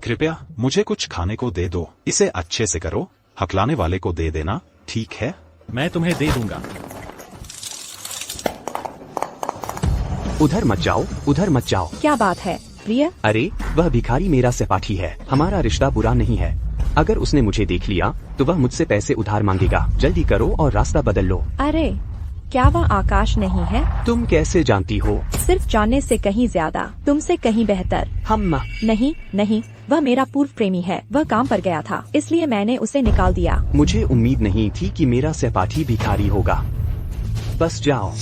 कृपया मुझे कुछ खाने को दे दो। इसे अच्छे से करो, हकलाने वाले को दे देना, ठीक है? मैं तुम्हें दे दूंगा। उधर मत जाओ, उधर मत जाओ। क्या बात है प्रिय? अरे वह भिखारी मेरा सहपाठी है, हमारा रिश्ता बुरा नहीं है। अगर उसने मुझे देख लिया तो वह मुझसे पैसे उधार मांगेगा। जल्दी करो और रास्ता बदल लो। अरे क्या वह आकाश नहीं है? तुम कैसे जानती हो? सिर्फ जानने से कहीं ज्यादा, तुमसे कहीं बेहतर। हम नहीं नहीं, वह मेरा पूर्व प्रेमी है। वह काम पर गया था, इसलिए मैंने उसे निकाल दिया। मुझे उम्मीद नहीं थी कि मेरा सहपाठी भिखारी होगा। बस जाओ,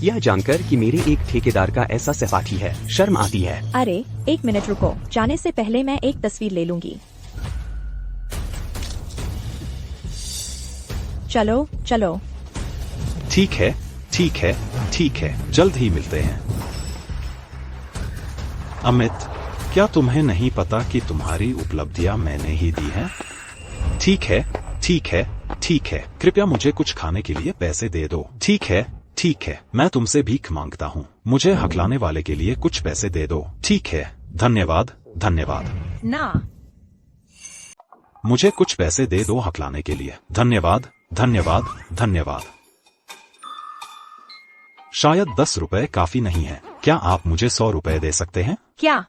यह जानकर कि मेरे एक ठेकेदार का ऐसा सहपाठी है, शर्म आती है। अरे एक मिनट रुको, जाने से पहले मैं एक तस्वीर ले लूंगी। चलो चलो। ठीक है ठीक है ठीक है, जल्द ही मिलते हैं। अमित, क्या तुम्हें नहीं पता कि तुम्हारी उपलब्धियां मैंने ही दी हैं? ठीक है ठीक है ठीक है, कृपया मुझे कुछ खाने के लिए पैसे दे दो। ठीक है, मैं तुमसे भीख मांगता हूँ, मुझे हकलाने वाले के लिए कुछ पैसे दे दो। ठीक है, धन्यवाद धन्यवाद। ना, मुझे कुछ पैसे दे दो हकलाने के लिए। धन्यवाद धन्यवाद धन्यवाद। शायद 10 रुपए काफी नहीं है, क्या आप मुझे 100 रुपए दे सकते हैं? क्या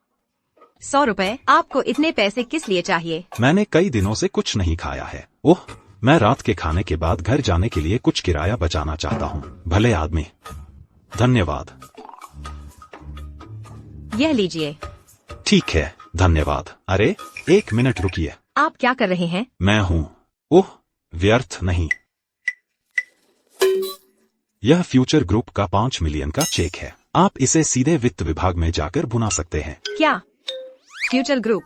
100 रुपए? आपको इतने पैसे किस लिए चाहिए? मैंने कई दिनों से कुछ नहीं खाया है। ओह, मैं रात के खाने के बाद घर जाने के लिए कुछ किराया बचाना चाहता हूँ। भले आदमी, धन्यवाद। यह लीजिए। ठीक है, धन्यवाद। अरे एक मिनट रुकिए। आप क्या कर रहे हैं? मैं हूँ। ओह, व्यर्थ नहीं। यह फ्यूचर ग्रुप का 5 मिलियन का चेक है। आप इसे सीधे वित्त विभाग में जाकर भुना सकते हैं। क्या फ्यूचर ग्रुप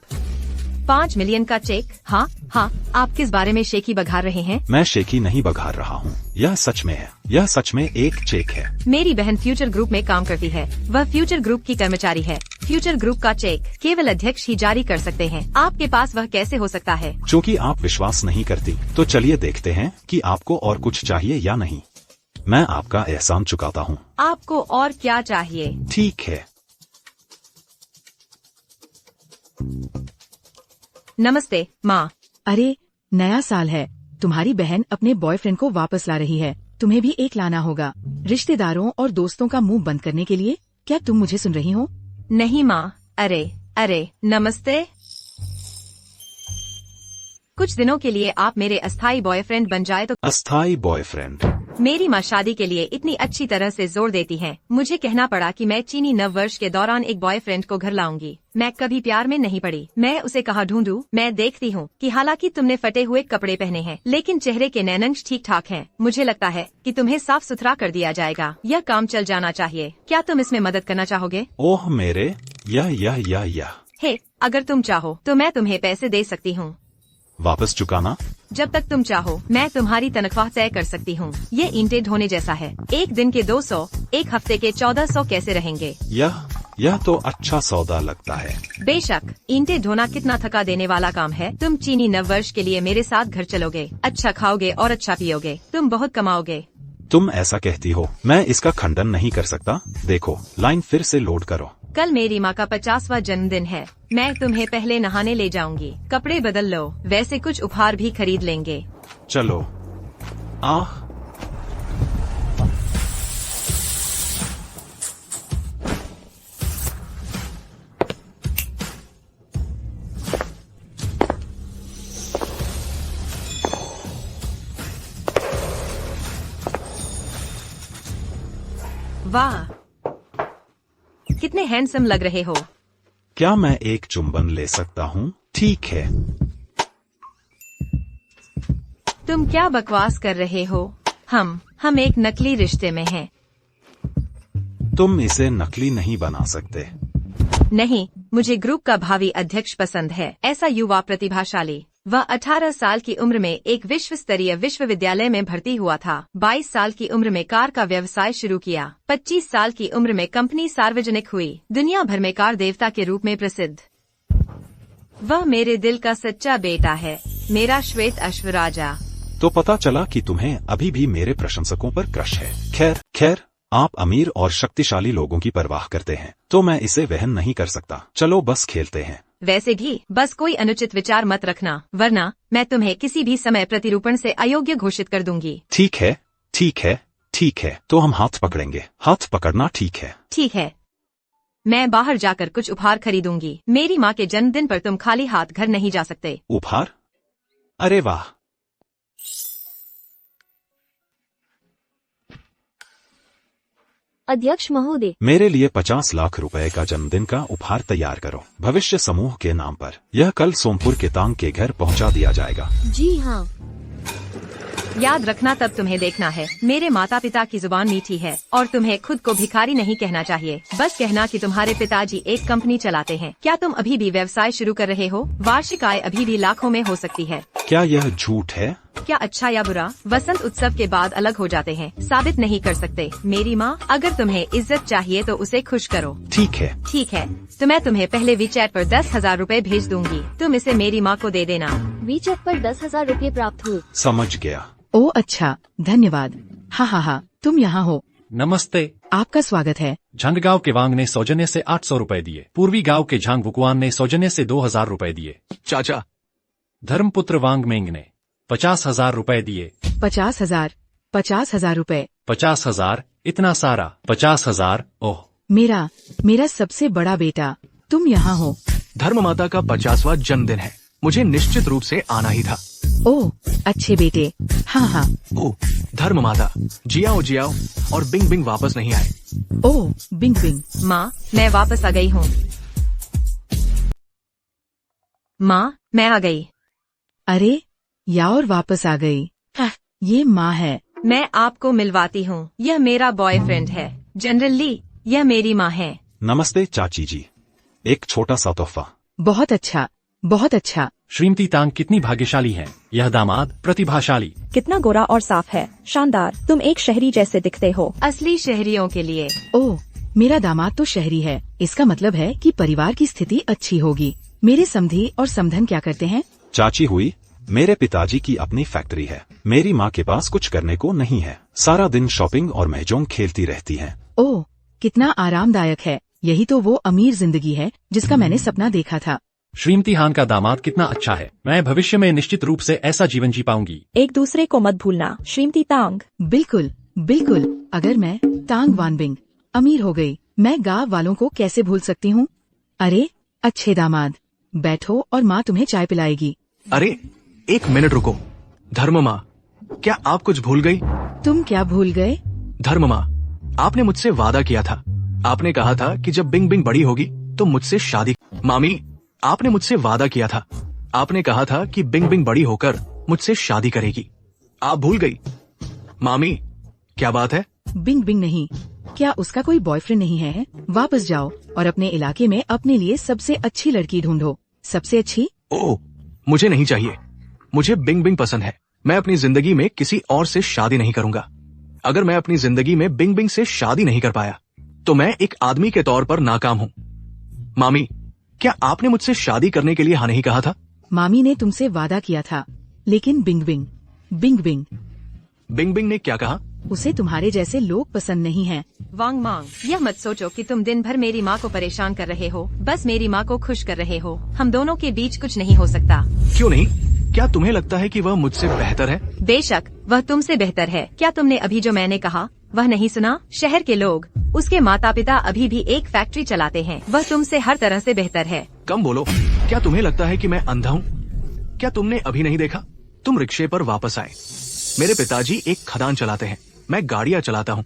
5 मिलियन का चेक? हाँ हाँ, आप किस बारे में शेखी बघार रहे हैं? मैं शेखी नहीं बघार रहा हूँ, यह सच में है। यह सच में एक चेक है। मेरी बहन फ्यूचर ग्रुप में काम करती है, वह फ्यूचर ग्रुप की कर्मचारी है। फ्यूचर ग्रुप का चेक केवल अध्यक्ष ही जारी कर सकते हैं। आपके पास वह कैसे हो सकता है? क्योंकि आप विश्वास नहीं करती, तो चलिए देखते हैं कि आपको और कुछ चाहिए या नहीं। मैं आपका एहसान चुकाता हूँ। आपको और क्या चाहिए? ठीक है। नमस्ते माँ। अरे नया साल है, तुम्हारी बहन अपने बॉयफ्रेंड को वापस ला रही है, तुम्हें भी एक लाना होगा। रिश्तेदारों और दोस्तों का मुंह बंद करने के लिए। क्या तुम मुझे सुन रही हो? नहीं माँ। अरे नमस्ते। कुछ दिनों के लिए आप मेरे अस्थायी बॉयफ्रेंड बन जाए तो। अस्थायी बॉयफ्रेंड? मेरी माँ शादी के लिए इतनी अच्छी तरह से जोर देती हैं। मुझे कहना पड़ा कि मैं चीनी नववर्ष के दौरान एक बॉयफ्रेंड को घर लाऊंगी। मैं कभी प्यार में नहीं पड़ी। मैं उसे कहाँ ढूंढूं? मैं देखती हूँ कि हालांकि तुमने फटे हुए कपड़े पहने हैं, लेकिन चेहरे के नैनंश ठीक ठाक हैं। मुझे लगता है कि तुम्हें साफ सुथरा कर दिया जाएगा। यह काम चल जाना चाहिए। क्या तुम इसमें मदद करना चाहोगे? ओह मेरे, यह हे, अगर तुम चाहो तो मैं तुम्हें पैसे दे सकती हूँ। वापस चुकाना? जब तक तुम चाहो मैं तुम्हारी तनख्वाह तय कर सकती हूँ। ये ईंटें ढोने जैसा है। एक दिन के 200, एक हफ्ते के 1400 कैसे रहेंगे? यह तो अच्छा सौदा लगता है। बेशक, ईंटें ढोना कितना थका देने वाला काम है। तुम चीनी नववर्ष के लिए मेरे साथ घर चलोगे, अच्छा खाओगे और अच्छा पियोगे, तुम बहुत कमाओगे। तुम ऐसा कहती हो, मैं इसका खंडन नहीं कर सकता। देखो, लाइन फिर से लोड करो। कल मेरी माँ का 50वां जन्मदिन है। मैं तुम्हें पहले नहाने ले जाऊंगी। कपड़े बदल लो, वैसे कुछ उपहार भी खरीद लेंगे। चलो। वाह, कितने हैंडसम लग रहे हो। क्या मैं एक चुंबन ले सकता हूँ? ठीक है। तुम क्या बकवास कर रहे हो? हम एक नकली रिश्ते में हैं। तुम इसे नकली नहीं बना सकते। नहीं, मुझे ग्रुप का भावी अध्यक्ष पसंद है। ऐसा युवा प्रतिभाशाली। वह 18 साल की उम्र में एक विश्व स्तरीय विश्वविद्यालय में भर्ती हुआ था। 22 साल की उम्र में कार का व्यवसाय शुरू किया। 25 साल की उम्र में कंपनी सार्वजनिक हुई, दुनिया भर में कार देवता के रूप में प्रसिद्ध। वह मेरे दिल का सच्चा बेटा है, मेरा श्वेत अश्व राजा। तो पता चला कि तुम्हें अभी भी मेरे प्रशंसकों पर क्रश है। खैर, आप अमीर और शक्तिशाली लोगों की परवाह करते हैं, तो मैं इसे वहन नहीं कर सकता। चलो बस खेलते हैं। वैसे भी बस कोई अनुचित विचार मत रखना, वरना मैं तुम्हें किसी भी समय प्रतिरूपण से अयोग्य घोषित कर दूंगी। ठीक है, ठीक है, ठीक है, तो हम हाथ पकड़ेंगे। हाथ पकड़ना ठीक है। ठीक है, मैं बाहर जाकर कुछ उपहार खरीदूंगी। मेरी माँ के जन्मदिन पर तुम खाली हाथ घर नहीं जा सकते। उपहार? अरे वाह। अध्यक्ष महोदय, मेरे लिए 50 लाख रुपए का जन्मदिन का उपहार तैयार करो, भविष्य समूह के नाम पर। यह कल सोमपुर के तांग के घर पहुंचा दिया जाएगा। जी हाँ। याद रखना, तब तुम्हें देखना है। मेरे माता पिता की जुबान मीठी है और तुम्हें खुद को भिखारी नहीं कहना चाहिए। बस कहना कि तुम्हारे पिताजी एक कंपनी चलाते हैं। क्या तुम अभी भी व्यवसाय शुरू कर रहे हो? वार्षिक आय अभी भी लाखों में हो सकती है। क्या यह झूठ है? क्या अच्छा या बुरा वसंत उत्सव के बाद अलग हो जाते हैं, साबित नहीं कर सकते। मेरी माँ, अगर तुम्हें इज्जत चाहिए तो उसे खुश करो। ठीक है। ठीक है, तो मैं तुम्हें पहले वीचैट पर 10,000 रुपए भेज दूंगी। तुम इसे मेरी माँ को दे देना। वीचैट पर 10,000 रुपए प्राप्त हुए। समझ गया। ओ अच्छा, धन्यवाद। हाँ, तुम यहाँ हो। नमस्ते। आपका स्वागत है। झंग गांव के वांग ने सौजन्य से 800 रुपए दिए। पूर्वी गांव के झांग बुकवान ने सौजन्य से 2,000 रुपए दिए। चाचा, धर्मपुत्र वांग मेंग ने 50,000 रुपए दिए। 50,000 50,000 रुपए। 50,000? इतना सारा? 50,000? ओह, मेरा सबसे बड़ा बेटा, तुम यहाँ हो। धर्म माता का 50वां जन्मदिन है। मुझे निश्चित रूप से आना ही था। ओह, अच्छे बेटे। हाँ। ओह, धर्म माता, जियाओ और बिंग बिंग वापस नहीं आए। ओह, बिंग बिंग। माँ, मैं वापस आ गई हूँ। माँ, मैं आ गई। अरे, याओर वापस आ गई। ये माँ है। मैं आपको मिलवाती हूँ। यह मेरा बॉयफ्रेंड है। जनरली यह मेरी माँ है। नमस्ते चाची जी, एक छोटा सा तोहफा। बहुत अच्छा, बहुत अच्छा। श्रीमती तांग कितनी भाग्यशाली हैं। यह दामाद प्रतिभाशाली। कितना गोरा और साफ है, शानदार। तुम एक शहरी जैसे दिखते हो। असली शहरियों के लिए। ओह, मेरा दामाद तो शहरी है। इसका मतलब है कि परिवार की स्थिति अच्छी होगी। मेरे समधी और समधन क्या करते हैं? चाची हुई, मेरे पिताजी की अपनी फैक्ट्री है। मेरी माँ के पास कुछ करने को नहीं है। सारा दिन शॉपिंग और महजोंग खेलती रहती हैं। ओह, कितना आरामदायक है। यही तो वो अमीर जिंदगी है जिसका मैंने सपना देखा था। श्रीमती हान का दामाद कितना अच्छा है। मैं भविष्य में निश्चित रूप से ऐसा जीवन जी पाऊंगी। एक दूसरे को मत भूलना, श्रीमती तांग। बिल्कुल बिल्कुल। अगर मैं तांग वानबिंग अमीर हो गई, मैं गांव वालों को कैसे भूल सकती हूँ? अरे अच्छे दामाद, बैठो और माँ तुम्हें चाय पिलाएगी। अरे, एक मिनट रुको। धर्म माँ, क्या आप कुछ भूल गई? तुम क्या भूल गए? धर्म माँ, आपने मुझसे वादा किया था। आपने कहा था कि जब बिंग बिंग बड़ी होगी तो मुझसे शादी। मामी, आपने मुझसे वादा किया था। आपने कहा था कि बिंग बिंग बड़ी होकर मुझसे शादी करेगी। आप भूल गई। मामी, क्या बात है? बिंग बिंग नहीं, क्या उसका कोई बॉयफ्रेंड नहीं है? वापस जाओ और अपने इलाके में अपने लिए सबसे अच्छी लड़की ढूंढो। सबसे अच्छी? ओह, मुझे नहीं चाहिए। मुझे बिंग बिंग पसंद है। मैं अपनी जिंदगी में किसी और से शादी नहीं करूंगा। अगर मैं अपनी जिंदगी में बिंग बिंग से शादी नहीं कर पाया तो मैं एक आदमी के तौर पर नाकाम हूँ। मामी, क्या आपने मुझसे शादी करने के लिए हाँ नहीं कहा था? मामी ने तुमसे वादा किया था, लेकिन बिंग बिंग ने क्या कहा? उसे तुम्हारे जैसे लोग पसंद नहीं हैं। वांग मांग, यह मत सोचो कि तुम दिन भर मेरी माँ को परेशान कर रहे हो। बस मेरी माँ को खुश कर रहे हो। हम दोनों के बीच कुछ नहीं हो सकता। क्यों नहीं? क्या तुम्हें लगता है कि वह मुझसे बेहतर है? बेशक, वह तुमसे बेहतर है। क्या तुमने अभी जो मैंने कहा वह नहीं सुना? शहर के लोग, उसके माता पिता अभी भी एक फैक्ट्री चलाते हैं। वह तुमसे हर तरह से बेहतर है। कम बोलो। क्या तुम्हें लगता है कि मैं अंधा हूँ? क्या तुमने अभी नहीं देखा? तुम रिक्शे पर वापस आए। मेरे पिताजी एक खदान चलाते हैं, मैं गाड़ियाँ चलाता हूँ।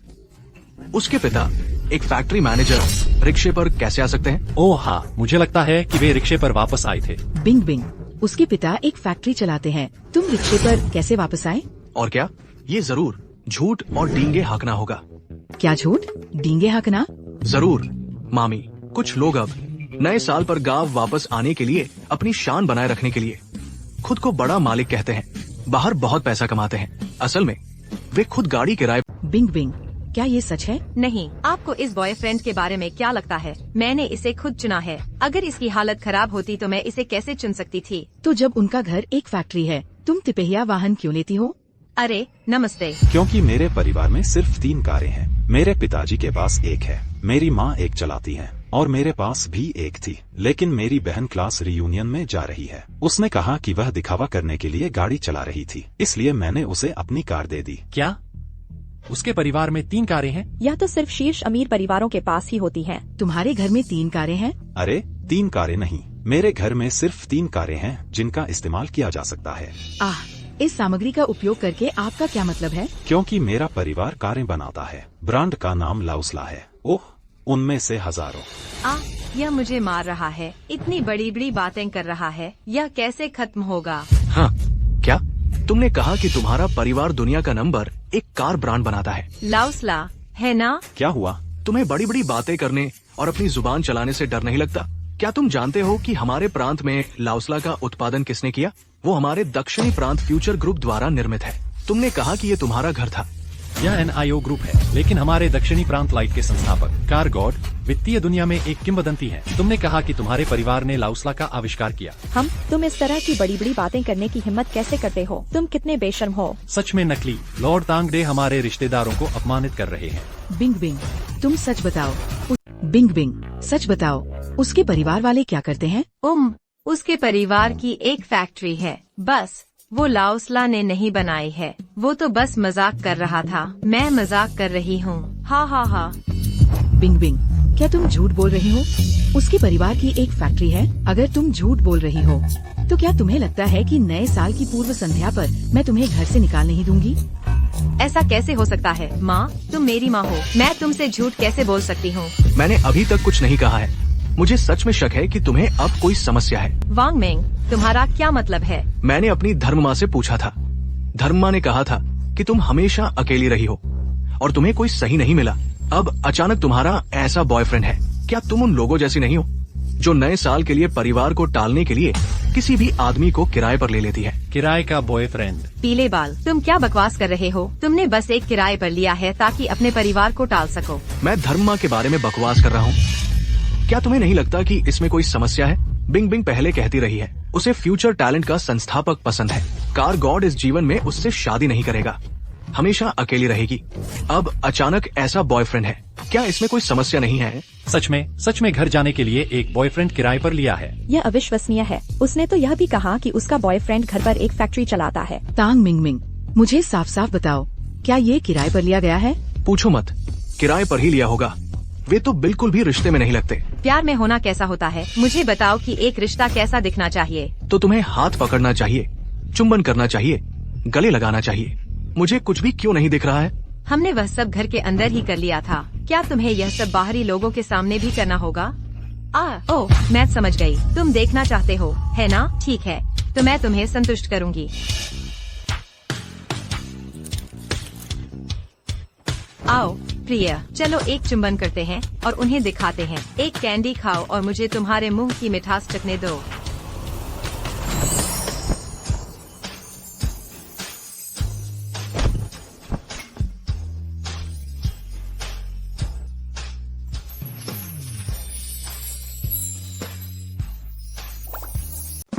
उसके पिता एक फैक्ट्री मैनेजर रिक्शे पर कैसे आ सकते हैं? ओह हाँ, मुझे लगता है कि वे रिक्शे पर वापस आए थे। बिंग, उसके पिता एक फैक्ट्री चलाते हैं। तुम रिक्शे पर कैसे वापस आए? और क्या, ये जरूर झूठ और डींगे हाँकना होगा। क्या झूठ डींगे हाँकना? जरूर मामी। कुछ लोग अब नए साल पर गांव वापस आने के लिए अपनी शान बनाए रखने के लिए खुद को बड़ा मालिक कहते हैं। बाहर बहुत पैसा कमाते हैं। असल में वे खुद गाड़ी किराए। बिंग, क्या ये सच है? नहीं। आपको इस बॉयफ्रेंड के बारे में क्या लगता है? मैंने इसे खुद चुना है। अगर इसकी हालत खराब होती तो मैं इसे कैसे चुन सकती थी? तो जब उनका घर एक फैक्ट्री है, तुम तिपहिया वाहन क्यों लेती हो? अरे नमस्ते। क्योंकि मेरे परिवार में सिर्फ 3 कारें हैं। मेरे पिताजी के पास एक है, मेरी माँ एक चलाती है और मेरे पास भी एक थी, लेकिन मेरी बहन क्लास रियूनियन में जा रही है। उसने कहा कि वह दिखावा करने के लिए गाड़ी चला रही थी, इसलिए मैंने उसे अपनी कार दे दी। क्या उसके परिवार में 3 कारें हैं? यह तो सिर्फ शीर्ष अमीर परिवारों के पास ही होती हैं। तुम्हारे घर में 3 कारें हैं? अरे 3 कारें नहीं, मेरे घर में सिर्फ 3 कारें हैं जिनका इस्तेमाल किया जा सकता है। इस सामग्री का उपयोग करके आपका क्या मतलब है? क्योंकि मेरा परिवार कारें बनाता है। ब्रांड का नाम लाउसला है। ओह, उनमें से हजारों। यह मुझे मार रहा है, इतनी बड़ी बड़ी बातें कर रहा है, यह कैसे खत्म होगा? हाँ, क्या तुमने कहा कि तुम्हारा परिवार दुनिया का नंबर 1 कार ब्रांड बनाता है? लाउसला है ना? क्या हुआ? तुम्हें बड़ी बड़ी बातें करने और अपनी जुबान चलाने से डर नहीं लगता? क्या तुम जानते हो कि हमारे प्रांत में लाउसला का उत्पादन किसने किया? वो हमारे दक्षिणी प्रांत फ्यूचर ग्रुप द्वारा निर्मित है। तुमने कहा कि ये तुम्हारा घर था। यह NIO ग्रुप है, लेकिन हमारे दक्षिणी प्रांत लाइट के संस्थापक कार गॉड वित्तीय दुनिया में एक किंवदंती है। तुमने कहा कि तुम्हारे परिवार ने लाउसला का आविष्कार किया। तुम इस तरह की बड़ी बड़ी बातें करने की हिम्मत कैसे करते हो? तुम कितने बेशर्म हो। सच में नकली लॉर्ड तांगडे हमारे रिश्तेदारों को अपमानित कर रहे हैं। बिंग बिंग, तुम सच बताओ। बिंग बिंग, सच बताओ, उसके परिवार वाले क्या करते हैं? उसके परिवार की एक फैक्ट्री है, बस वो लाउसला ने नहीं बनाई है। वो तो बस मजाक कर रहा था। मैं मजाक कर रही हूँ। हा हा हा। बिंग बिंग, क्या तुम झूठ बोल रही हो? उसके परिवार की एक फैक्ट्री है। अगर तुम झूठ बोल रही हो तो क्या तुम्हें लगता है कि नए साल की पूर्व संध्या पर मैं तुम्हें घर से निकाल नहीं दूंगी? ऐसा कैसे हो सकता है? माँ, तुम मेरी माँ हो, मैं तुमसे झूठ कैसे बोल सकती हूँ? मैंने अभी तक कुछ नहीं कहा है। मुझे सच में शक है कि तुम्हें अब कोई समस्या है। वांग मेंग, तुम्हारा क्या मतलब है? मैंने अपनी धर्म माँ से पूछा था। धर्म माँ ने कहा था कि तुम हमेशा अकेली रही हो और तुम्हें कोई सही नहीं मिला। अब अचानक तुम्हारा ऐसा बॉयफ्रेंड है। क्या तुम उन लोगों जैसी नहीं हो जो नए साल के लिए परिवार को टालने के लिए किसी भी आदमी को किराए पर ले लेती है? किराए का बॉयफ्रेंड? पीले बाल, तुम क्या बकवास कर रहे हो? तुमने बस एक किराए पर लिया है ताकि अपने परिवार को टाल सको। मैं धर्म माँ के बारे में बकवास कर रहा हूँ। क्या तुम्हें नहीं लगता कि इसमें कोई समस्या है? बिंग बिंग पहले कहती रही है उसे फ्यूचर टैलेंट का संस्थापक पसंद है। कार गॉड इस जीवन में उससे शादी नहीं करेगा, हमेशा अकेली रहेगी। अब अचानक ऐसा बॉयफ्रेंड है। क्या इसमें कोई समस्या नहीं है? सच में घर जाने के लिए एक बॉयफ्रेंड किराए पर लिया है। यह अविश्वसनीय है। उसने तो यह भी कहा कि उसका बॉयफ्रेंड घर पर एक फैक्ट्री चलाता है। तांग मिंग मिंग, मुझे साफ साफ बताओ, क्या ये किराए पर लिया गया है? पूछो मत, किराए पर ही लिया होगा। वे तो बिल्कुल भी रिश्ते में नहीं लगते। प्यार में होना कैसा होता है? मुझे बताओ कि एक रिश्ता कैसा दिखना चाहिए? तो तुम्हें हाथ पकड़ना चाहिए, चुंबन करना चाहिए, गले लगाना चाहिए। मुझे कुछ भी क्यों नहीं दिख रहा है? हमने वह सब घर के अंदर ही कर लिया था। क्या तुम्हें यह सब बाहरी लोगों के सामने भी करना होगा? ओह, मैं समझ गई। तुम देखना चाहते हो, है ना? ठीक है, तो मैं तुम्हें संतुष्ट करूंगी। आओ प्रिय, चलो एक चुंबन करते हैं और उन्हें दिखाते हैं। एक कैंडी खाओ और मुझे तुम्हारे मुंह की मिठास चखने दो।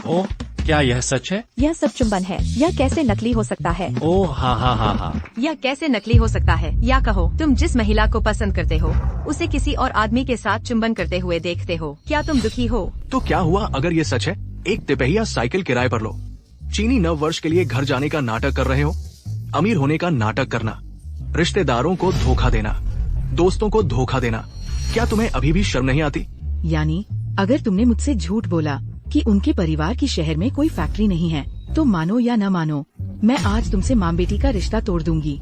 ओह, क्या यह सच है? यह सब चुंबन है। यह कैसे नकली हो सकता है? ओह हाँ। यह कैसे नकली हो सकता है? या कहो, तुम जिस महिला को पसंद करते हो उसे किसी और आदमी के साथ चुंबन करते हुए देखते हो। क्या तुम दुखी हो? तो क्या हुआ अगर ये सच है? एक तिपहिया साइकिल किराए पर लो, चीनी नव वर्ष के लिए घर जाने का नाटक कर रहे हो, अमीर होने का नाटक करना, रिश्तेदारों को धोखा देना, दोस्तों को धोखा देना। क्या तुम्हें अभी भी शर्म नहीं आती? यानी अगर तुमने मुझसे झूठ बोला कि उनके परिवार की शहर में कोई फैक्ट्री नहीं है, तो मानो या न मानो, मैं आज तुमसे माँ बेटी का रिश्ता तोड़ दूंगी।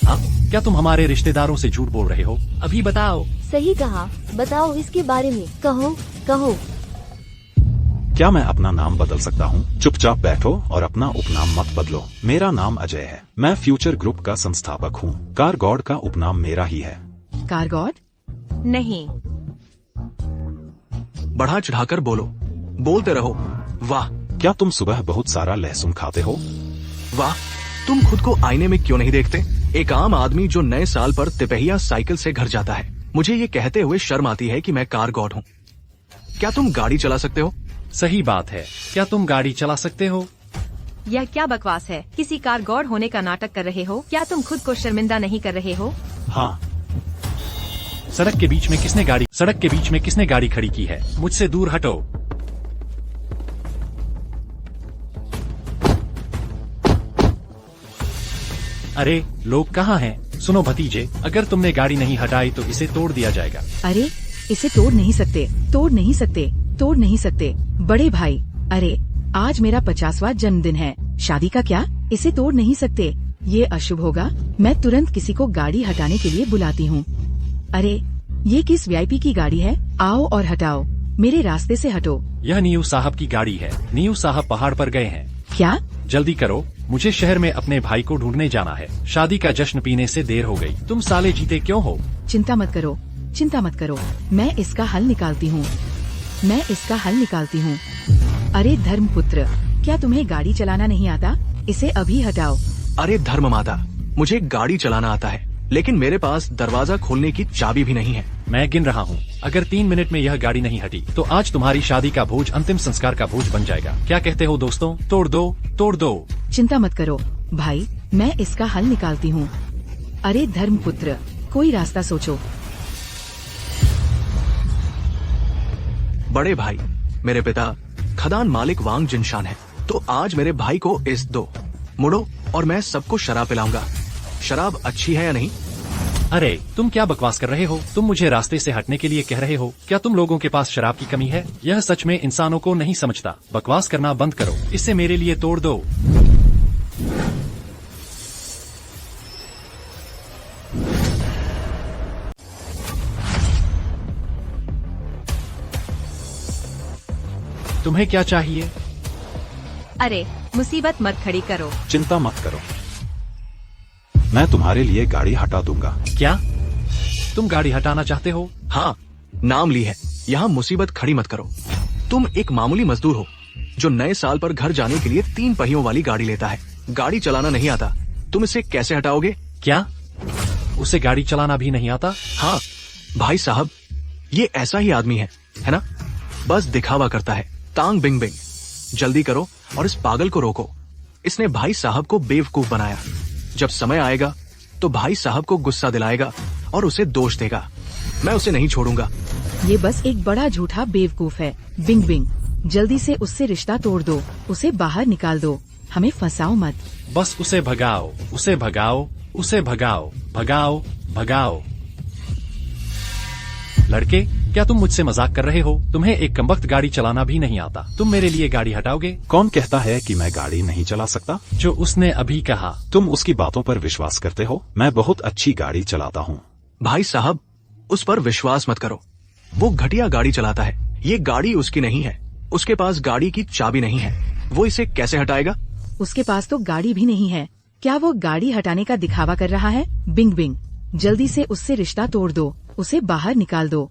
क्या तुम हमारे रिश्तेदारों से झूठ बोल रहे हो? अभी बताओ। सही कहा, बताओ इसके बारे में। कहो। क्या मैं अपना नाम बदल सकता हूँ? चुपचाप बैठो और अपना उपनाम मत बदलो। मेरा नाम अजय है। मैं फ्यूचर ग्रुप का संस्थापक हूँ। कार गॉड का उपनाम मेरा ही है। Car God? नहीं। बढ़ा चढ़ाकर बोलो, बोलते रहो। वाह, क्या तुम सुबह बहुत सारा लहसुन खाते हो? वाह, तुम खुद को आईने में क्यों नहीं देखते? एक आम आदमी जो नए साल पर तिपहिया साइकिल से घर जाता है। मुझे ये कहते हुए शर्म आती है कि मैं कार गॉड हूँ। क्या तुम गाड़ी चला सकते हो? सही बात है, क्या तुम गाड़ी चला सकते हो? यह क्या बकवास है? किसी कार गॉड होने का नाटक कर रहे हो? क्या तुम खुद को शर्मिंदा नहीं कर रहे हो? हाँ। सड़क के बीच में किसने गाड़ी खड़ी की है? मुझसे दूर हटो। अरे लोग कहाँ हैं? सुनो भतीजे, अगर तुमने गाड़ी नहीं हटाई तो इसे तोड़ दिया जाएगा। अरे इसे तोड़ नहीं सकते, तोड़ नहीं सकते, तोड़ नहीं सकते। बड़े भाई, अरे आज मेरा 50वां जन्मदिन है। शादी का क्या? इसे तोड़ नहीं सकते, ये अशुभ होगा। मैं तुरंत किसी को गाड़ी हटाने के लिए बुलाती हूँ। अरे ये किस वीआईपी की गाड़ी है? आओ और हटाओ, मेरे रास्ते से हटो। यह नीयू साहब की गाड़ी है। नीयू साहब पहाड़ पर गए हैं। क्या? जल्दी करो, मुझे शहर में अपने भाई को ढूंढने जाना है। शादी का जश्न पीने से देर हो गई। तुम साले जीते क्यों हो? चिंता मत करो, चिंता मत करो, मैं इसका हल निकालती हूँ, मैं इसका हल निकालती हूँ। अरे धर्मपुत्र, क्या तुम्हें गाड़ी चलाना नहीं आता? इसे अभी हटाओ। अरे धर्म माता, मुझे गाड़ी चलाना आता है, लेकिन मेरे पास दरवाजा खोलने की चाबी भी नहीं है। मैं गिन रहा हूँ। अगर 3 मिनट में यह गाड़ी नहीं हटी तो आज तुम्हारी शादी का भोज अंतिम संस्कार का भोज बन जाएगा। क्या कहते हो दोस्तों? तोड़ दो, तोड़ दो। चिंता मत करो भाई, मैं इसका हल निकालती हूँ। अरे धर्मपुत्र, कोई रास्ता सोचो। बड़े भाई, मेरे पिता खदान मालिक वांग जिनशान है, तो आज मेरे भाई को इस दो, मुड़ो और मैं सबको शराब पिलाऊंगा। शराब अच्छी है या नहीं? अरे तुम क्या बकवास कर रहे हो? तुम मुझे रास्ते से हटने के लिए कह रहे हो? क्या तुम लोगों के पास शराब की कमी है? यह सच में इंसानों को नहीं समझता। बकवास करना बंद करो, इसे मेरे लिए तोड़ दो। तुम्हें क्या चाहिए? अरे मुसीबत मत खड़ी करो। चिंता मत करो, मैं तुम्हारे लिए गाड़ी हटा दूंगा। क्या तुम गाड़ी हटाना चाहते हो? हाँ, नाम ली है, यहाँ मुसीबत खड़ी मत करो। तुम एक मामूली मजदूर हो जो नए साल पर घर जाने के लिए 3 पहियों वाली गाड़ी लेता है। गाड़ी चलाना नहीं आता, तुम इसे कैसे हटाओगे? क्या उसे गाड़ी चलाना भी नहीं आता? हाँ भाई साहब, ये ऐसा ही आदमी है ना? बस दिखावा करता है। तांग बिंग बिंग, जल्दी करो और इस पागल को रोको। इसने भाई साहब को बेवकूफ बनाया। जब समय आएगा तो भाई साहब को गुस्सा दिलाएगा और उसे दोष देगा। मैं उसे नहीं छोड़ूंगा। ये बस एक बड़ा झूठा बेवकूफ है। बिंग बिंग, जल्दी से उससे रिश्ता तोड़ दो, उसे बाहर निकाल दो, हमें फंसाओ मत। बस उसे भगाओ, उसे भगाओ, उसे भगाओ, भगाओ, भगाओ। लड़के, क्या तुम मुझसे मजाक कर रहे हो? तुम्हें एक कमबख्त गाड़ी चलाना भी नहीं आता। तुम मेरे लिए गाड़ी हटाओगे? कौन कहता है कि मैं गाड़ी नहीं चला सकता? जो उसने अभी कहा। तुम उसकी बातों पर विश्वास करते हो? मैं बहुत अच्छी गाड़ी चलाता हूँ। भाई साहब, उस पर विश्वास मत करो। वो घटिया गाड़ी चलाता है। ये गाड़ी उसकी नहीं है। उसके पास गाड़ी की चाबी नहीं है। वो इसे कैसे हटाएगा? उसके पास तो गाड़ी भी नहीं है। क्या वो गाड़ी हटाने का दिखावा कर रहा है? बिंग बिंग, जल्दी से उससे रिश्ता तोड़ दो, उसे बाहर निकाल दो।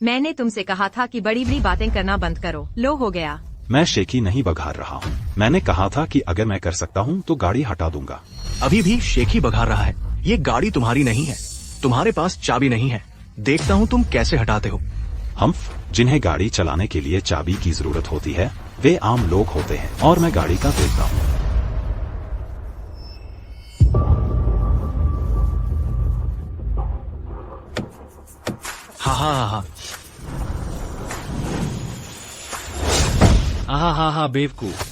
मैंने तुमसे कहा था कि बड़ी बड़ी बातें करना बंद करो। लो हो गया। मैं शेखी नहीं बघार रहा हूँ। मैंने कहा था कि अगर मैं कर सकता हूँ तो गाड़ी हटा दूंगा। अभी भी शेखी बघार रहा है। ये गाड़ी तुम्हारी नहीं है। तुम्हारे पास चाबी नहीं है। देखता हूँ तुम कैसे हटाते हो। हम जिन्हें गाड़ी चलाने के लिए चाबी की जरूरत होती है वे आम लोग होते हैं और मैं गाड़ी का देखता हूँ। हाँ। हा बेवकूफ।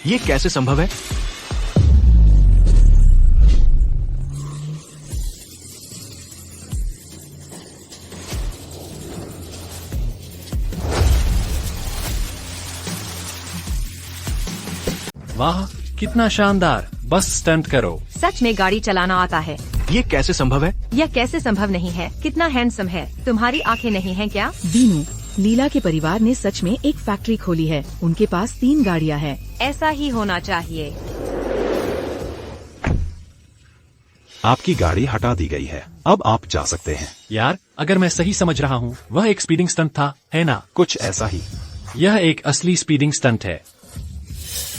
ये कैसे संभव है? वाह, कितना शानदार। बस स्टंट करो। सच में गाड़ी चलाना आता है। ये कैसे संभव है? यह कैसे संभव नहीं है? कितना हैंडसम है। तुम्हारी आंखें नहीं हैं क्या? दीनू, लीला के परिवार ने सच में एक फैक्ट्री खोली है। उनके पास 3 गाड़ियाँ हैं। ऐसा ही होना चाहिए। आपकी गाड़ी हटा दी गई है, अब आप जा सकते हैं। यार, अगर मैं सही समझ रहा हूँ वह एक स्पीडिंग स्टंट था, है ना? कुछ ऐसा ही। यह एक असली स्पीडिंग स्टंट है।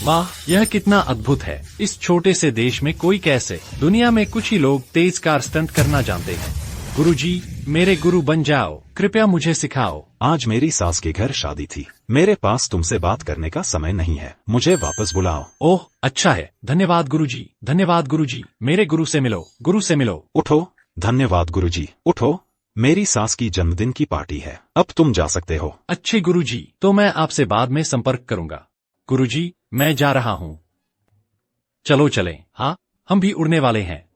वाह, यह कितना अद्भुत है। इस छोटे से देश में कोई कैसे, दुनिया में कुछ ही लोग तेज कार स्टंट करना जानते हैं। गुरुजी, मेरे गुरु बन जाओ, कृपया मुझे सिखाओ। आज मेरी सास के घर शादी थी, मेरे पास तुमसे बात करने का समय नहीं है, मुझे वापस बुलाओ। ओह, अच्छा है, धन्यवाद गुरुजी, धन्यवाद गुरुजी, मेरे गुरु से मिलो, गुरु से मिलो। उठो, धन्यवाद गुरुजी, उठो, मेरी सास की जन्मदिन की पार्टी है, अब तुम जा सकते हो। अच्छे गुरुजी, तो मैं आपसे बाद में संपर्क करूंगा। गुरुजी, मैं जा रहा हूँ। चलो चलें। हाँ, हम भी उड़ने वाले हैं।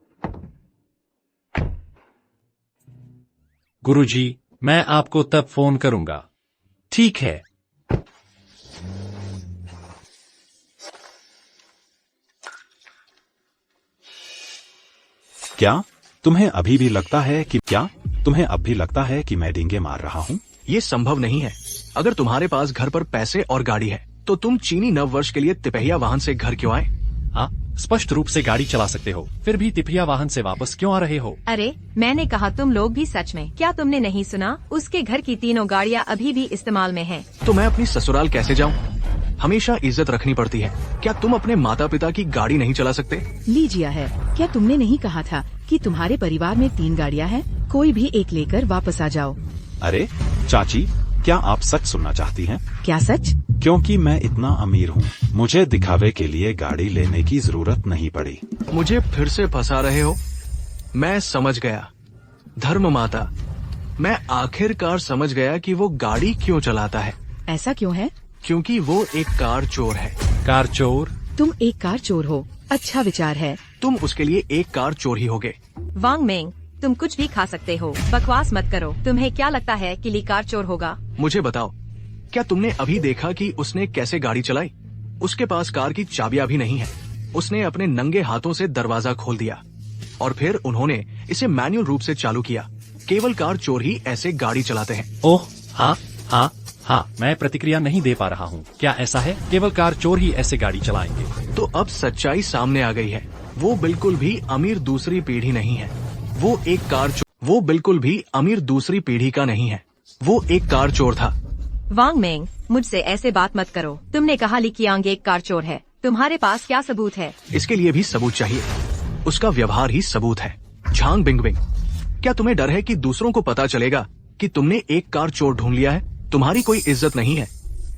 गुरुजी, मैं आपको तब फोन करूंगा। ठीक है। क्या तुम्हें अभी भी लगता है कि मैं डींगे मार रहा हूँ? ये संभव नहीं है। अगर तुम्हारे पास घर पर पैसे और गाड़ी है तो तुम चीनी नववर्ष के लिए तिपहिया वाहन से घर क्यों आए? हाँ, स्पष्ट रूप से गाड़ी चला सकते हो, फिर भी तिपहिया वाहन से वापस क्यों आ रहे हो? अरे, मैंने कहा तुम लोग भी सच में। क्या तुमने नहीं सुना? उसके घर की तीनों गाड़ियाँ अभी भी इस्तेमाल में हैं। तो मैं अपनी ससुराल कैसे जाऊँ? हमेशा इज्जत रखनी पड़ती है। क्या तुम अपने माता पिता की गाड़ी नहीं चला सकते? लीजिया है, क्या तुमने नहीं कहा था कि तुम्हारे परिवार में 3 गाड़ियाँ हैं? कोई भी एक लेकर वापस आ जाओ। अरे चाची, क्या आप सच सुनना चाहती हैं? क्या सच? क्योंकि मैं इतना अमीर हूँ, मुझे दिखावे के लिए गाड़ी लेने की जरूरत नहीं पड़ी। मुझे फिर से फंसा रहे हो? मैं समझ गया, धर्म माता। मैं आखिरकार समझ गया कि वो गाड़ी क्यों चलाता है। ऐसा क्यों है? क्योंकि वो एक कार चोर है। कार चोर? तुम एक कार चोर हो, अच्छा विचार है। तुम उसके लिए एक कार चोर ही होगे। वांग मेंग, तुम कुछ भी खा सकते हो, बकवास मत करो। तुम्हें क्या लगता है कि ली कार चोर होगा? मुझे बताओ, क्या तुमने अभी देखा कि उसने कैसे गाड़ी चलाई? उसके पास कार की चाबियां भी नहीं है। उसने अपने नंगे हाथों से दरवाजा खोल दिया और फिर उन्होंने इसे मैनुअल रूप से चालू किया। केवल कार चोर ही ऐसे गाड़ी चलाते हैं। ओह, हाँ हाँ हाँ, मैं प्रतिक्रिया नहीं दे पा रहा हूँ। क्या ऐसा है? केवल कार चोर ही ऐसे गाड़ी चलाएंगे? तो अब सच्चाई सामने आ गई है। वो बिल्कुल भी अमीर दूसरी पीढ़ी नहीं है। वो बिल्कुल भी अमीर दूसरी पीढ़ी का नहीं है। वो एक कार चोर था। वांग मेंग, मुझसे ऐसे बात मत करो। तुमने कहा ली कियांग एक कार चोर है। तुम्हारे पास क्या सबूत है? इसके लिए भी सबूत चाहिए। उसका व्यवहार ही सबूत है। झांग बिंगबिंग, क्या तुम्हें डर है कि दूसरों को पता चलेगा कि तुमने एक कार चोर ढूंढ लिया है? तुम्हारी कोई इज्जत नहीं है,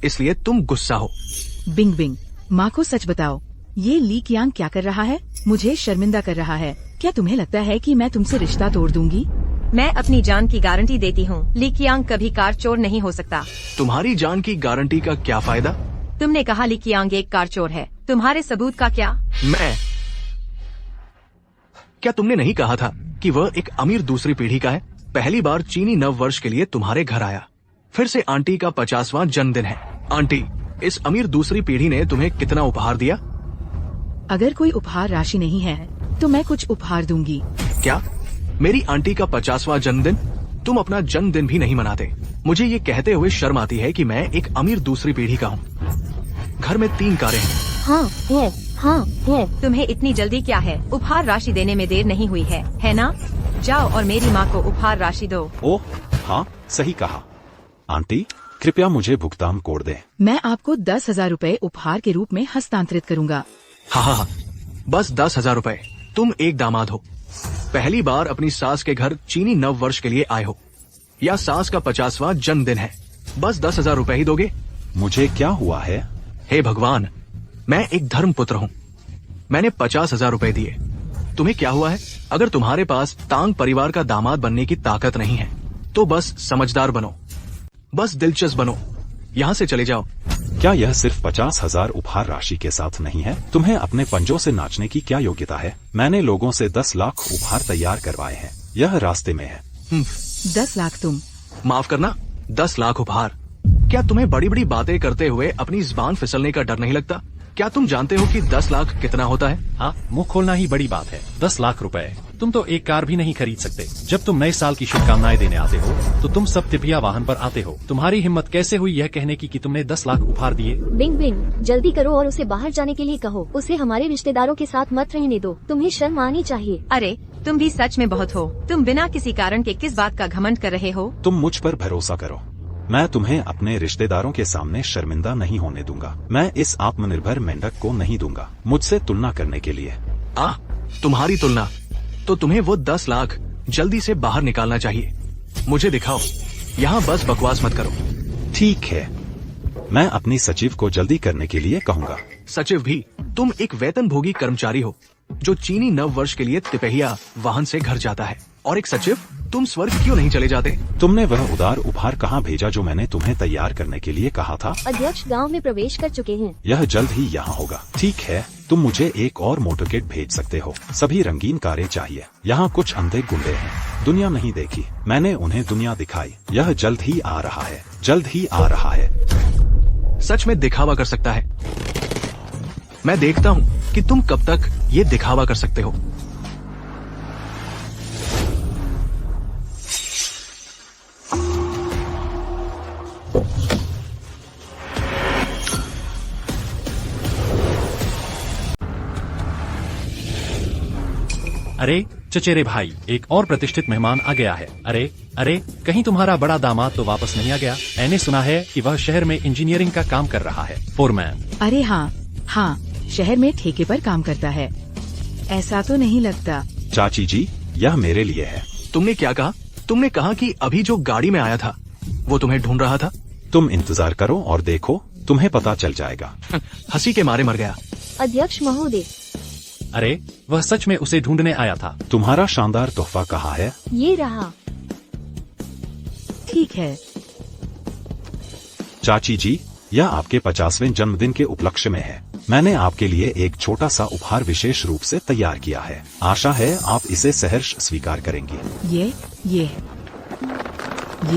इसलिए तुम गुस्सा हो। बिंग बिंग, माँ को सच बताओ, ये ली कियांग क्या कर रहा है? मुझे शर्मिंदा कर रहा है। क्या तुम्हें लगता है कि मैं तुमसे रिश्ता तोड़ दूंगी? मैं अपनी जान की गारंटी देती हूँ, ली कियांग कभी कार चोर नहीं हो सकता। तुम्हारी जान की गारंटी का क्या फायदा? तुमने कहा ली कियांग एक कार चोर है। तुम्हारे सबूत का क्या? क्या तुमने नहीं कहा था कि वह एक अमीर दूसरी पीढ़ी का है? पहली बार चीनी नव वर्ष के लिए तुम्हारे घर आया। फिर से आंटी का 50वां जन्मदिन है। आंटी, इस अमीर दूसरी पीढ़ी ने तुम्हें कितना उपहार दिया? अगर कोई उपहार राशि नहीं है तो मैं कुछ उपहार दूंगी। क्या? मेरी आंटी का 50वां जन्मदिन? तुम अपना जन्मदिन भी नहीं मनाते। मुझे ये कहते हुए शर्म आती है कि मैं एक अमीर दूसरी पीढ़ी का हूँ। घर में 3 कारें हैं। हाँ है। तुम्हें इतनी जल्दी क्या है? उपहार राशि देने में देर नहीं हुई है ना? जाओ और मेरी माँ को उपहार राशि दो। ओह हाँ, सही कहा। आंटी, कृपया मुझे भुगतान कोड दें। मैं आपको 10,000 रुपए उपहार के रूप में हस्तांतरित करूंगा। हाँ, बस 10,000 रुपए। तुम एक दामाद हो, पहली बार अपनी सास के घर चीनी नव वर्ष के लिए आए हो, या सास का 50वां जन्मदिन है। बस 10,000 रुपए ही दोगे? मुझे क्या हुआ है? हे भगवान, मैं एक धर्मपुत्र हूँ। मैंने 50,000 रुपए दिए। तुम्हें क्या हुआ है? अगर तुम्हारे पास तांग परिवार का दामाद बनने की ताकत नहीं है तो बस समझदार बनो, बस दिलचस्प बनो। यहाँ से चले जाओ। क्या यह सिर्फ 50,000 उपहार राशि के साथ नहीं है? तुम्हें अपने पंजों से नाचने की क्या योग्यता है? मैंने लोगों से 10 लाख उपहार तैयार करवाए हैं, यह रास्ते में है। 10 लाख तुम? माफ करना, 10 लाख उपहार। क्या तुम्हें बड़ी बड़ी बातें करते हुए अपनी जुबान फिसलने का डर नहीं लगता? क्या तुम जानते हो कि 10 लाख कितना होता है? हाँ, मुंह खोलना ही बड़ी बात है। 10 लाख रुपए, तुम तो एक कार भी नहीं खरीद सकते। जब तुम नए साल की शुभकामनाएं देने आते हो तो तुम सब तिपहिया वाहन पर आते हो। तुम्हारी हिम्मत कैसे हुई यह कहने की कि तुमने 10 लाख उपहार दिए? बिंग बिंग, जल्दी करो और उसे बाहर जाने के लिए कहो। उसे हमारे रिश्तेदारों के साथ मत रहने दो। तुम्हें शर्म आनी चाहिए। अरे, तुम भी सच में बहुत हो। तुम बिना किसी कारण के किस बात का घमंड कर रहे हो? तुम मुझ पर भरोसा करो, मैं तुम्हें अपने रिश्तेदारों के सामने शर्मिंदा नहीं होने दूंगा। मैं इस आत्मनिर्भर मेंढक को नहीं दूंगा मुझसे तुलना करने के लिए। तुम्हारी तुलना? तो तुम्हें वो 10 लाख जल्दी से बाहर निकालना चाहिए। मुझे दिखाओ, यहाँ बस बकवास मत करो। ठीक है, मैं अपनी सचिव को जल्दी करने के लिए कहूँगा। सचिव भी? तुम एक वेतनभोगी कर्मचारी हो जो चीनी नव वर्ष के लिए तिपहिया वाहन से घर जाता है। और एक सचिव? तुम स्वर्ग क्यों नहीं चले जाते? तुमने वह उदार उपहार कहाँ भेजा जो मैंने तुम्हें तैयार करने के लिए कहा था? अध्यक्ष गांव में प्रवेश कर चुके हैं। यह जल्द ही यहाँ होगा। ठीक है, तुम मुझे एक और मोटरकेट भेज सकते हो। सभी रंगीन कारें चाहिए। यहाँ कुछ अंधे गुंडे हैं। दुनिया नहीं देखी, मैंने उन्हें दुनिया दिखाई। यह जल्द ही आ रहा है, जल्द ही आ रहा है। सच में दिखावा कर सकता है। मैं देखता हूँ कि तुम कब तक ये दिखावा कर सकते हो। अरे चचेरे भाई, एक और प्रतिष्ठित मेहमान आ गया है। अरे अरे, कहीं तुम्हारा बड़ा दामाद तो वापस नहीं आ गया? मैंने सुना है कि वह शहर में इंजीनियरिंग का काम कर रहा है। फोरमैन? अरे हाँ, शहर में ठेके पर काम करता है। ऐसा तो नहीं लगता। चाची जी, यह मेरे लिए है। तुमने क्या कहा? तुमने कहा कि अभी जो गाड़ी में आया था वो तुम्हें ढूंढ रहा था। तुम इंतजार करो और देखो, तुम्हें पता चल जाएगा। हंसी के मारे मर गया। अध्यक्ष महोदय, अरे वह सच में उसे ढूंढने आया था। तुम्हारा शानदार तोहफा कहाँ है? ये रहा। ठीक है। चाची जी, यह आपके 50वें जन्मदिन के उपलक्ष्य में है। मैंने आपके लिए एक छोटा सा उपहार विशेष रूप से तैयार किया है। आशा है आप इसे सहर्ष स्वीकार करेंगी। ये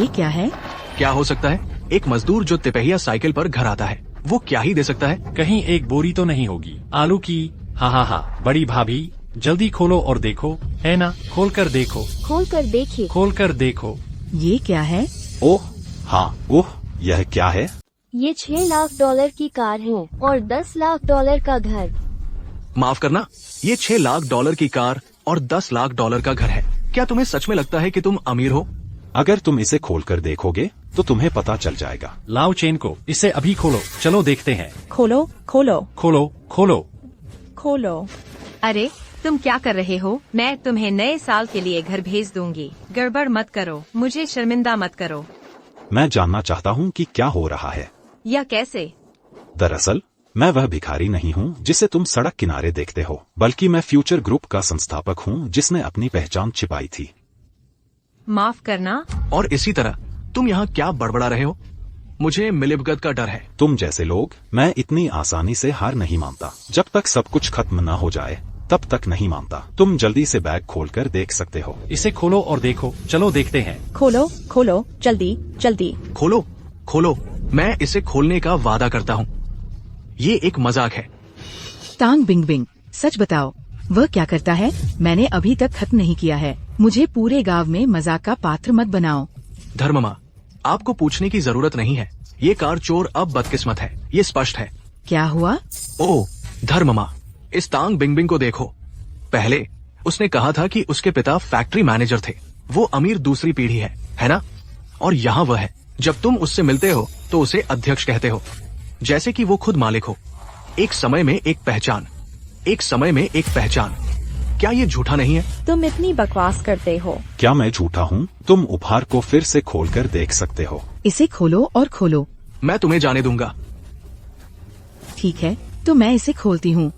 क्या है? क्या हो सकता है? एक मजदूर जो तिपहिया साइकिल पर घर आता है, वो क्या ही दे सकता है? कहीं एक बोरी तो नहीं होगी आलू की? हाँ, बड़ी भाभी, जल्दी खोलो और देखो। है ना? खोल कर देखो। खोल कर देखिए। खोल कर देखो। ये क्या है? ओह हाँ, ओह, यह क्या है? ये $6 लाख की कार है और $10 लाख का घर। माफ करना, ये $6 लाख की कार और $10 लाख का घर है। क्या तुम्हें सच में लगता है कि तुम अमीर हो? अगर तुम इसे खोलकर देखोगे तो तुम्हें पता चल जाएगा। लाओ चेन को, इसे अभी खोलो। चलो देखते हैं। खोलो खोलो खोलो खोलो। खोलो। अरे तुम क्या कर रहे हो? मैं तुम्हें नए साल के लिए घर भेज दूंगी। गड़बड़ मत करो, मुझे शर्मिंदा मत करो। मैं जानना चाहता हूँ कि क्या हो रहा है। यह कैसे? दरअसल मैं वह भिखारी नहीं हूँ जिसे तुम सड़क किनारे देखते हो, बल्कि मैं फ्यूचर ग्रुप का संस्थापक हूँ जिसने अपनी पहचान छिपाई थी। माफ करना। और इसी तरह तुम यहाँ क्या बड़बड़ा रहे हो? मुझे मिलीभगत का डर है। तुम जैसे लोग, मैं इतनी आसानी से हार नहीं मानता। जब तक सब कुछ खत्म न हो जाए तब तक नहीं मानता। तुम जल्दी से बैग खोलकर देख सकते हो। इसे खोलो और देखो। चलो देखते हैं। खोलो खोलो, जल्दी जल्दी। खोलो खोलो, मैं इसे खोलने का वादा करता हूँ। ये एक मजाक है। तांग बिंग बिंग, सच बताओ, वह क्या करता है? मैंने अभी तक खत्म नहीं किया है। मुझे पूरे गांव में मजाक का पात्र मत बनाओ। धर्ममा, आपको पूछने की जरूरत नहीं है। ये कार चोर अब बदकिस्मत है, ये स्पष्ट है। क्या हुआ? ओह धर्ममा, इस तांग बिंग बिंग को देखो। पहले उसने कहा था कि उसके पिता फैक्ट्री मैनेजर थे। वो अमीर दूसरी पीढ़ी है ना? और यहाँ वह है। जब तुम उससे मिलते हो तो उसे अध्यक्ष कहते हो, जैसे कि वो खुद मालिक हो। एक समय में एक पहचान, एक समय में एक पहचान। क्या ये झूठा नहीं है? तुम इतनी बकवास करते हो। क्या मैं झूठा हूँ? तुम उपहार को फिर से खोलकर देख सकते हो। इसे खोलो और खोलो। मैं तुम्हें जाने दूंगा। ठीक है, तो मैं इसे खोलती हूँ।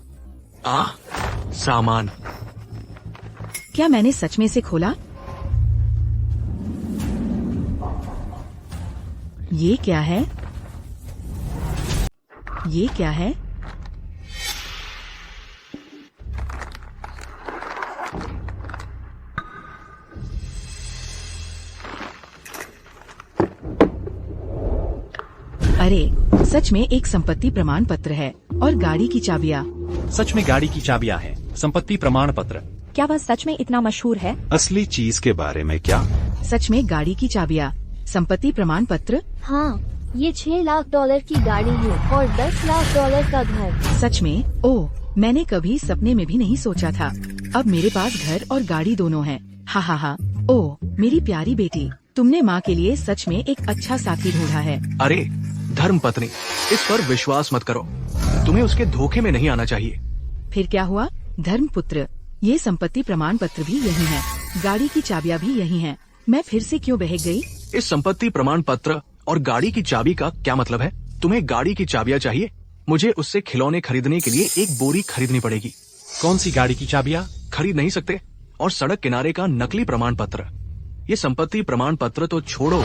सामान। क्या मैंने सच में इसे खोला? ये क्या है? ये क्या है? अरे, सच में एक संपत्ति प्रमाण पत्र है और गाड़ी की चाबियाँ। सच में गाड़ी की चाबियाँ हैं। संपत्ति प्रमाण पत्र। क्या वह सच में इतना मशहूर है? असली चीज के बारे में क्या? सच में गाड़ी की चाबियाँ, संपत्ति प्रमाण पत्र। हाँ, ये $6 लाख की गाड़ी है और $10 लाख का घर। सच में? ओह, मैंने कभी सपने में भी नहीं सोचा था। अब मेरे पास घर और गाड़ी दोनों हैं। हा हा हा। ओह, मेरी प्यारी बेटी, तुमने माँ के लिए सच में एक अच्छा साथी ढूंढा है। अरे धर्म पत्नी, इस पर विश्वास मत करो। तुम्हें उसके धोखे में नहीं आना चाहिए। फिर क्या हुआ? धर्मपुत्र, ये संपत्ति प्रमाण पत्र भी यही है, गाड़ी की चाबियाँ भी यही हैं। मैं फिर से क्यों बहक गई? इस संपत्ति प्रमाण पत्र और गाड़ी की चाबी का क्या मतलब है? तुम्हें गाड़ी की चाबियाँ चाहिए? मुझे उससे खिलौने खरीदने के लिए एक बोरी खरीदनी पड़ेगी। कौन सी गाड़ी की चाबियाँ? खरीद नहीं सकते। और सड़क किनारे का नकली प्रमाण पत्र। ये संपत्ति प्रमाण पत्र तो छोड़ो,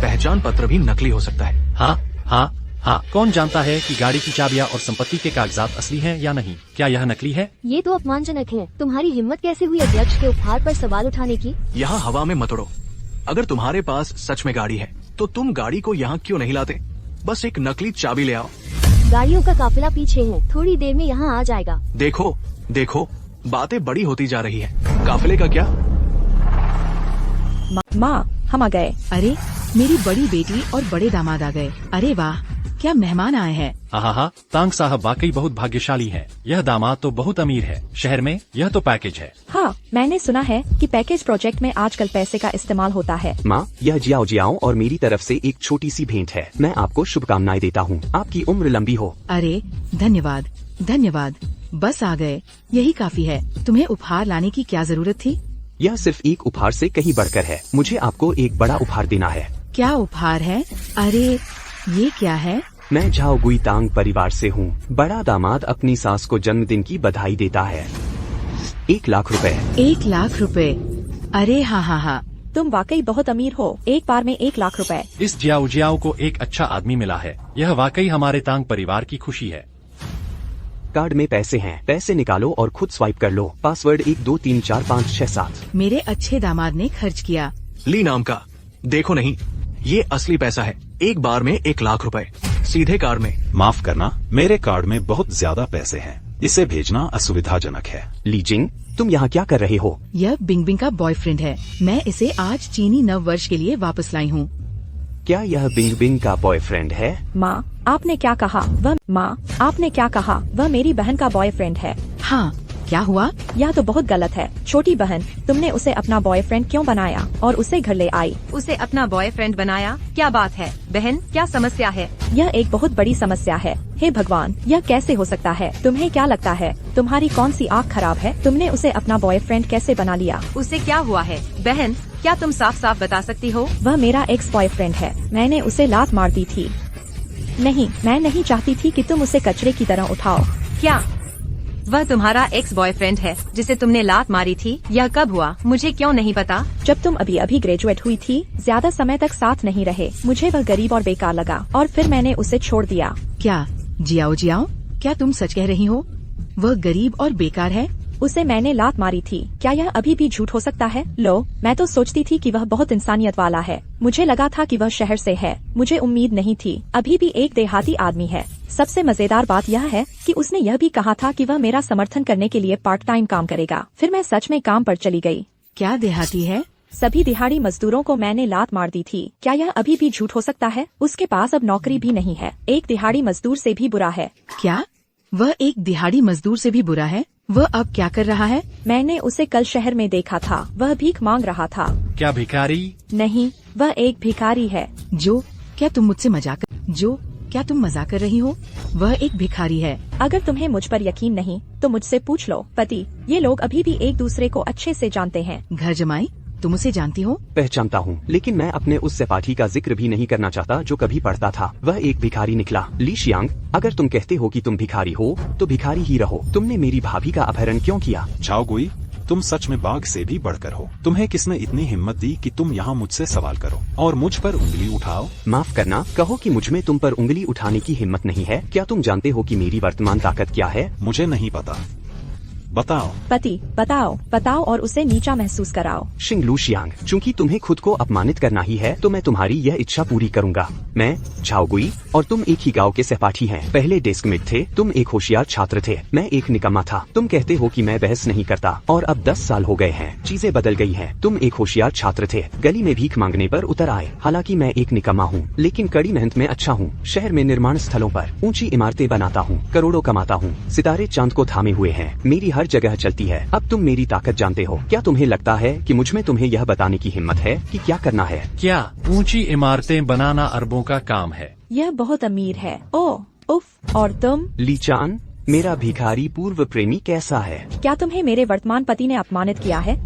पहचान पत्र भी नकली हो सकता है। हाँ हाँ हाँ, कौन जानता है कि गाड़ी की चाबियाँ और संपत्ति के कागजात असली हैं या नहीं? क्या यह नकली है? ये तो अपमानजनक है। तुम्हारी हिम्मत कैसे हुई अध्यक्ष के उपहार पर सवाल उठाने की? यहाँ हवा में मत उड़ो। अगर तुम्हारे पास सच में गाड़ी है तो तुम गाड़ी को यहाँ क्यों नहीं लाते? बस एक नकली चाबी ले आओ। गाड़ियों का काफिला पीछे है, थोड़ी देर में यहाँ आ जाएगा। देखो देखो, बातें बड़ी होती जा रही है। काफिले का क्या? माँ, हम आ गए। अरे मेरी बड़ी बेटी और बड़े दामाद आ गए। अरे वाह, क्या मेहमान आए हैं। हाँ, तांग साहब वाकई बहुत भाग्यशाली है। यह दामाद तो बहुत अमीर है शहर में। यह तो पैकेज है। हाँ, मैंने सुना है कि पैकेज प्रोजेक्ट में आजकल पैसे का इस्तेमाल होता है। माँ, यह जियाओ जियाओ और मेरी तरफ से एक छोटी सी भेंट है। मैं आपको शुभकामनाएं देता हूँ। आपकी उम्र लंबी हो। अरे धन्यवाद धन्यवाद, बस आ गए, यही काफी है। तुम्हें उपहार लाने की क्या जरूरत थी? यह सिर्फ एक उपहार से कहीं बढ़कर है। मुझे आपको एक बड़ा उपहार देना है। क्या उपहार है? अरे ये क्या है? मैं झाओ गुई तांग परिवार से हूँ। बड़ा दामाद अपनी सास को जन्मदिन की बधाई देता है। 1 लाख रुपए। 1 लाख रुपए? अरे हाँ, तुम वाकई बहुत अमीर हो। एक बार में 1 लाख रुपए। इस जियाओ जियाओ को एक अच्छा आदमी मिला है। यह वाकई हमारे तांग परिवार की खुशी है। कार्ड में पैसे हैं, पैसे निकालो और खुद स्वाइप कर लो। पासवर्ड 1 2 3 4 5 6 7। मेरे अच्छे दामाद ने खर्च किया। ली नाम का। देखो नहीं, ये असली पैसा है। एक बार में 1 लाख रुपए सीधे कार्ड में। माफ करना, मेरे कार्ड में बहुत ज्यादा पैसे हैं। इसे भेजना असुविधाजनक है। लीजिंग, तुम यहाँ क्या कर रहे हो? यह बिंग बिंग का बॉयफ्रेंड है। मैं इसे आज चीनी नव वर्ष के लिए वापस लाई हूँ। क्या यह बिंग बिंग का बॉयफ्रेंड है? माँ, आपने क्या कहा? वह मेरी बहन का बॉयफ्रेंड है। हाँ, क्या हुआ? यह तो बहुत गलत है। छोटी बहन, तुमने उसे अपना बॉयफ्रेंड क्यों बनाया और उसे घर ले आई? उसे अपना बॉयफ्रेंड बनाया? क्या बात है बहन, क्या समस्या है? यह एक बहुत बड़ी समस्या है। हे भगवान, यह कैसे हो सकता है? तुम्हें क्या लगता है? तुम्हारी कौन सी आँख खराब है? तुमने उसे अपना बॉयफ्रेंड कैसे बना लिया? उसे क्या हुआ है? बहन, क्या तुम साफ साफ बता सकती हो? वह मेरा एक्स बॉयफ्रेंड है। मैंने उसे लात मार दी थी। नहीं, मैं नहीं चाहती थी कि तुम उसे कचरे की तरह उठाओ। क्या वह तुम्हारा एक्स बॉयफ्रेंड है जिसे तुमने लात मारी थी? यह कब हुआ? मुझे क्यों नहीं पता? जब तुम अभी ग्रेजुएट हुई थी। ज्यादा समय तक साथ नहीं रहे। मुझे वह गरीब और बेकार लगा और फिर मैंने उसे छोड़ दिया। क्या जियाओ जियाओ, क्या तुम सच कह रही हो? वह गरीब और बेकार है? उसे मैंने लात मारी थी। क्या यह अभी भी झूठ हो सकता है? लो, मैं तो सोचती थी कि वह बहुत इंसानियत वाला है। मुझे लगा था कि वह शहर से है। मुझे उम्मीद नहीं थी। अभी भी एक देहाती आदमी है। सबसे मजेदार बात यह है कि उसने यह भी कहा था कि वह मेरा समर्थन करने के लिए पार्ट टाइम काम करेगा। फिर मैं सच में काम पर चली गई। क्या देहाती है? सभी दिहाड़ी मजदूरों को मैंने लात मार दी थी। क्या यह अभी भी झूठ हो सकता है? उसके पास अब नौकरी भी नहीं है। एक दिहाड़ी मजदूर से भी बुरा है। क्या वह एक दिहाड़ी मजदूर से भी बुरा है? वह अब क्या कर रहा है? मैंने उसे कल शहर में देखा था। वह भीख मांग रहा था। क्या भिखारी? नहीं, वह एक भिखारी है। क्या तुम मजाक कर रही हो? वह एक भिखारी है। अगर तुम्हें मुझ पर यकीन नहीं तो मुझसे पूछ लो। पति, ये लोग अभी भी एक दूसरे को अच्छे से जानते हैं। घर जमाई, तुम उसे जानती हो? पहचानता हूँ, लेकिन मैं अपने उस सहपाठी का जिक्र भी नहीं करना चाहता जो कभी पढ़ता था। वह एक भिखारी निकला। ली शियांग, अगर तुम कहते हो कि तुम भिखारी हो तो भिखारी ही रहो। तुमने मेरी भाभी का अपहरण क्यों किया? झाओ गुई, तुम सच में बाघ से भी बढ़कर हो। तुम्हें किसने इतनी हिम्मत दी कि तुम यहाँ मुझसे सवाल करो और मुझ पर उंगली उठाओ? माफ करना, कहो कि मुझ में तुम पर उंगली उठाने की हिम्मत नहीं है। क्या तुम जानते हो कि मेरी वर्तमान ताकत क्या है? मुझे नहीं पता। बताओ। पति, बताओ और उसे नीचा महसूस कराओ। शिंगलू शियांग, चूंकि तुम्हें खुद को अपमानित करना ही है तो मैं तुम्हारी यह इच्छा पूरी करूंगा। मैं झाओ गुई और तुम एक ही गांव के सहपाठी हैं। पहले डेस्क मेट थे। तुम एक होशियार छात्र थे, मैं एक निकम्मा था। तुम कहते हो कि मैं बहस नहीं करता और अब 10 साल हो गए हैं। चीजें बदल गई हैं। तुम एक होशियार छात्र थे, गली में भीख मांगने पर उतर आए। हालांकि मैं एक निकम्मा हूँ, लेकिन कड़ी मेहनत में अच्छा हूँ। शहर में निर्माण स्थलों पर ऊंची इमारतें बनाता हूँ, करोड़ों कमाता हूँ। सितारे चांद को थामे हुए हैं। मेरी हर जगह चलती है। अब तुम मेरी ताकत जानते हो। क्या तुम्हें लगता है कि मुझ में तुम्हें यह बताने की हिम्मत है कि क्या करना है? क्या ऊंची इमारतें बनाना अरबों का काम है? यह बहुत अमीर है। ओह उफ, और तुम? लीचान, मेरा भिखारी पूर्व प्रेमी कैसा है? क्या तुम्हें मेरे वर्तमान पति ने अपमानित किया है?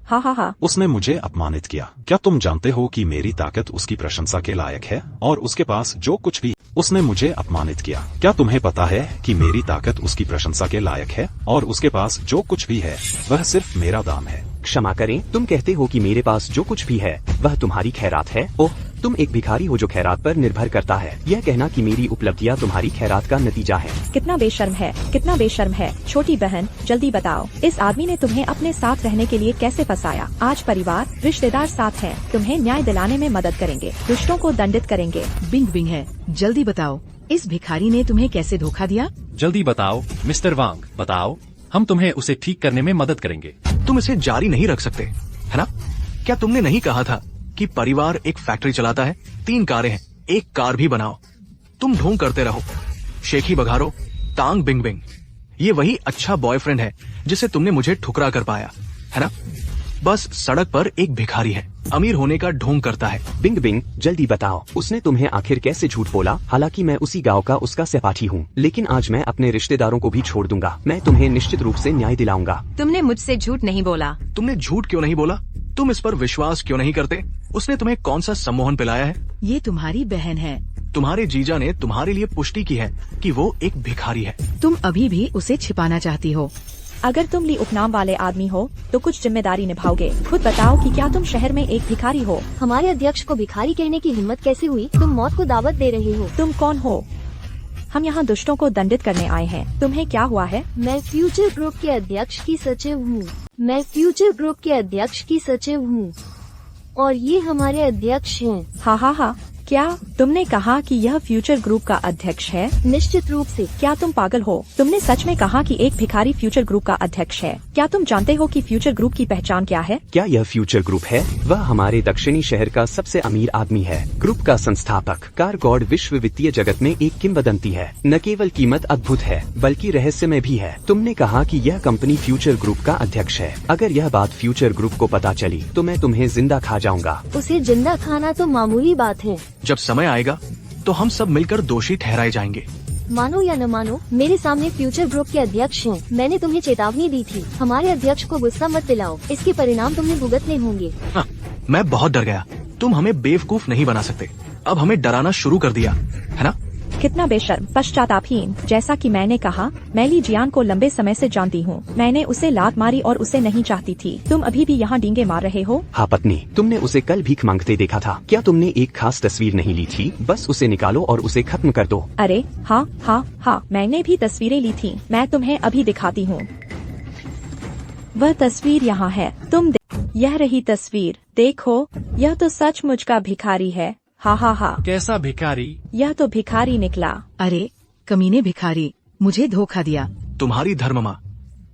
हाँ हाँ हाँ। उसने मुझे अपमानित किया। क्या तुम जानते हो कि मेरी ताकत उसकी प्रशंसा के लायक है और उसके पास जो कुछ भी उसने मुझे अपमानित किया। क्या तुम्हें पता है कि मेरी ताकत उसकी प्रशंसा के लायक है और उसके पास जो कुछ भी है वह सिर्फ मेरा दाम है। क्षमा करें, तुम कहते हो कि मेरे पास जो कुछ भी है वह तुम्हारी खैरात है? ओह, तुम एक भिखारी हो जो खैरात पर निर्भर करता है। यह कहना कि मेरी उपलब्धियां तुम्हारी खैरात का नतीजा है। कितना बेशर्म है, कितना बेशर्म है। छोटी बहन, जल्दी बताओ, इस आदमी ने तुम्हें अपने साथ रहने के लिए कैसे फंसाया? आज परिवार, रिश्तेदार साथ हैं, तुम्हें न्याय दिलाने में मदद करेंगे, दुष्टों को दंडित करेंगे। बिंग बिंग है, जल्दी बताओ, इस भिखारी ने तुम्हें कैसे धोखा दिया? जल्दी बताओ मिस्टर वांग, बताओ, हम तुम्हें उसे ठीक करने में मदद करेंगे। तुम इसे जारी नहीं रख सकते, है ना? क्या तुमने नहीं कहा था कि परिवार एक फैक्ट्री चलाता है? 3 कारें हैं, एक कार भी बनाओ। तुम ढोंग करते रहो, शेखी बघारो, तांग बिंग बिंग। ये वही अच्छा बॉयफ्रेंड है जिसे तुमने मुझे ठुकरा कर पाया, है ना? बस सड़क पर एक भिखारी है, अमीर होने का ढोंग करता है। बिंग बिंग, जल्दी बताओ, उसने तुम्हें आखिर कैसे झूठ बोला? हालांकि मैं उसी गांव का उसका सहपाठी हूँ, लेकिन आज मैं अपने रिश्तेदारों को भी छोड़ दूंगा। मैं तुम्हें निश्चित रूप से न्याय दिलाऊंगा। तुमने मुझसे झूठ नहीं बोला। तुमने झूठ क्यों नहीं बोला? तुम इस पर विश्वास क्यों नहीं करते? उसने तुम्हें कौन सा सम्मोहन पिलाया है? ये तुम्हारी बहन है। तुम्हारे जीजा ने तुम्हारे लिए पुष्टि की है कि वो एक भिखारी है। तुम अभी भी उसे छिपाना चाहती हो। अगर तुम ली उपनाम वाले आदमी हो तो कुछ जिम्मेदारी निभाओगे। खुद बताओ कि क्या तुम शहर में एक भिखारी हो? हमारे अध्यक्ष को भिखारी कहने की हिम्मत कैसे हुई? तुम मौत को दावत दे रहे हो। तुम कौन हो? हम यहाँ दुष्टों को दंडित करने आए हैं। तुम्हें क्या हुआ है? मैं फ्यूचर ग्रुप के अध्यक्ष की सचिव हूँ। मैं फ्यूचर ग्रुप के अध्यक्ष की सचिव हूँ और ये हमारे अध्यक्ष हैं। हाँ हाँ हाँ। क्या तुमने कहा कि यह फ्यूचर ग्रुप का अध्यक्ष है? निश्चित रूप से। क्या तुम पागल हो? तुमने सच में कहा कि एक भिखारी फ्यूचर ग्रुप का अध्यक्ष है? क्या तुम जानते हो कि फ्यूचर ग्रुप की पहचान क्या है? क्या यह फ्यूचर ग्रुप है? वह हमारे दक्षिणी शहर का सबसे अमीर आदमी है। ग्रुप का संस्थापक कार गॉड विश्व वित्तीय जगत में एक किंवदंती है। न केवल कीमत अद्भुत है बल्कि रहस्यमय भी है। तुमने कहा कि यह कंपनी फ्यूचर ग्रुप का अध्यक्ष है। अगर यह बात फ्यूचर ग्रुप को पता चली तो मैं तुम्हें जिंदा खा जाऊंगा। उसे जिंदा खाना तो मामूली बात है। जब समय आएगा तो हम सब मिलकर दोषी ठहराए जाएंगे। मानो या न मानो, मेरे सामने फ्यूचर ग्रुप के अध्यक्ष हैं। मैंने तुम्हें चेतावनी दी थी, हमारे अध्यक्ष को गुस्सा मत दिलाओ, इसके परिणाम तुम्हें भुगतने होंगे। हाँ, मैं बहुत डर गया। तुम हमें बेवकूफ नहीं बना सकते। अब हमें डराना शुरू कर दिया, है ना? कितना बेशर्म, पश्चातापहीन। जैसा कि मैंने कहा, मैं ली जियान को लंबे समय से जानती हूँ। मैंने उसे लात मारी और उसे नहीं चाहती थी। तुम अभी भी यहाँ डींगे मार रहे हो? हाँ पत्नी, तुमने उसे कल भीख मांगते देखा था। क्या तुमने एक खास तस्वीर नहीं ली थी? बस उसे निकालो और उसे खत्म कर दो। अरे हाँ हाँ हाँ, मैंने भी तस्वीरें ली थी। मैं तुम्हें अभी दिखाती हूँ। वह तस्वीर यहाँ है, यह रही तस्वीर। देखो, यह तो सचमुच का भिखारी है। हाँ हाँ हाँ। कैसा भिखारी? यह तो भिखारी निकला। अरे कमीने भिखारी, मुझे धोखा दिया। तुम्हारी धर्म माँ,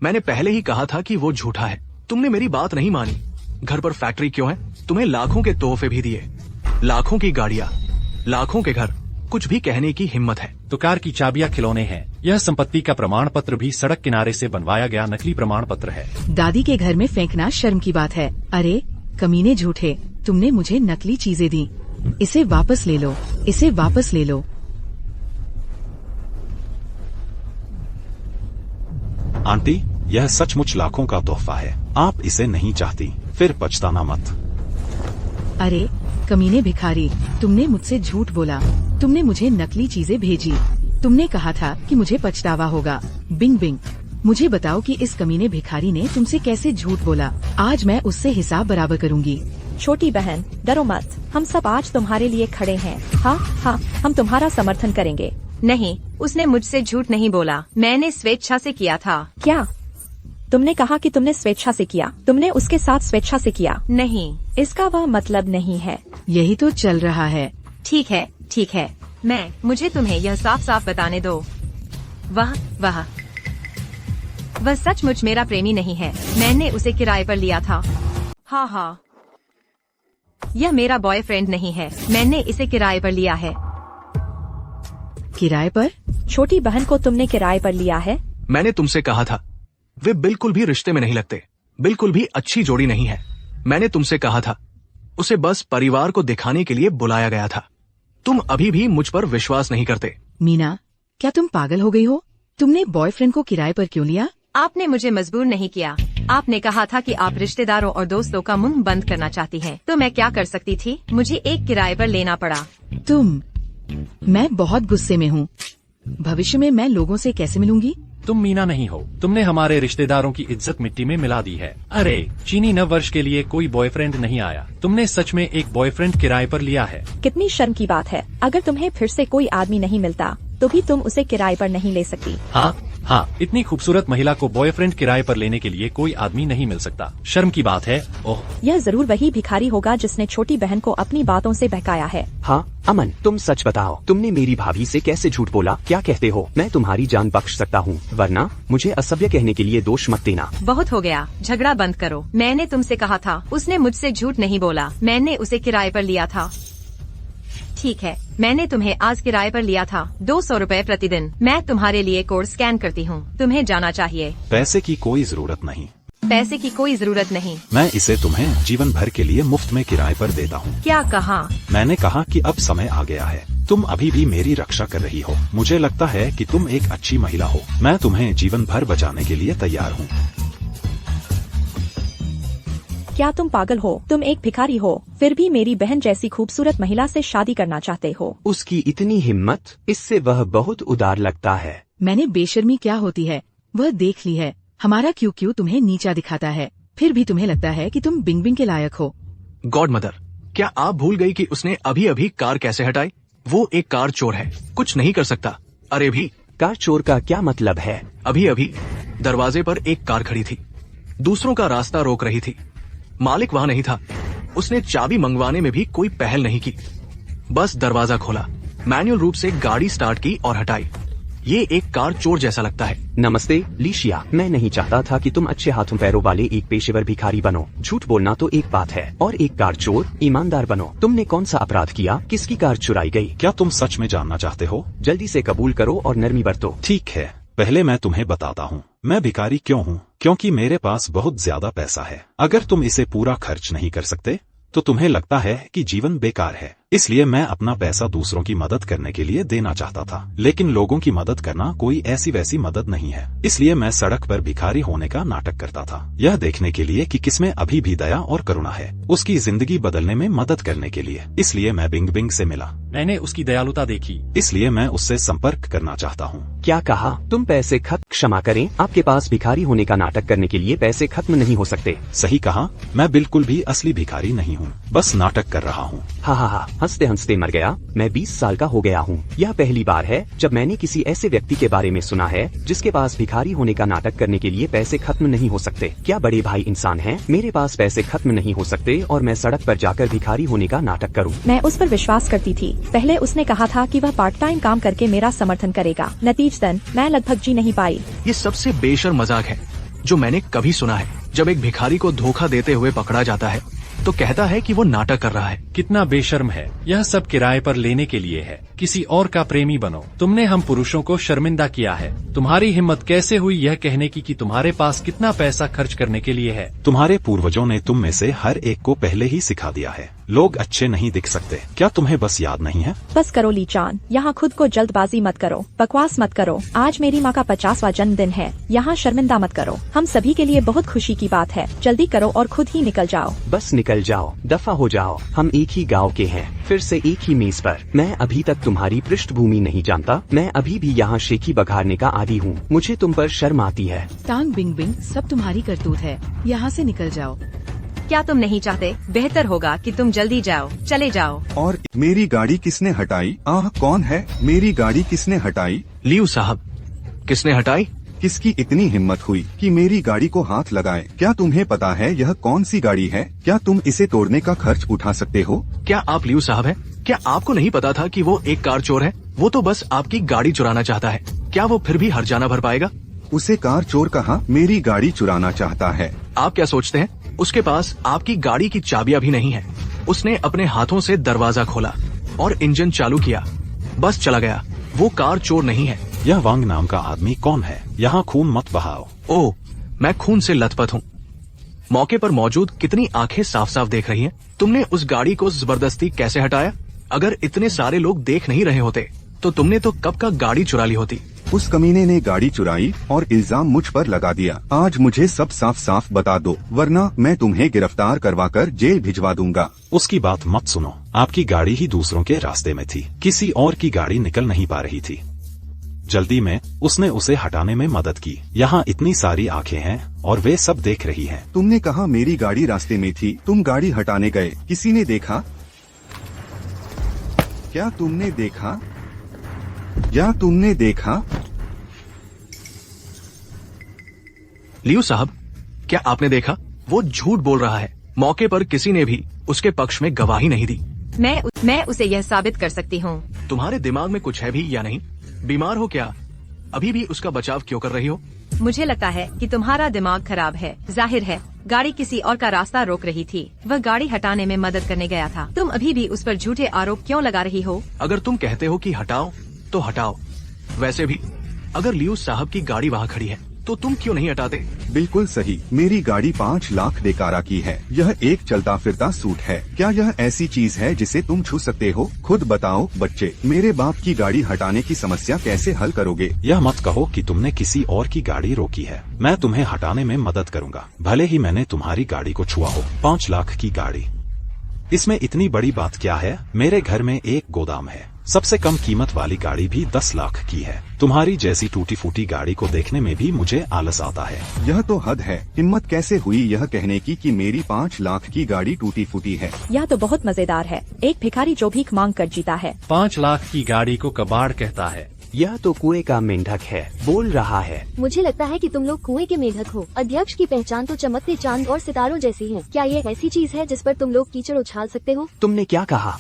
मैंने पहले ही कहा था कि वो झूठा है। तुमने मेरी बात नहीं मानी। घर पर फैक्ट्री क्यों है? तुम्हें लाखों के तोहफे भी दिए, लाखों की गाड़ियाँ, लाखों के घर, कुछ भी कहने की हिम्मत है? तो कार की चाबियाँ खिलौने हैं। यह संपत्ति का प्रमाण पत्र भी सड़क किनारे से बनवाया गया नकली प्रमाण पत्र है। दादी के घर में फेंकना शर्म की बात है। अरे कमीने झूठे, तुमने मुझे नकली चीजें दी। इसे वापस ले लो, इसे वापस ले लो। आंटी, यह सचमुच लाखों का तोहफा है। आप इसे नहीं चाहती, फिर पछताना मत। अरे कमीने भिखारी, तुमने मुझसे झूठ बोला। तुमने मुझे नकली चीजें भेजी। तुमने कहा था कि मुझे पछतावा होगा। बिंग बिंग, मुझे बताओ कि इस कमीने भिखारी ने तुमसे कैसे झूठ बोला। आज मैं उससे हिसाब बराबर करूंगी। छोटी बहन, डरो मत, हम सब आज तुम्हारे लिए खड़े हैं। हाँ हाँ, हम तुम्हारा समर्थन करेंगे। नहीं, उसने मुझसे झूठ नहीं बोला। मैंने स्वेच्छा से किया था। क्या तुमने कहा कि तुमने स्वेच्छा से किया? तुमने उसके साथ स्वेच्छा से किया? नहीं, इसका वह मतलब नहीं है। यही तो चल रहा है। ठीक है ठीक है, मुझे तुम्हें यह साफ साफ बताने दो। वह सचमुच मेरा प्रेमी नहीं है। मैंने उसे किराए पर लिया था। हाँ हाँ, यह मेरा बॉयफ्रेंड नहीं है। मैंने इसे किराए पर लिया है। किराए पर? छोटी बहन को तुमने किराए पर लिया है? मैंने तुमसे कहा था वे बिल्कुल भी रिश्ते में नहीं लगते, बिल्कुल भी अच्छी जोड़ी नहीं है। मैंने तुमसे कहा था, उसे बस परिवार को दिखाने के लिए बुलाया गया था। तुम अभी भी मुझ पर विश्वास नहीं करते। मीना, क्या तुम पागल हो गई हो? तुमने बॉयफ्रेंड को किराए पर क्यों लिया? आपने मुझे मजबूर नहीं किया। आपने कहा था कि आप रिश्तेदारों और दोस्तों का मुंह बंद करना चाहती हैं, तो मैं क्या कर सकती थी? मुझे एक किराए पर लेना पड़ा। मैं बहुत गुस्से में हूँ। भविष्य में मैं लोगों से कैसे मिलूंगी? तुम मीना नहीं हो, तुमने हमारे रिश्तेदारों की इज्जत मिट्टी में मिला दी है। अरे चीनी नव वर्ष के लिए कोई बॉयफ्रेंड नहीं आया, तुमने सच में एक बॉयफ्रेंड किराए पर लिया है। कितनी शर्म की बात है। अगर तुम्हें फिर से कोई आदमी नहीं मिलता तो भी तुम उसे किराए पर नहीं ले सकती। हाँ, इतनी खूबसूरत महिला को बॉयफ्रेंड किराए पर लेने के लिए कोई आदमी नहीं मिल सकता। शर्म की बात है। ओह, यह जरूर वही भिखारी होगा जिसने छोटी बहन को अपनी बातों से बहकाया है। हाँ अमन, तुम सच बताओ, तुमने मेरी भाभी से कैसे झूठ बोला? क्या कहते हो? मैं तुम्हारी जान बख्श सकता हूँ, वरना मुझे असभ्य कहने के लिए दोष मत देना। बहुत हो गया, झगड़ा बंद करो। मैंने तुमसे कहा था, उसने मुझसे झूठ नहीं बोला। मैंने उसे किराए पर लिया था। ठीक है, मैंने तुम्हें आज किराए पर लिया था, 200 रुपए प्रतिदिन। मैं तुम्हारे लिए कोड स्कैन करती हूँ, तुम्हें जाना चाहिए। पैसे की कोई जरूरत नहीं। पैसे की कोई जरूरत नहीं। मैं इसे तुम्हें जीवन भर के लिए मुफ्त में किराए पर देता हूँ। क्या कहा? मैंने कहा कि अब समय आ गया है। तुम अभी भी मेरी रक्षा कर रही हो। मुझे लगता है कि तुम एक अच्छी महिला हो। मैं तुम्हें जीवन भर बचाने के लिए तैयार हूँ। क्या तुम पागल हो? तुम एक भिखारी हो, फिर भी मेरी बहन जैसी खूबसूरत महिला से शादी करना चाहते हो? उसकी इतनी हिम्मत, इससे वह बहुत उदार लगता है। मैंने बेशर्मी क्या होती है वह देख ली है। हमारा क्यों तुम्हें नीचा दिखाता है, फिर भी तुम्हें लगता है कि तुम बिंग बिंग के लायक हो। गॉड मदर, क्या आप भूल गई कि उसने अभी अभी कार कैसे हटाई? वो एक कार चोर है, कुछ नहीं कर सकता। अरे भी, कार चोर का क्या मतलब है? अभी अभी दरवाजे पर एक कार खड़ी थी, दूसरों का रास्ता रोक रही थी। मालिक वहां नहीं था। उसने चाबी मंगवाने में भी कोई पहल नहीं की, बस दरवाजा खोला, मैनुअल रूप से गाड़ी स्टार्ट की और हटाई। ये एक कार चोर जैसा लगता है। नमस्ते लीशिया, मैं नहीं चाहता था कि तुम अच्छे हाथों पैरों वाले एक पेशेवर भिखारी बनो। झूठ बोलना तो एक बात है, और एक कार चोर ईमानदार बनो। तुमने कौन सा अपराध किया? किसकी कार चुराई गई? क्या तुम सच में जानना चाहते हो? जल्दी से कबूल करो और नरमी बरतो। ठीक है, पहले मैं तुम्हें बताता हूँ मैं भिखारी क्यों हूँ। क्योंकि मेरे पास बहुत ज्यादा पैसा है। अगर तुम इसे पूरा खर्च नहीं कर सकते तो तुम्हें लगता है कि जीवन बेकार है। इसलिए मैं अपना पैसा दूसरों की मदद करने के लिए देना चाहता था, लेकिन लोगों की मदद करना कोई ऐसी वैसी मदद नहीं है। इसलिए मैं सड़क पर भिखारी होने का नाटक करता था, यह देखने के लिए कि किसमें अभी भी दया और करुणा है, उसकी जिंदगी बदलने में मदद करने के लिए। इसलिए मैं बिंग बिंग से मिला। मैंने उसकी दयालुता देखी, इसलिए मैं उससे संपर्क करना चाहता हूँ। क्या कहा? तुम पैसे खत्म? क्षमा करें, आपके पास भिखारी होने का नाटक करने के लिए पैसे खत्म नहीं हो सकते। सही कहा, मैं बिल्कुल भी असली भिखारी नहीं हूँ, बस नाटक कर रहा हूँ। हा, हंसते हंसते मर गया। मैं 20 साल का हो गया हूँ। यह पहली बार है जब मैंने किसी ऐसे व्यक्ति के बारे में सुना है जिसके पास भिखारी होने का नाटक करने के लिए पैसे खत्म नहीं हो सकते। क्या बड़े भाई इंसान हैं? मेरे पास पैसे खत्म नहीं हो सकते और मैं सड़क पर जाकर भिखारी होने का नाटक करूँ। मैं उस पर विश्वास करती थी। पहले उसने कहा था कि वह पार्ट टाइम काम करके मेरा समर्थन करेगा, नतीजतन मैं लगभग जी नहीं पाई। ये सबसे बेशर्म मजाक है जो मैंने कभी सुना है। जब एक भिखारी को धोखा देते हुए पकड़ा जाता है तो कहता है कि वो नाटक कर रहा है। कितना बेशर्म है। यह सब किराए पर लेने के लिए है। किसी और का प्रेमी बनो। तुमने हम पुरुषों को शर्मिंदा किया है। तुम्हारी हिम्मत कैसे हुई यह कहने की कि तुम्हारे पास कितना पैसा खर्च करने के लिए है? तुम्हारे पूर्वजों ने तुम में से हर एक को पहले ही सिखा दिया है, लोग अच्छे नहीं दिख सकते। क्या तुम्हें बस याद नहीं है? बस करो लीचान, यहाँ खुद को जल्दबाजी मत करो, बकवास मत करो। आज मेरी माँ का 50वां जन्मदिन है, यहाँ शर्मिंदा मत करो। हम सभी के लिए बहुत खुशी की बात है। जल्दी करो और खुद ही निकल जाओ। बस निकल जाओ, दफा हो जाओ। हम एक ही गांव के हैं, फिर से एक ही मेज पर। मैं अभी तक तुम्हारी पृष्ठभूमि नहीं जानता। मैं अभी भी यहाँ शेखी बघारने का आदी हूँ। मुझे तुम पर शर्म आती है। टांग बिंग बिंग, सब तुम्हारी करतूत है। यहाँ से निकल जाओ। क्या तुम नहीं चाहते? बेहतर होगा कि तुम जल्दी जाओ, चले जाओ। और मेरी गाड़ी किसने हटाई? कौन है? मेरी गाड़ी किसने हटाई? लियू साहब, किसने हटाई? किसकी इतनी हिम्मत हुई कि मेरी गाड़ी को हाथ लगाए? क्या तुम्हें पता है यह कौन सी गाड़ी है? क्या तुम इसे तोड़ने का खर्च उठा सकते हो? क्या आप लियू साहब हैं? क्या आपको नहीं पता था कि वो एक कार चोर है? वो तो बस आपकी गाड़ी चुराना चाहता है। क्या वो फिर भी हर्जाना भर पाएगा? उसे कार चोर कहा, मेरी गाड़ी चुराना चाहता है। आप क्या सोचते हैं? उसके पास आपकी गाड़ी की चाबियां भी नहीं है। उसने अपने हाथों से दरवाजा खोला और इंजन चालू किया, बस चला गया। वो कार चोर नहीं है। यह वांग नाम का आदमी कौन है? यहाँ खून मत बहाओ। ओह, मैं खून से लथपथ हूँ। मौके पर मौजूद कितनी आंखें साफ साफ देख रही हैं। तुमने उस गाड़ी को जबरदस्ती कैसे हटाया? अगर इतने सारे लोग देख नहीं रहे होते तो तुमने तो कब का गाड़ी चुरा ली होती। उस कमीने ने गाड़ी चुराई और इल्जाम मुझ पर लगा दिया। आज मुझे सब साफ साफ बता दो, वरना मैं तुम्हें गिरफ्तार करवाकर जेल भिजवा दूंगा। उसकी बात मत सुनो, आपकी गाड़ी ही दूसरों के रास्ते में थी, किसी और की गाड़ी निकल नहीं पा रही थी। जल्दी में उसने उसे हटाने में मदद की। यहाँ इतनी सारी आंखें हैं और वे सब देख रही हैं। तुमने कहा मेरी गाड़ी रास्ते में थी, तुम गाड़ी हटाने गए, किसी ने देखा? क्या तुमने देखा? या तुमने देखा? लियो साहब, क्या आपने देखा? वो झूठ बोल रहा है। मौके पर किसी ने भी उसके पक्ष में गवाही नहीं दी। मैं उसे यह साबित कर सकती हूँ। तुम्हारे दिमाग में कुछ है भी या नहीं? बीमार हो क्या? अभी भी उसका बचाव क्यों कर रही हो? मुझे लगता है कि तुम्हारा दिमाग खराब है। जाहिर है गाड़ी किसी और का रास्ता रोक रही थी, वह गाड़ी हटाने में मदद करने गया था। तुम अभी भी उस पर झूठे आरोप क्यों लगा रही हो? अगर तुम कहते हो कि हटाओ तो हटाओ। वैसे भी अगर लियो साहब की गाड़ी वहाँ खड़ी है तो तुम क्यों नहीं हटाते? बिल्कुल सही, मेरी गाड़ी 5 लाख देकारा की है। यह एक चलता फिरता सूट है। क्या यह ऐसी चीज है जिसे तुम छू सकते हो? खुद बताओ बच्चे, मेरे बाप की गाड़ी हटाने की समस्या कैसे हल करोगे? यह मत कहो कि तुमने किसी और की गाड़ी रोकी है। मैं तुम्हें हटाने में मदद करूंगा, भले ही मैंने तुम्हारी गाड़ी को छुआ हो। 5 लाख की गाड़ी, इसमें इतनी बड़ी बात क्या है? मेरे घर में एक गोदाम है, सबसे कम कीमत वाली गाड़ी भी 10 लाख की है। तुम्हारी जैसी टूटी फूटी गाड़ी को देखने में भी मुझे आलस आता है। यह तो हद है। हिम्मत कैसे हुई यह कहने की कि मेरी 5 लाख की गाड़ी टूटी फूटी है? यह तो बहुत मजेदार है। एक भिखारी जो भीख मांग कर जीता है। 5 लाख की गाड़ी को कबाड़ कहता है। यह तो कुएं का मेंढक है, बोल रहा है। मुझे लगता है कि तुम लोग कुएं के मेढक हो। अध्यक्ष की पहचान तो चमकते चांद और सितारों जैसी है। क्या ये ऐसी चीज है जिस पर तुम लोग कीचड़ उछाल सकते हो? तुमने क्या कहा?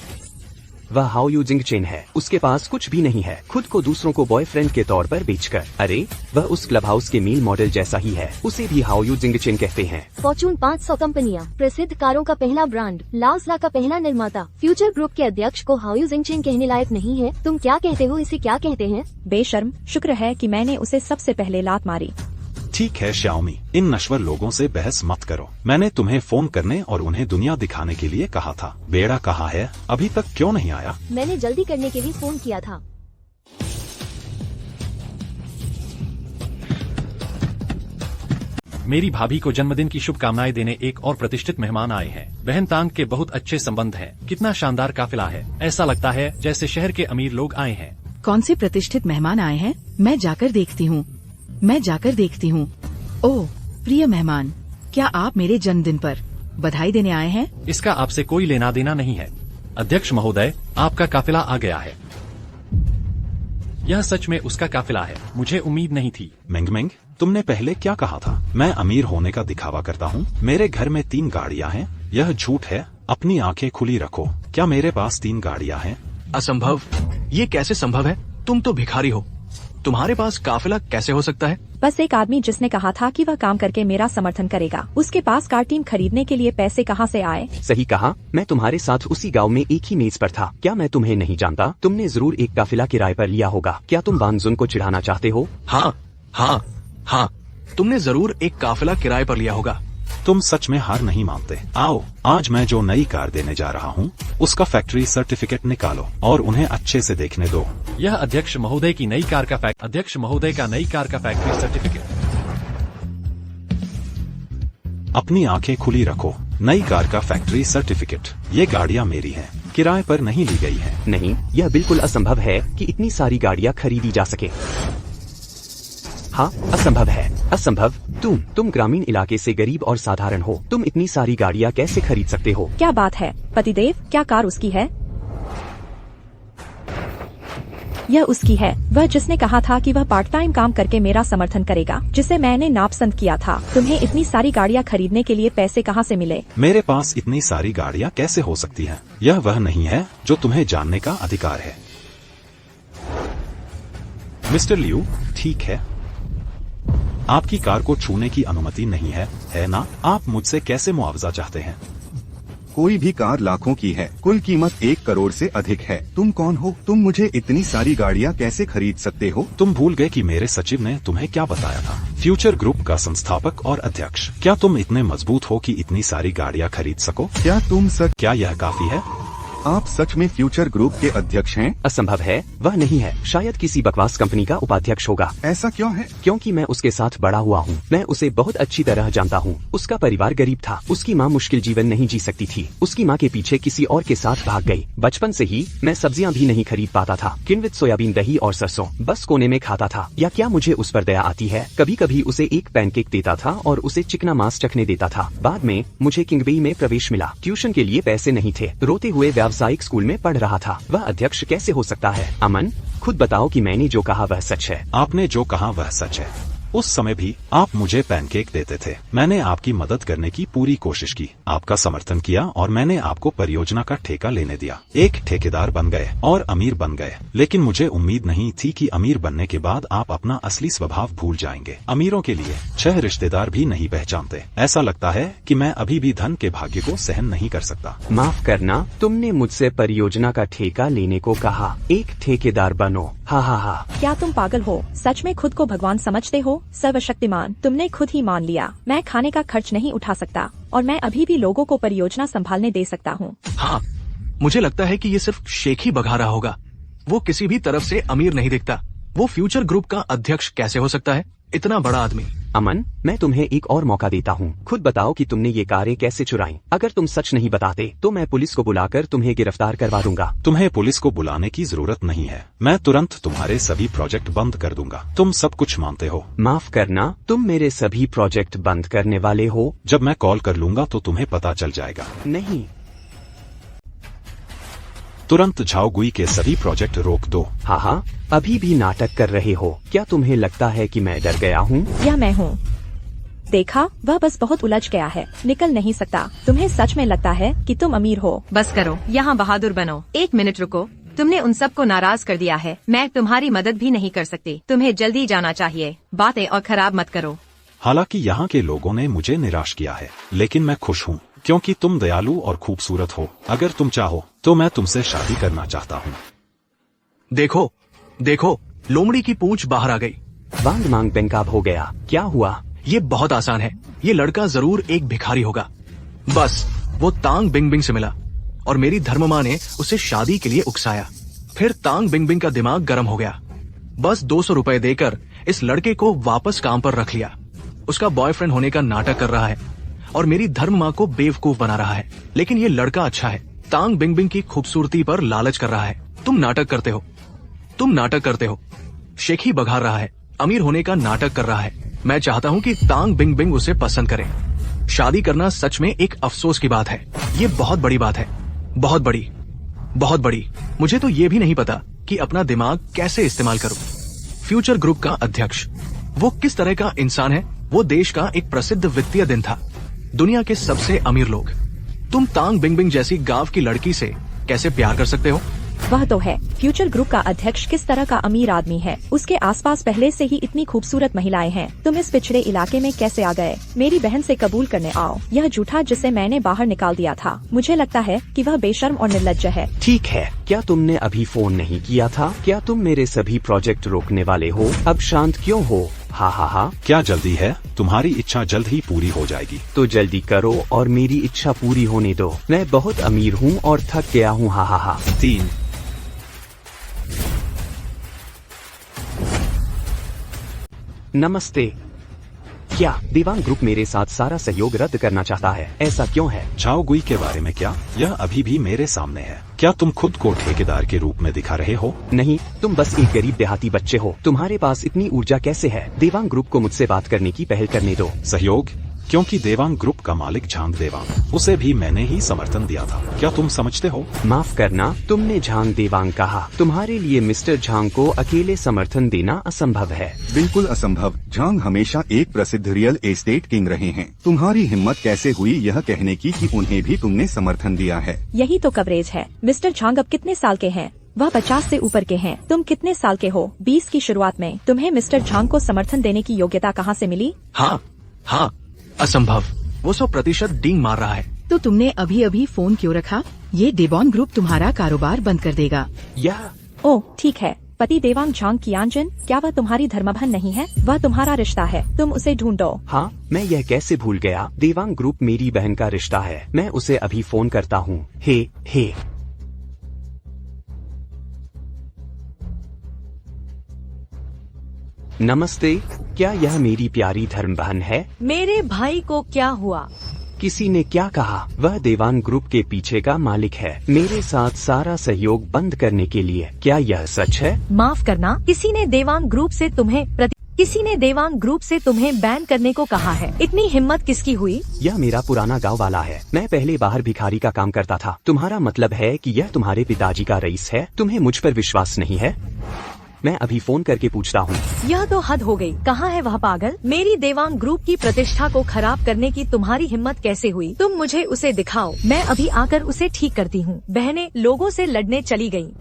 वह हाओ यू जिंग चेन है, उसके पास कुछ भी नहीं है। खुद को दूसरों को बॉयफ्रेंड के तौर पर बेचकर। अरे वह उस क्लब हाउस के मील मॉडल जैसा ही है, उसे भी हाओ यू जिंग चेन कहते हैं। फॉर्चून 500 कंपनियां, प्रसिद्ध कारों का पहला ब्रांड, लाओसला का पहला निर्माता, फ्यूचर ग्रुप के अध्यक्ष को हाओ यू जिंग चेन कहने लायक नहीं है। तुम क्या कहते हो? इसे क्या कहते हैं? बेशर्म, शुक्र है कि मैंने उसे सबसे पहले लात मारी। ठीक है श्याओमी, इन नश्वर लोगों से बहस मत करो। मैंने तुम्हें फोन करने और उन्हें दुनिया दिखाने के लिए कहा था। बेड़ा कहाँ है? अभी तक क्यों नहीं आया? मैंने जल्दी करने के लिए फोन किया था। मेरी भाभी को जन्मदिन की शुभकामनाएं देने एक और प्रतिष्ठित मेहमान आए हैं। बहन तांग के बहुत अच्छे संबंध हैं। कितना शानदार काफिला है। ऐसा लगता है जैसे शहर के अमीर लोग आए हैं। कौन से प्रतिष्ठित मेहमान आए हैं? मैं जाकर देखती हूँ। ओह प्रिय मेहमान, क्या आप मेरे जन्मदिन पर बधाई देने आए हैं? इसका आपसे कोई लेना देना नहीं है। अध्यक्ष महोदय, आपका काफिला आ गया है। यह सच में उसका काफिला है, मुझे उम्मीद नहीं थी। मेंग, तुमने पहले क्या कहा था? मैं अमीर होने का दिखावा करता हूँ। मेरे घर में 3 गाड़ियाँ हैं। यह झूठ है। अपनी आंखें खुली रखो। क्या मेरे पास 3 गाड़ियाँ हैं? असंभव। ये कैसे संभव है? तुम तो भिखारी हो, तुम्हारे पास काफिला कैसे हो सकता है? बस एक आदमी जिसने कहा था कि वह काम करके मेरा समर्थन करेगा। उसके पास कार टीम खरीदने के लिए पैसे कहाँ से आए? सही कहा, मैं तुम्हारे साथ उसी गांव में एक ही मेज पर था। क्या मैं तुम्हें नहीं जानता? तुमने जरूर एक काफिला किराए पर लिया होगा। क्या तुम वांगजुन को चिढ़ाना चाहते हो? हाँ, तुमने जरूर एक काफिला किराए पर लिया होगा। तुम सच में हार नहीं मानते। आओ, आज मैं जो नई कार देने जा रहा हूँ उसका फैक्ट्री सर्टिफिकेट निकालो और उन्हें अच्छे से देखने दो। यह अध्यक्ष महोदय की नई कार का फैक्ट्री सर्टिफिकेट। अपनी आंखें खुली रखो। नई कार का फैक्ट्री सर्टिफिकेट। ये गाड़ियाँ मेरी हैं, किराए पर नहीं ली गई है। नहीं, यह बिल्कुल असंभव है कि इतनी सारी गाड़ियाँ खरीदी जा सके। हाँ, असंभव है। असंभव। तुम ग्रामीण इलाके से गरीब और साधारण हो। तुम इतनी सारी गाड़ियाँ कैसे खरीद सकते हो? क्या बात है पतिदेव, क्या कार उसकी है? यह उसकी है, वह जिसने कहा था कि वह पार्ट टाइम काम करके मेरा समर्थन करेगा, जिसे मैंने नापसंद किया था। तुम्हें इतनी सारी गाड़ियाँ खरीदने के लिए पैसे कहाँ से मिले? मेरे पास इतनी सारी गाड़ियाँ कैसे हो सकती हैं? यह वह नहीं है जो तुम्हें जानने का अधिकार है। मिस्टर लियू, ठीक है, आपकी कार को छूने की अनुमति नहीं है ना? आप मुझसे कैसे मुआवजा चाहते हैं? कोई भी कार लाखों की है, कुल कीमत 1 करोड़ से अधिक है। तुम कौन हो? तुम मुझे इतनी सारी गाड़ियाँ कैसे खरीद सकते हो? तुम भूल गए कि मेरे सचिव ने तुम्हें क्या बताया था? फ्यूचर ग्रुप का संस्थापक और अध्यक्ष। क्या तुम इतने मजबूत हो कि इतनी सारी गाड़ियाँ खरीद सको? क्या यह काफी है? आप सच में फ्यूचर ग्रुप के अध्यक्ष हैं? असंभव है, वह नहीं है। शायद किसी बकवास कंपनी का उपाध्यक्ष होगा। ऐसा क्यों है? क्योंकि मैं उसके साथ बड़ा हुआ हूँ। मैं उसे बहुत अच्छी तरह जानता हूँ। उसका परिवार गरीब था। उसकी माँ मुश्किल जीवन नहीं जी सकती थी। उसकी माँ के पीछे किसी और के साथ भाग गई। बचपन से ही मैं सब्जियाँ भी नहीं खरीद पाता था। किण्वित सोयाबीन, दही और सरसों बस कोने में खाता था। या क्या मुझे उस पर दया आती है? कभी कभी उसे एक पैनकेक देता था और उसे चिकना मांस चखने देता था। बाद में मुझे किंगबेई में प्रवेश मिला। ट्यूशन के लिए पैसे नहीं थे। रोते हुए व्यावसायिक स्कूल में पढ़ रहा था। वह अध्यक्ष कैसे हो सकता है? अमन, खुद बताओ कि मैंने जो कहा वह सच है। आपने जो कहा वह सच है। उस समय भी आप मुझे पैनकेक देते थे। मैंने आपकी मदद करने की पूरी कोशिश की, आपका समर्थन किया और मैंने आपको परियोजना का ठेका लेने दिया। एक ठेकेदार बन गए और अमीर बन गए। लेकिन मुझे उम्मीद नहीं थी कि अमीर बनने के बाद आप अपना असली स्वभाव भूल जाएंगे। अमीरों के लिए 6 रिश्तेदार भी नहीं पहचानते। ऐसा लगता है कि मैं अभी भी धन के भाग्य को सहन नहीं कर सकता। माफ करना, तुमने मुझसे परियोजना का ठेका लेने को कहा। एक ठेकेदार बनो। हा। क्या तुम पागल हो? सच में खुद को भगवान समझते हो? सर्वशक्तिमान, तुमने खुद ही मान लिया। मैं खाने का खर्च नहीं उठा सकता और मैं अभी भी लोगों को परियोजना संभालने दे सकता हूँ। हाँ, मुझे लगता है कि ये सिर्फ शेख ही बघा रहा होगा। वो किसी भी तरफ से अमीर नहीं दिखता। वो फ्यूचर ग्रुप का अध्यक्ष कैसे हो सकता है? इतना बड़ा आदमी। अमन, मैं तुम्हें एक और मौका देता हूँ। खुद बताओ कि तुमने ये कारें कैसे चुराई। अगर तुम सच नहीं बताते तो मैं पुलिस को बुलाकर तुम्हें गिरफ्तार करवा दूंगा। तुम्हें पुलिस को बुलाने की जरूरत नहीं है। मैं तुरंत तुम्हारे सभी प्रोजेक्ट बंद कर दूंगा। तुम सब कुछ मानते हो। माफ करना, तुम मेरे सभी प्रोजेक्ट बंद करने वाले हो? जब मैं कॉल कर लूंगा तो तुम्हें पता चल जाएगा। नहीं। तुरंत झाओगुई के सभी प्रोजेक्ट रोक दो। हाँ, अभी भी नाटक कर रहे हो। क्या तुम्हें लगता है कि मैं डर गया हूँ? या मैं हूँ? देखा, वह बस बहुत उलझ गया है, निकल नहीं सकता। तुम्हें सच में लगता है कि तुम अमीर हो? बस करो, यहाँ बहादुर बनो। 1 मिनट रुको। तुमने उन सबको नाराज कर दिया है। मैं तुम्हारी मदद भी नहीं कर सकती। तुम्हें जल्दी जाना चाहिए। बातें और खराब मत करो। हालांकि यहाँ के लोगों ने मुझे निराश किया है, लेकिन मैं खुश हूँ क्योंकि तुम दयालु और खूबसूरत हो। अगर तुम चाहो तो मैं तुमसे शादी करना चाहता हूँ। देखो, लोमड़ी की पूंछ बाहर आ गई। वांग मांग बेनकाब हो गया। क्या हुआ? ये बहुत आसान है। ये लड़का जरूर एक भिखारी होगा। बस वो तांग बिंग से मिला और मेरी धर्ममाँ ने उसे शादी के लिए उकसाया। फिर तांग बिंग का दिमाग गर्म हो गया। बस 200 रुपए देकर इस लड़के को वापस काम पर रख लिया। उसका बॉयफ्रेंड होने का नाटक कर रहा है और मेरी धर्ममाँ को बेवकूफ बना रहा है। लेकिन ये लड़का अच्छा है। तांग बिंग की खूबसूरती पर लालच कर रहा है। तुम नाटक करते हो। शेख ही बघार रहा है। अमीर होने का नाटक कर रहा है। मैं चाहता हूँ कि तांग बिंग उसे पसंद करे। शादी करना सच में एक अफसोस की बात है। ये बहुत बड़ी बात है। बहुत बड़ी। मुझे तो ये भी नहीं पता कि अपना दिमाग कैसे इस्तेमाल करूं। फ्यूचर ग्रुप का अध्यक्ष, वो किस तरह का इंसान है? वो देश का एक प्रसिद्ध वित्तीय दिन था। दुनिया के सबसे अमीर लोग। तुम तांग बिंग जैसी गांव की लड़की से कैसे प्यार कर सकते हो? वह तो है। फ्यूचर ग्रुप का अध्यक्ष किस तरह का अमीर आदमी है? उसके आसपास पहले से ही इतनी खूबसूरत महिलाएं हैं। तुम इस पिछड़े इलाके में कैसे आ गए? मेरी बहन से कबूल करने आओ। यह झूठा जिसे मैंने बाहर निकाल दिया था। मुझे लगता है कि वह बेशर्म और निर्लज्ज है। ठीक है, क्या तुमने अभी फोन नहीं किया था? क्या तुम मेरे सभी प्रोजेक्ट रोकने वाले हो? अब शांत क्यों हो? हा। क्या जल्दी है? तुम्हारी इच्छा जल्द ही पूरी हो जाएगी। तो जल्दी करो और मेरी इच्छा पूरी होने दो। मैं बहुत अमीर हूँ और थक गया हूँ। हा। 3। नमस्ते। क्या देवांग ग्रुप मेरे साथ सारा सहयोग रद्द करना चाहता है? ऐसा क्यों है? झाओगुई के बारे में क्या? यह अभी भी मेरे सामने है। क्या तुम खुद को ठेकेदार के रूप में दिखा रहे हो? नहीं, तुम बस एक गरीब देहाती बच्चे हो। तुम्हारे पास इतनी ऊर्जा कैसे है? देवांग ग्रुप को मुझसे बात करने की पहल करने दो। सहयोग? क्योंकि देवांग ग्रुप का मालिक झांग देवांग, उसे भी मैंने ही समर्थन दिया था। क्या तुम समझते हो? माफ करना, तुमने झांग देवांग कहा। तुम्हारे लिए मिस्टर झांग को अकेले समर्थन देना असंभव है। बिल्कुल असंभव। झांग हमेशा एक प्रसिद्ध रियल एस्टेट किंग रहे हैं। तुम्हारी हिम्मत कैसे हुई यह कहने की कि उन्हें भी तुमने समर्थन दिया है? यही तो कवरेज है। मिस्टर झांग अब कितने साल के हैं? वह 50 से ऊपर के हैं। तुम कितने साल के हो? 20 की शुरुआत में। तुम्हें मिस्टर झांग को समर्थन देने की योग्यता कहाँ से मिली? हाँ, असंभव। वो 100% डींग मार रहा है। तो तुमने अभी फोन क्यों रखा? ये डेबॉन ग्रुप तुम्हारा कारोबार बंद कर देगा। यह ओह ठीक है, पति देवांग झांग कियांजन, क्या वह तुम्हारी धर्मबहन नहीं है? वह तुम्हारा रिश्ता है, तुम उसे ढूंढो। हाँ, मैं यह कैसे भूल गया। देवांग ग्रुप मेरी बहन का रिश्ता है। मैं उसे अभी फोन करता हूँ। हे। नमस्ते, क्या यह मेरी प्यारी धर्म बहन है? मेरे भाई को क्या हुआ? किसी ने क्या कहा? वह देवांग ग्रुप के पीछे का मालिक है, मेरे साथ सारा सहयोग बंद करने के लिए। क्या यह सच है? माफ करना, किसी ने देवांग ग्रुप से तुम्हें बैन करने को कहा है। इतनी हिम्मत किसकी हुई? यह मेरा पुराना गांव वाला है। मैं पहले बाहर भिखारी का काम करता था। तुम्हारा मतलब है कि यह तुम्हारे पिताजी का रईस है? तुम्हें मुझ पर विश्वास नहीं है? मैं अभी फोन करके पूछता हूँ। यह तो हद हो गई। कहाँ है वह पागल? मेरी देवांग ग्रुप की प्रतिष्ठा को खराब करने की तुम्हारी हिम्मत कैसे हुई? तुम मुझे उसे दिखाओ, मैं अभी आकर उसे ठीक करती हूँ। बहनें लोगों से लड़ने चली गयी।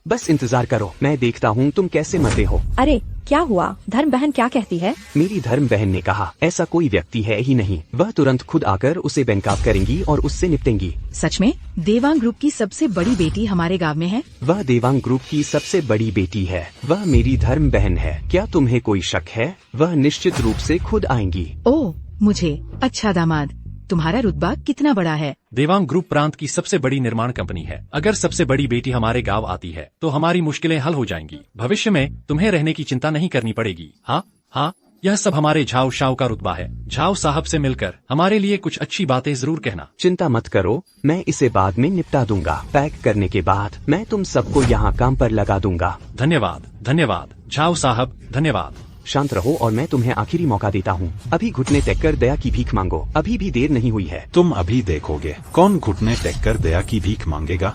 बस इंतजार करो, मैं देखता हूँ तुम कैसे मरते हो। अरे क्या हुआ? धर्म बहन क्या कहती है? मेरी धर्म बहन ने कहा ऐसा कोई व्यक्ति है ही नहीं। वह तुरंत खुद आकर उसे बैंकआउट करेंगी और उससे निपटेंगी। सच में? देवांग ग्रुप की सबसे बड़ी बेटी हमारे गांव में है? वह देवांग ग्रुप की सबसे बड़ी बेटी है। वह मेरी धर्म बहन है। क्या तुम्हें कोई शक है? वह निश्चित रूप से खुद आएंगी। ओह, मुझे अच्छा दामाद। तुम्हारा रुतबा कितना बड़ा है? देवांग ग्रुप प्रांत की सबसे बड़ी निर्माण कंपनी है। अगर सबसे बड़ी बेटी हमारे गांव आती है तो हमारी मुश्किलें हल हो जाएंगी। भविष्य में तुम्हें रहने की चिंता नहीं करनी पड़ेगी। हाँ, यह सब हमारे झाओ शाओ का रुतबा है। झाओ साहब से मिलकर हमारे लिए कुछ अच्छी बातें जरूर कहना। चिंता मत करो, मैं इसे बाद में निपटा दूंगा। पैक करने के बाद मैं तुम सबको यहाँ काम पर लगा दूंगा। धन्यवाद झाओ साहब, धन्यवाद। शांत रहो और मैं तुम्हें आखिरी मौका देता हूँ। अभी घुटने टेक कर दया की भीख मांगो। अभी भी देर नहीं हुई है। तुम अभी देखोगे कौन घुटने टेक कर दया की भीख मांगेगा।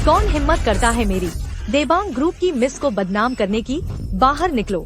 कौन हिम्मत करता है मेरी देवांग ग्रुप की मिस को बदनाम करने की? बाहर निकलो।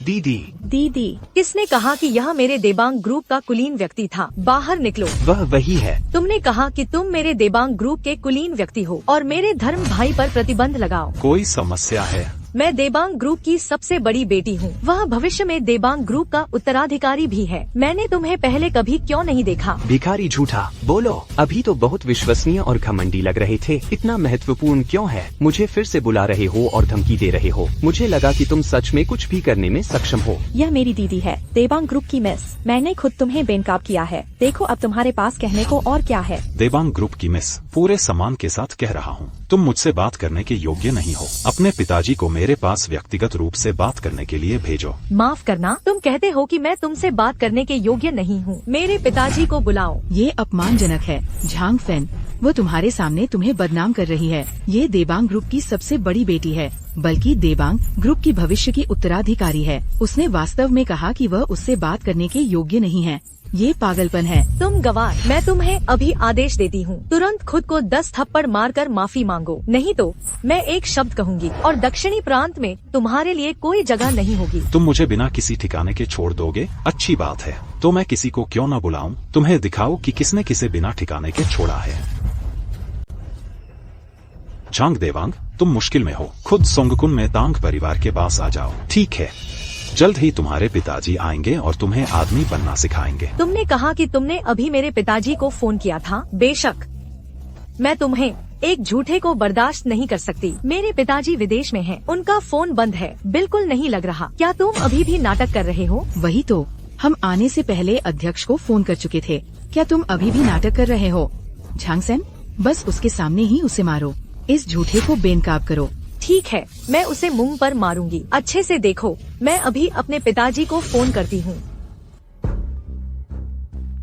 दीदी, किसने कहा कि यह मेरे देवांग ग्रुप का कुलीन व्यक्ति था? बाहर निकलो। वह वही है। तुमने कहा कि तुम मेरे देवांग ग्रुप के कुलीन व्यक्ति हो और मेरे धर्म भाई पर प्रतिबंध लगाओ। कोई समस्या है? मैं देवांग ग्रुप की सबसे बड़ी बेटी हूँ। वह भविष्य में देवांग ग्रुप का उत्तराधिकारी भी है। मैंने तुम्हें पहले कभी क्यों नहीं देखा? भिखारी झूठा बोलो। अभी तो बहुत विश्वसनीय और घमंडी लग रहे थे। इतना महत्वपूर्ण क्यों है? मुझे फिर से बुला रहे हो और धमकी दे रहे हो। मुझे लगा कि तुम सच में कुछ भी करने में सक्षम हो। यह मेरी दीदी है, देवांग ग्रुप की मिस। मैंने खुद तुम्हें बेनकाब किया है। देखो अब तुम्हारे पास कहने को और क्या है। देवांग ग्रुप की मिस, पूरे सम्मान के साथ कह रहा हूँ, तुम मुझसे बात करने के योग्य नहीं हो। अपने पिताजी को मेरे पास व्यक्तिगत रूप से बात करने के लिए भेजो। माफ करना, तुम कहते हो कि मैं तुमसे बात करने के योग्य नहीं हूँ। मेरे पिताजी को बुलाओ। ये अपमानजनक है झांग फैन। वो तुम्हारे सामने तुम्हें बदनाम कर रही है। ये देवांग ग्रुप की सबसे बड़ी बेटी है, बल्कि देवांग ग्रुप की भविष्य की उत्तराधिकारी है। उसने वास्तव में कहा कि वह उससे बात करने के योग्य नहीं है। ये पागलपन है। तुम गवार, मैं तुम्हें अभी आदेश देती हूँ, तुरंत खुद को 10 थप्पड़ मारकर माफी मांगो, नहीं तो मैं एक शब्द कहूँगी और दक्षिणी प्रांत में तुम्हारे लिए कोई जगह नहीं होगी। तुम मुझे बिना किसी ठिकाने के छोड़ दोगे? अच्छी बात है, तो मैं किसी को क्यों न बुलाऊं? तुम्हें दिखाओ कि किसने किसे बिना ठिकाने के छोड़ा है। झांग देवांग, तुम मुश्किल में हो। खुद सोंगकुन में तांग परिवार के पास आ जाओ। ठीक है, जल्द ही तुम्हारे पिताजी आएंगे और तुम्हें आदमी बनना सिखाएंगे। तुमने कहा कि तुमने अभी मेरे पिताजी को फोन किया था। बेशक, मैं तुम्हें एक झूठे को बर्दाश्त नहीं कर सकती। मेरे पिताजी विदेश में हैं, उनका फोन बंद है। बिल्कुल नहीं लग रहा। क्या तुम अभी भी नाटक कर रहे हो? वही तो, हम आने से पहले अध्यक्ष को फोन कर चुके थे। क्या तुम अभी भी नाटक कर रहे हो? झांगसेन, बस उसके सामने ही उसे मारो। इस झूठे को बेनकाब करो। ठीक है, मैं उसे मुंह पर मारूंगी। अच्छे से देखो, मैं अभी अपने पिताजी को फोन करती हूँ।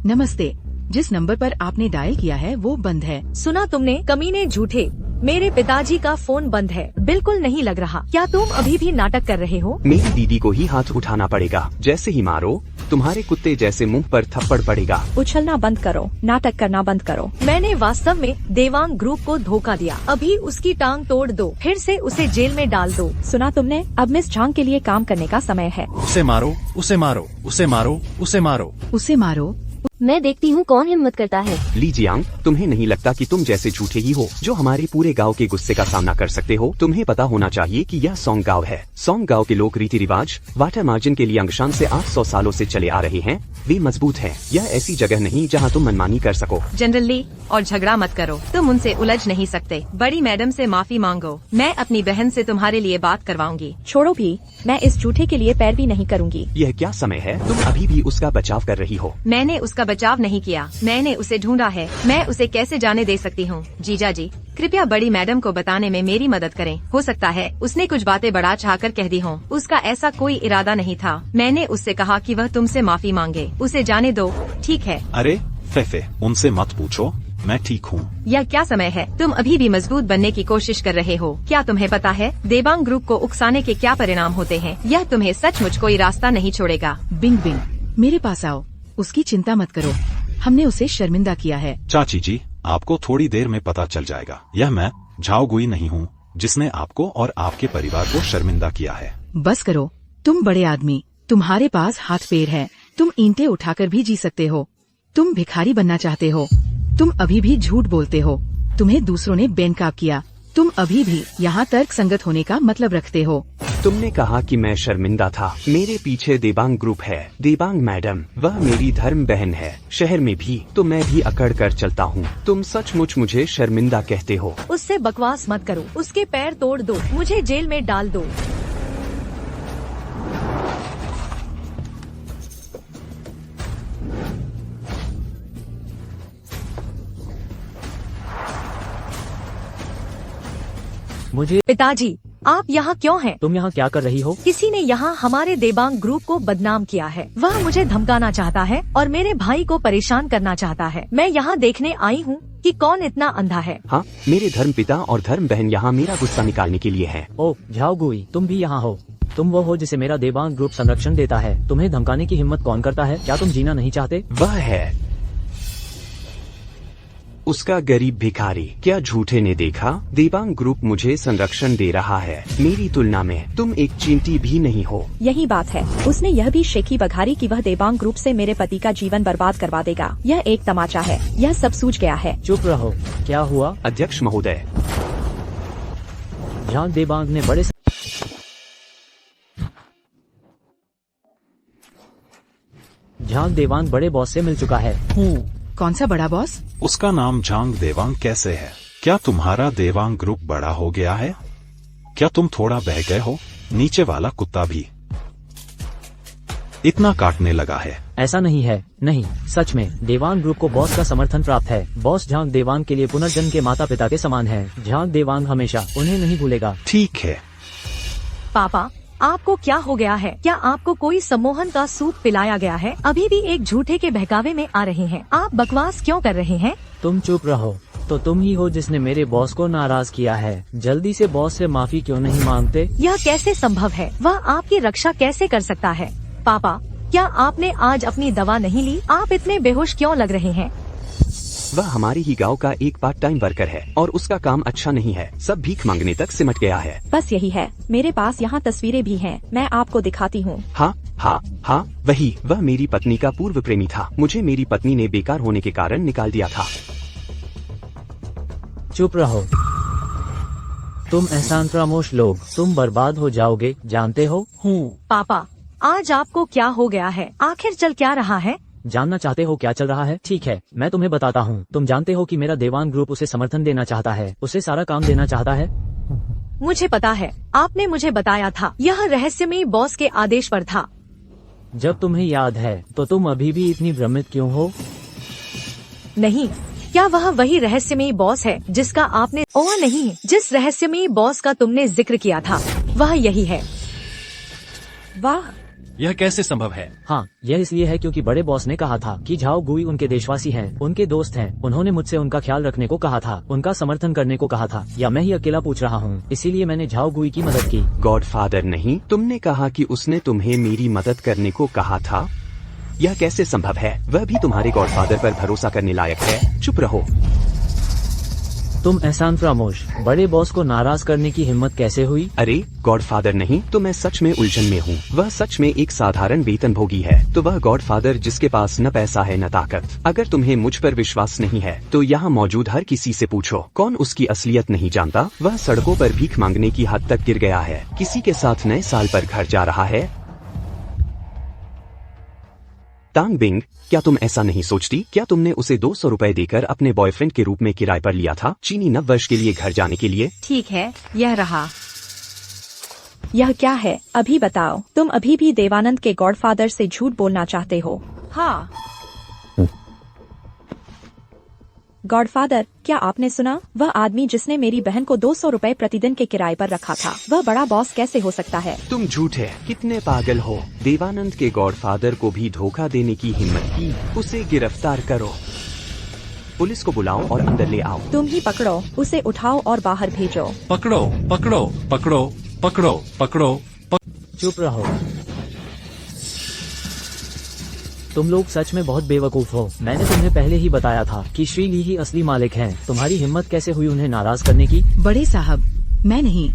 नमस्ते, जिस नंबर पर आपने डायल किया है वो बंद है। सुना तुमने, कमीने झूठे। मेरे पिताजी का फोन बंद है। बिल्कुल नहीं लग रहा। क्या तुम अभी भी नाटक कर रहे हो? मेरी दीदी को ही हाथ उठाना पड़ेगा। जैसे ही मारो, तुम्हारे कुत्ते जैसे मुंह पर थप्पड़ पड़ेगा। उछलना बंद करो, नाटक करना बंद करो। मैंने वास्तव में देवांग ग्रुप को धोखा दिया। अभी उसकी टांग तोड़ दो, फिर से उसे जेल में डाल दो। सुना तुमने? अब मिस झांग के लिए काम करने का समय है। उसे मारो, उसे मारो, उसे मारो, उसे मारो। उसे मारो। मैं देखती हूँ कौन हिम्मत करता है। ली जियांग, तुम्हें नहीं लगता कि तुम जैसे झूठे ही हो जो हमारे पूरे गांव के गुस्से का सामना कर सकते हो? तुम्हें पता होना चाहिए कि यह सोंग गांव है। सोंग गांव के लोग रीति रिवाज वाटर मार्जिन के लिए अंगशान से 800 सालों से चले आ रहे हैं। वे मजबूत हैं। यह ऐसी जगह नहीं जहां तुम मनमानी कर सको। जनरल ली, और झगड़ा मत करो, तुम उनसे उलझ नहीं सकते। बड़ी मैडम से माफी मांगो, मैं अपनी बहन से तुम्हारे लिए बात करवाऊंगी। छोड़ो भी, मैं इस झूठे के लिए पैरवी नहीं करूंगी। यह क्या समय है? तुम अभी भी उसका बचाव कर रही हो। मैंने उसका बचाव नहीं किया, मैंने उसे ढूंढा है। मैं उसे कैसे जाने दे सकती हूँ? जीजा जी, कृपया बड़ी मैडम को बताने में मेरी मदद करें। हो सकता है उसने कुछ बातें बढ़ा चढ़ाकर कह दी हों। उसका ऐसा कोई इरादा नहीं था। मैंने उससे कहा कि वह तुमसे माफी मांगे। उसे जाने दो, ठीक है? अरे फेफे, उनसे मत पूछो, मैं ठीक हूँ। यह क्या समय है? तुम अभी भी मजबूत बनने की कोशिश कर रहे हो। क्या तुम्हें पता है देबांग ग्रुप को उकसाने के क्या परिणाम होते हैं? यह तुम्हें सचमुच कोई रास्ता नहीं छोड़ेगा। बिंग बिंग, मेरे पास आओ। उसकी चिंता मत करो, हमने उसे शर्मिंदा किया है। चाची जी, आपको थोड़ी देर में पता चल जाएगा। यह मैं झाओ गुई नहीं हूँ जिसने आपको और आपके परिवार को शर्मिंदा किया है। बस करो, तुम बड़े आदमी, तुम्हारे पास हाथ पैर है, तुम ईंटें उठाकर भी जी सकते हो। तुम भिखारी बनना चाहते हो, तुम अभी भी झूठ बोलते हो। तुम्हें दूसरों ने बेनकाब किया, तुम अभी भी यहाँ तर्क संगत होने का मतलब रखते हो। तुमने कहा कि मैं शर्मिंदा था। मेरे पीछे देबांग ग्रुप है। देबांग मैडम, वह मेरी धर्म बहन है। शहर में भी तो मैं भी अकड़ कर चलता हूँ। तुम सचमुच मुझे शर्मिंदा कहते हो? उससे बकवास मत करो, उसके पैर तोड़ दो, मुझे जेल में डाल दो। मुझे पिताजी, आप यहाँ क्यों हैं? तुम यहाँ क्या कर रही हो? किसी ने यहाँ हमारे देबांग ग्रुप को बदनाम किया है। वह मुझे धमकाना चाहता है और मेरे भाई को परेशान करना चाहता है। मैं यहाँ देखने आई हूँ कि कौन इतना अंधा है। हाँ, मेरे धर्म पिता और धर्म बहन यहाँ मेरा गुस्सा निकालने के लिए हैं। ओह झाओ गुई, तुम भी यहाँ हो। तुम वो हो जिसे मेरा देबांग ग्रुप संरक्षण देता है। तुम्हें धमकाने की हिम्मत कौन करता है? क्या तुम जीना नहीं चाहते? वह है उसका गरीब भिखारी। क्या झूठे ने देखा? देबांग ग्रुप मुझे संरक्षण दे रहा है। मेरी तुलना में तुम एक चींटी भी नहीं हो। यही बात है, उसने यह भी शेखी बघारी कि वह देबांग ग्रुप से मेरे पति का जीवन बर्बाद करवा देगा। यह एक तमाचा है, यह सब सूझ गया है। चुप रहो। क्या हुआ? अध्यक्ष महोदय, झांग देबांग ने बड़े झांग देवांग बड़े बॉस से मिल चुका है। कौन सा बड़ा बॉस? उसका नाम झांग देवांग कैसे है? क्या तुम्हारा देवांग ग्रुप बड़ा हो गया है? क्या तुम थोड़ा बह गए हो? नीचे वाला कुत्ता भी इतना काटने लगा है। ऐसा नहीं है, नहीं, सच में देवांग ग्रुप को बॉस का समर्थन प्राप्त है। बॉस झांग देवांग के लिए पुनर्जन्म के माता पिता के समान है। झांग देवांग हमेशा उन्हें नहीं भूलेगा। ठीक है। पापा, आपको क्या हो गया है? क्या आपको कोई सम्मोहन का सूप पिलाया गया है? अभी भी एक झूठे के बहकावे में आ रहे हैं। आप बकवास क्यों कर रहे हैं? तुम चुप रहो। तो तुम ही हो जिसने मेरे बॉस को नाराज किया है। जल्दी से बॉस से माफी क्यों नहीं मांगते? यह कैसे संभव है? वह आपकी रक्षा कैसे कर सकता है? पापा, क्या आपने आज अपनी दवा नहीं ली? आप इतने बेहोश क्यों लग रहे हैं? वह हमारे ही गांव का एक पार्ट टाइम वर्कर है और उसका काम अच्छा नहीं है। सब भीख मांगने तक सिमट गया है। बस यही है। मेरे पास यहाँ तस्वीरें भी हैं, मैं आपको दिखाती हूँ। हाँ हाँ हाँ, वही। वह मेरी पत्नी का पूर्व प्रेमी था। मुझे मेरी पत्नी ने बेकार होने के कारण निकाल दिया था। चुप रहो। तुम एहसान फरामोश लोग, तुम बर्बाद हो जाओगे, जानते हो? पापा, आज आपको क्या हो गया है? आखिर चल क्या रहा है? जानना चाहते हो क्या चल रहा है? ठीक है, मैं तुम्हें बताता हूँ। तुम जानते हो कि मेरा देवांग ग्रुप उसे समर्थन देना चाहता है, उसे सारा काम देना चाहता है। मुझे पता है, आपने मुझे बताया था। यह रहस्यमयी बॉस के आदेश पर था। जब तुम्हें याद है तो तुम अभी भी इतनी भ्रमित क्यों हो? नहीं, क्या वह वही रहस्यमयी बॉस है जिसका आपने ओह नहीं, जिस रहस्यमयी बॉस का तुमने जिक्र किया था, वह यही है। वाह, यह कैसे संभव है? हाँ, यह इसलिए है क्योंकि बड़े बॉस ने कहा था कि झाओ गुई उनके देशवासी हैं, उनके दोस्त हैं। उन्होंने मुझसे उनका ख्याल रखने को कहा था, उनका समर्थन करने को कहा था, या मैं ही अकेला पूछ रहा हूँ। इसीलिए मैंने झाओ गुई की मदद की। गॉडफादर नहीं, तुमने कहा कि उसने तुम्हें मेरी मदद करने को कहा था। यह कैसे संभव है? वह भी तुम्हारे गॉडफादर पर भरोसा करने लायक है। चुप रहो। तुम एहसान फरामोश, बड़े बॉस को नाराज करने की हिम्मत कैसे हुई? अरे गॉडफादर नहीं तो मैं सच में उलझन में हूँ। वह सच में एक साधारण वेतनभोगी है, तो वह गॉडफादर जिसके पास न पैसा है न ताकत। अगर तुम्हें मुझ पर विश्वास नहीं है तो यहाँ मौजूद हर किसी से पूछो, कौन उसकी असलियत नहीं जानता। वह सड़कों पर भीख मांगने की हद तक गिर गया है, किसी के साथ नए साल पर घर जा रहा है। तांग बिंग, क्या तुम ऐसा नहीं सोचती? क्या तुमने उसे 200 रुपए देकर अपने बॉयफ्रेंड के रूप में किराए पर लिया था, चीनी 9 वर्ष के लिए घर जाने के लिए? ठीक है, यह रहा। यह क्या है? अभी बताओ, तुम अभी भी देवानंद के गॉडफादर से झूठ बोलना चाहते हो? हाँ। गॉडफादर, क्या आपने सुना? वह आदमी जिसने मेरी बहन को 200 रुपए प्रतिदिन के किराए पर रखा था, वह बड़ा बॉस कैसे हो सकता है? तुम झूठे, कितने पागल हो। देवानंद के गॉडफादर को भी धोखा देने की हिम्मत की। उसे गिरफ्तार करो, पुलिस को बुलाओ और अंदर ले आओ। तुम ही पकड़ो उसे, उठाओ और बाहर भेजो। पकड़ो पकड़ो पकड़ो पकड़ो पकड़ो। चुप रहो, तुम लोग सच में बहुत बेवकूफ हो। मैंने तुम्हें पहले ही बताया था कि श्री ली ही असली मालिक हैं। तुम्हारी हिम्मत कैसे हुई उन्हें नाराज करने की? बड़े साहब, मैं नहीं।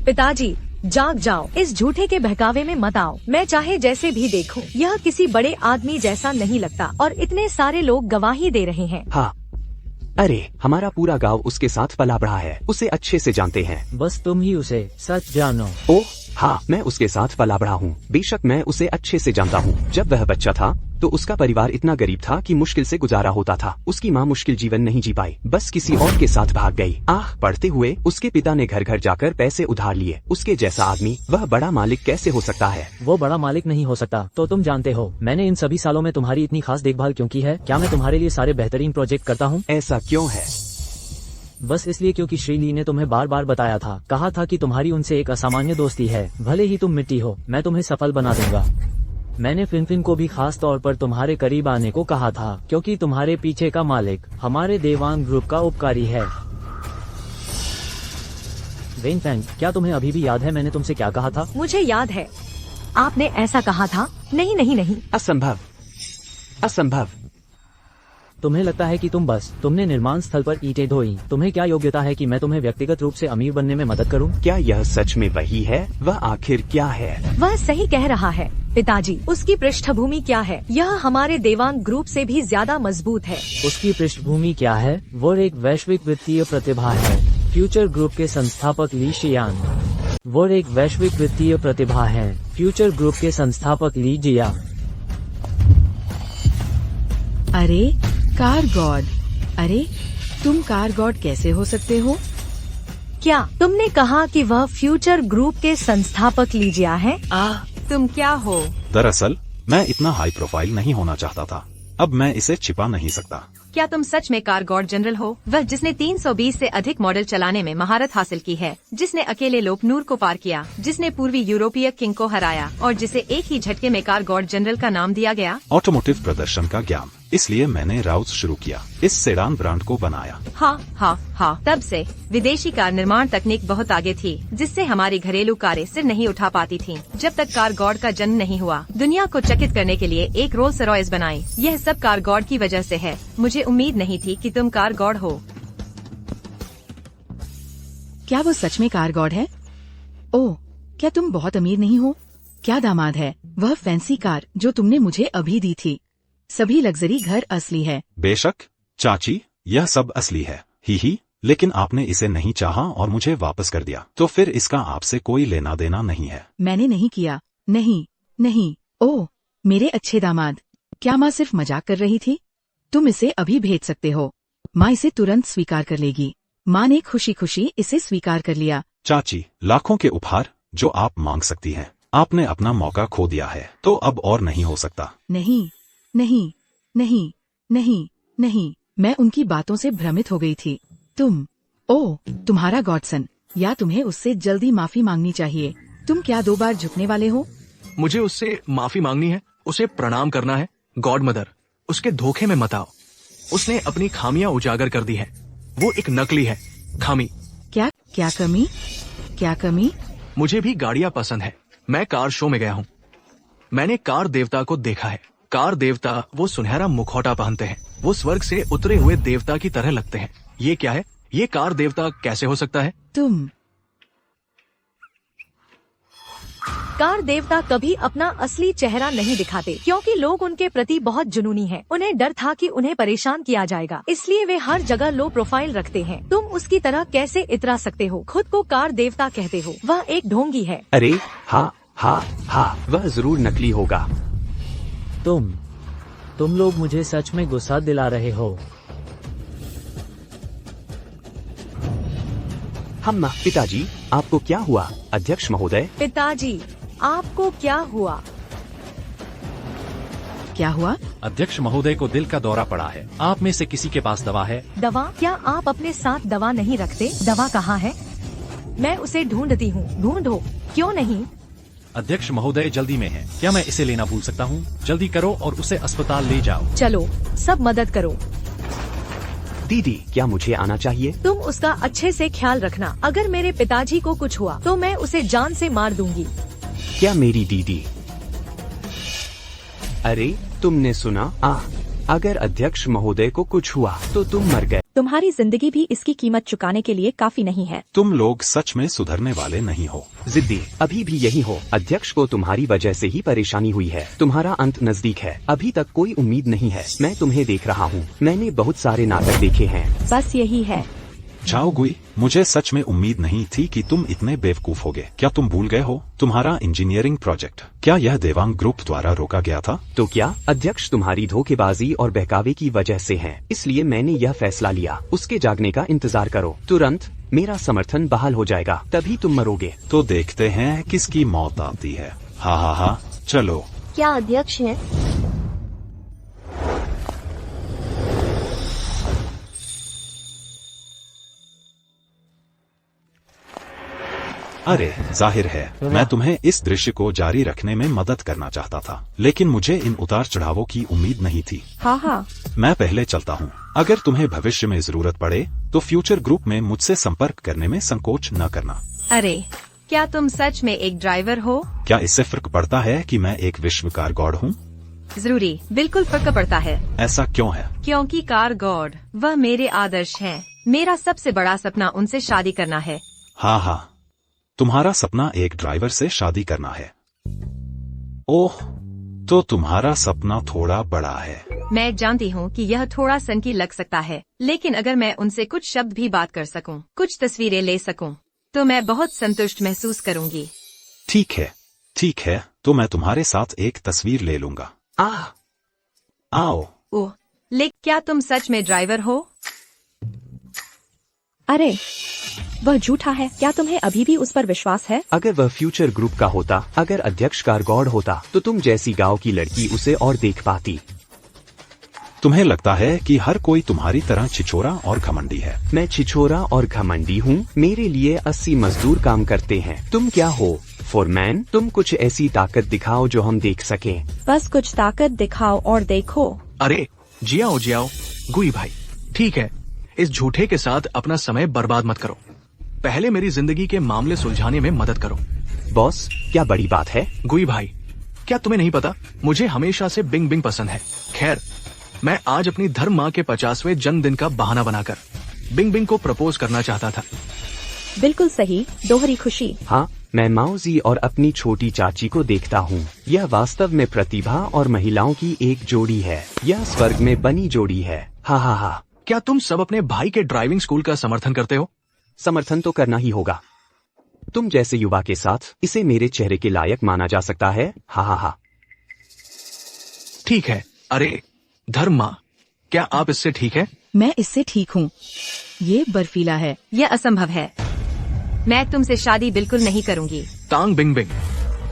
पिताजी, जाग जाओ, इस झूठे के बहकावे में मत आओ। मैं चाहे जैसे भी देखूं, यह किसी बड़े आदमी जैसा नहीं लगता और इतने सारे लोग गवाही दे रहे हैं। हाँ, अरे हमारा पूरा गांव उसके साथ पला बढ़ा है, उसे अच्छे से जानते हैं। बस तुम ही उसे सच जानो। ओह हाँ, मैं उसके साथ पला बढ़ा हूँ। बेशक मैं उसे अच्छे से जानता हूँ। जब वह बच्चा था तो उसका परिवार इतना गरीब था कि मुश्किल से गुजारा होता था। उसकी माँ मुश्किल जीवन नहीं जी पाई, बस किसी और के साथ भाग गई। पढ़ते हुए उसके पिता ने घर घर जाकर पैसे उधार लिए। उसके जैसा आदमी वह बड़ा मालिक कैसे हो सकता है? वो बड़ा मालिक नहीं हो सकता। तो तुम जानते हो मैंने इन सभी सालों में तुम्हारी इतनी खास देखभाल क्यों की है? क्या मैं तुम्हारे लिए सारे बेहतरीन प्रोजेक्ट करता हूँ? ऐसा क्यों है? बस इसलिए क्योंकि श्री ली ने तुम्हें बार बार बताया था, कहा था कि तुम्हारी उनसे एक असामान्य दोस्ती है। भले ही तुम मिट्टी हो, मैं तुम्हें सफल बना दूंगा। मैंने फिनफिन को भी खास तौर पर तुम्हारे करीब आने को कहा था, क्योंकि तुम्हारे पीछे का मालिक हमारे देवांग ग्रुप का उपकारी है। वेनफेंग, क्या तुम्हें अभी भी याद है मैंने तुमसे क्या कहा था? मुझे याद है, आपने ऐसा कहा था। नहीं नहीं नहीं, असंभव, असंभव। तुम्हें लगता है कि तुमने निर्माण स्थल पर ईंटें धोई। तुम्हें क्या योग्यता है कि मैं तुम्हें व्यक्तिगत रूप से अमीर बनने में मदद करूं? क्या यह सच में वही है? वह आखिर क्या है? वह सही कह रहा है पिताजी। उसकी पृष्ठभूमि क्या है? यह हमारे देवांग ग्रुप से भी ज्यादा मजबूत है। उसकी पृष्ठभूमि क्या है? वो एक वैश्विक वित्तीय प्रतिभा है। फ्यूचर ग्रुप के संस्थापक ली शियान। वो एक वैश्विक वित्तीय प्रतिभा है। फ्यूचर ग्रुप के संस्थापक ली जिया। अरे कार गॉड, अरे तुम कार गॉड कैसे हो सकते हो? क्या तुमने कहा कि वह फ्यूचर ग्रुप के संस्थापक लीजिया है? तुम क्या हो? दरअसल मैं इतना हाई प्रोफाइल नहीं होना चाहता था। अब मैं इसे छिपा नहीं सकता। क्या तुम सच में कार गॉड जनरल हो? वह जिसने 320 से अधिक मॉडल चलाने में महारत हासिल की है, जिसने अकेले लोपनूर को पार किया, जिसने पूर्वी यूरोपीय किंग को हराया और जिसे एक ही झटके में कार गॉड जनरल का नाम दिया गया। ऑटोमोटिव प्रदर्शन का ज्ञान, इसलिए मैंने राउस शुरू किया। इस सेडान ब्रांड को बनाया। हाँ। तब से विदेशी कार निर्माण तकनीक बहुत आगे थी, जिससे हमारी घरेलू कारें सिर नहीं उठा पाती थीं। जब तक कार गॉड का जन्म नहीं हुआ, दुनिया को चकित करने के लिए एक रोल्स रॉयस बनाई। यह सब कार गॉड की वजह से है। मुझे उम्मीद नहीं थी कि तुम कार गॉड हो। क्या वो सच में कार गॉड है? ओह, क्या तुम बहुत अमीर नहीं हो? क्या दामाद है? वह फैंसी कार जो तुमने मुझे अभी दी थी। सभी लग्जरी घर असली है। बेशक चाची, यह सब असली है। ही, लेकिन आपने इसे नहीं चाहा और मुझे वापस कर दिया, तो फिर इसका आपसे कोई लेना देना नहीं है। मैंने नहीं किया। नहीं। ओह मेरे अच्छे दामाद, क्या माँ सिर्फ मजाक कर रही थी? तुम इसे अभी भेज सकते हो। माँ इसे तुरंत स्वीकार कर लेगी। माँ ने खुशी खुशी इसे स्वीकार कर लिया। चाची, लाखों के उपहार जो आप मांग सकती हैं। आपने अपना मौका खो दिया है, तो अब और नहीं हो सकता। नहीं, मैं उनकी बातों से भ्रमित हो गई थी। तुम्हारा गॉडसन, या तुम्हें उससे जल्दी माफी मांगनी चाहिए। तुम क्या 2 बार झुकने वाले हो? मुझे उससे माफी मांगनी है, उसे प्रणाम करना है। गॉड मदर, उसके धोखे में मत आओ। उसने अपनी खामियां उजागर कर दी है। वो एक नकली है। खामी। क्या कमी? मुझे भी गाड़ियां पसंद है। मैं कार शो में गया हूँ। मैंने कार देवता को देखा है। कार देवता वो सुनहरा मुखौटा पहनते हैं। वो स्वर्ग से उतरे हुए देवता की तरह लगते हैं। ये क्या है? ये कार देवता कैसे हो सकता है? तुम कार देवता कभी अपना असली चेहरा नहीं दिखाते क्योंकि लोग उनके प्रति बहुत जुनूनी हैं। उन्हें डर था कि उन्हें परेशान किया जाएगा, इसलिए वे हर जगह लो प्रोफाइल रखते हैं। तुम उसकी तरह कैसे इतरा सकते हो? खुद को कार देवता कहते हो, वह एक ढोंगी है। अरे हाँ हाँ हाँ, वह जरूर नकली होगा। तुम लोग मुझे सच में गुस्सा दिला रहे हो। हम पिताजी, आपको क्या हुआ? अध्यक्ष महोदय। पिताजी, आपको क्या हुआ? क्या हुआ? अध्यक्ष महोदय को दिल का दौरा पड़ा है। आप में से किसी के पास दवा है? दवा? क्या आप अपने साथ दवा नहीं रखते? दवा कहाँ है? मैं उसे ढूंढती हूँ। ढूंढो। क्यों नहीं? अध्यक्ष महोदय जल्दी में है। क्या मैं इसे लेना भूल सकता हूँ? जल्दी करो और उसे अस्पताल ले जाओ। चलो, सब मदद करो। दीदी, क्या मुझे आना चाहिए? तुम उसका अच्छे से ख्याल रखना। अगर मेरे पिताजी को कुछ हुआ तो मैं उसे जान से मार दूंगी। क्या मेरी दीदी? अरे तुमने सुना? अगर अध्यक्ष महोदय को कुछ हुआ तो तुम मर गए। तुम्हारी जिंदगी भी इसकी कीमत चुकाने के लिए काफी नहीं है। तुम लोग सच में सुधरने वाले नहीं हो। जिद्दी अभी भी यही हो। अध्यक्ष को तुम्हारी वजह से ही परेशानी हुई है। तुम्हारा अंत नजदीक है। अभी तक कोई उम्मीद नहीं है। मैं तुम्हें देख रहा हूँ। मैंने बहुत सारे नाटक देखे हैं। बस यही है। झाओ गुई, मुझे सच में उम्मीद नहीं थी कि तुम इतने बेवकूफ होगे। क्या तुम भूल गए हो तुम्हारा इंजीनियरिंग प्रोजेक्ट? क्या यह देवांग ग्रुप द्वारा रोका गया था? तो क्या अध्यक्ष तुम्हारी धोखेबाजी और बहकावे की वजह से हैं। इसलिए मैंने यह फैसला लिया। उसके जागने का इंतजार करो। तुरंत मेरा समर्थन बहाल हो जाएगा, तभी तुम मरोगे। तो देखते हैं किसकी मौत आती है। हा, चलो। क्या अध्यक्ष है? अरे जाहिर है मैं तुम्हें इस दृश्य को जारी रखने में मदद करना चाहता था, लेकिन मुझे इन उतार चढ़ावों की उम्मीद नहीं थी। हाँ। मैं पहले चलता हूँ। अगर तुम्हें भविष्य में जरूरत पड़े तो फ्यूचर ग्रुप में मुझसे संपर्क करने में संकोच न करना। अरे, क्या तुम सच में एक ड्राइवर हो? क्या इससे फर्क पड़ता है कि मैं एक विश्व कार गॉड हूँ? जरूरी, बिल्कुल फर्क पड़ता है। ऐसा क्यों है? क्योंकि कार गॉड वह मेरे आदर्श हैं। मेरा सबसे बड़ा सपना उनसे शादी करना है। हाँ, तुम्हारा सपना एक ड्राइवर से शादी करना है। ओह, तो तुम्हारा सपना थोड़ा बड़ा है। मैं जानती हूँ कि यह थोड़ा सनकी लग सकता है, लेकिन अगर मैं उनसे कुछ शब्द भी बात कर सकूं, कुछ तस्वीरें ले सकूं, तो मैं बहुत संतुष्ट महसूस करूंगी। ठीक है, तो मैं तुम्हारे साथ एक तस्वीर ले लूंगा। आओ। ओह, लेकिन क्या तुम सच में ड्राइवर हो? अरे, वह झूठा है। क्या तुम्हें अभी भी उस पर विश्वास है? अगर वह फ्यूचर ग्रुप का होता, अगर अध्यक्ष कार गॉड होता, तो तुम जैसी गांव की लड़की उसे और देख पाती। तुम्हें लगता है कि हर कोई तुम्हारी तरह छिछोरा और घमंडी है? मैं छिछोरा और घमंडी हूँ? मेरे लिए 80 मजदूर काम करते हैं। तुम क्या हो, फोरमैन? तुम कुछ ऐसी ताकत दिखाओ जो हम देख सकें। बस कुछ ताकत दिखाओ और देखो। अरे जियाओ गुई भाई, ठीक है, इस झूठे के साथ अपना समय बर्बाद मत करो। पहले मेरी जिंदगी के मामले सुलझाने में मदद करो। बॉस, क्या बड़ी बात है? गुई भाई, क्या तुम्हें नहीं पता, मुझे हमेशा से बिंग बिंग पसंद है। खैर, मैं आज अपनी धर्म माँ के 50वें जन्मदिन का बहाना बनाकर बिंग बिंग को प्रपोज करना चाहता था। बिल्कुल सही, दोहरी खुशी। हाँ, मैं माओजी और अपनी छोटी चाची को देखता हूँ। यह वास्तव में प्रतिभा और महिलाओं की एक जोड़ी है। यह स्वर्ग में बनी जोड़ी है। हा। क्या तुम सब अपने भाई के ड्राइविंग स्कूल का समर्थन करते हो? समर्थन तो करना ही होगा। तुम जैसे युवा के साथ इसे मेरे चेहरे के लायक माना जा सकता है। हा। ठीक है। अरे धर्म माँ, क्या आप इससे ठीक है? मैं इससे ठीक हूँ। ये बर्फीला है। यह असंभव है। मैं तुमसे शादी बिल्कुल नहीं करूंगी। तांग बिंग बिंग,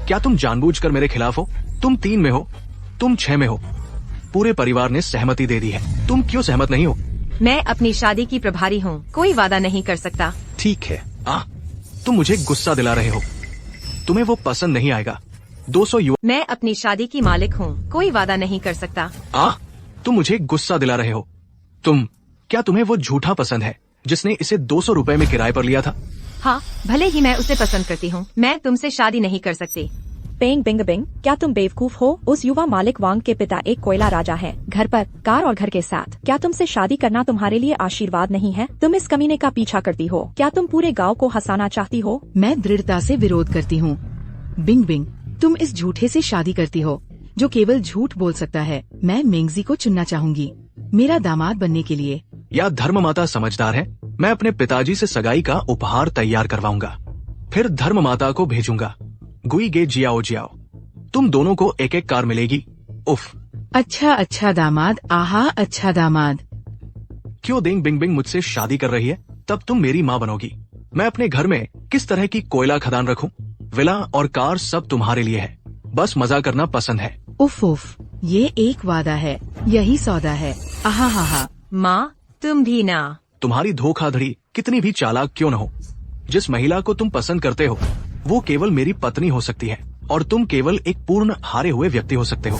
क्या तुम जानबूझकर मेरे खिलाफ हो? तुम 3 में हो, तुम 6 में हो। पूरे परिवार ने सहमति दे दी है। तुम क्यों सहमत नहीं हो? मैं अपनी शादी की प्रभारी हूँ, कोई वादा नहीं कर सकता। ठीक है। तुम मुझे गुस्सा दिला रहे हो। तुम्हें वो पसंद नहीं आएगा। 200 युवा। मैं अपनी शादी की मालिक हूँ, कोई वादा नहीं कर सकता। तुम मुझे गुस्सा दिला रहे हो। क्या तुम्हें वो झूठा पसंद है जिसने इसे 200 रुपए में किराए पर लिया था? हाँ, भले ही मैं उसे पसंद करती हूँ, मैं तुमसे शादी नहीं कर सकती। पेंग बिंग बिंग, क्या तुम बेवकूफ हो? उस युवा मालिक वांग के पिता एक कोयला राजा है, घर पर, कार और घर के साथ। क्या तुमसे शादी करना तुम्हारे लिए आशीर्वाद नहीं है? तुम इस कमीने का पीछा करती हो। क्या तुम पूरे गाँव को हंसाना चाहती हो? मैं दृढ़ता से विरोध करती हूँ। बिंग बिंग, तुम इस झूठे से शादी करती हो जो केवल झूठ बोल सकता है। मैं मेंगजी को चुनना चाहूंगी मेरा दामाद बनने के लिए। या धर्म माता समझदार है। मैं अपने पिताजी से सगाई का उपहार तैयार करवाऊंगा, फिर धर्म माता को भेजूंगा। गुई गे जियाओ जियाओ, तुम दोनों को एक एक कार मिलेगी। उफ। अच्छा दामाद, आहा अच्छा दामाद। क्यों देंग बिंग बिंग मुझसे शादी कर रही है? तब तुम मेरी माँ बनोगी। मैं अपने घर में किस तरह की कोयला खदान रखूं? विला और कार सब तुम्हारे लिए है, बस मजा करना पसंद है। उफ, ये एक वादा है, यही सौदा है। आहा हा हा। माँ तुम भी ना। तुम्हारी धोखाधड़ी कितनी भी चालाक क्यों न हो, जिस महिला को तुम पसंद करते हो वो केवल मेरी पत्नी हो सकती है और तुम केवल एक पूर्ण हारे हुए व्यक्ति हो सकते हो।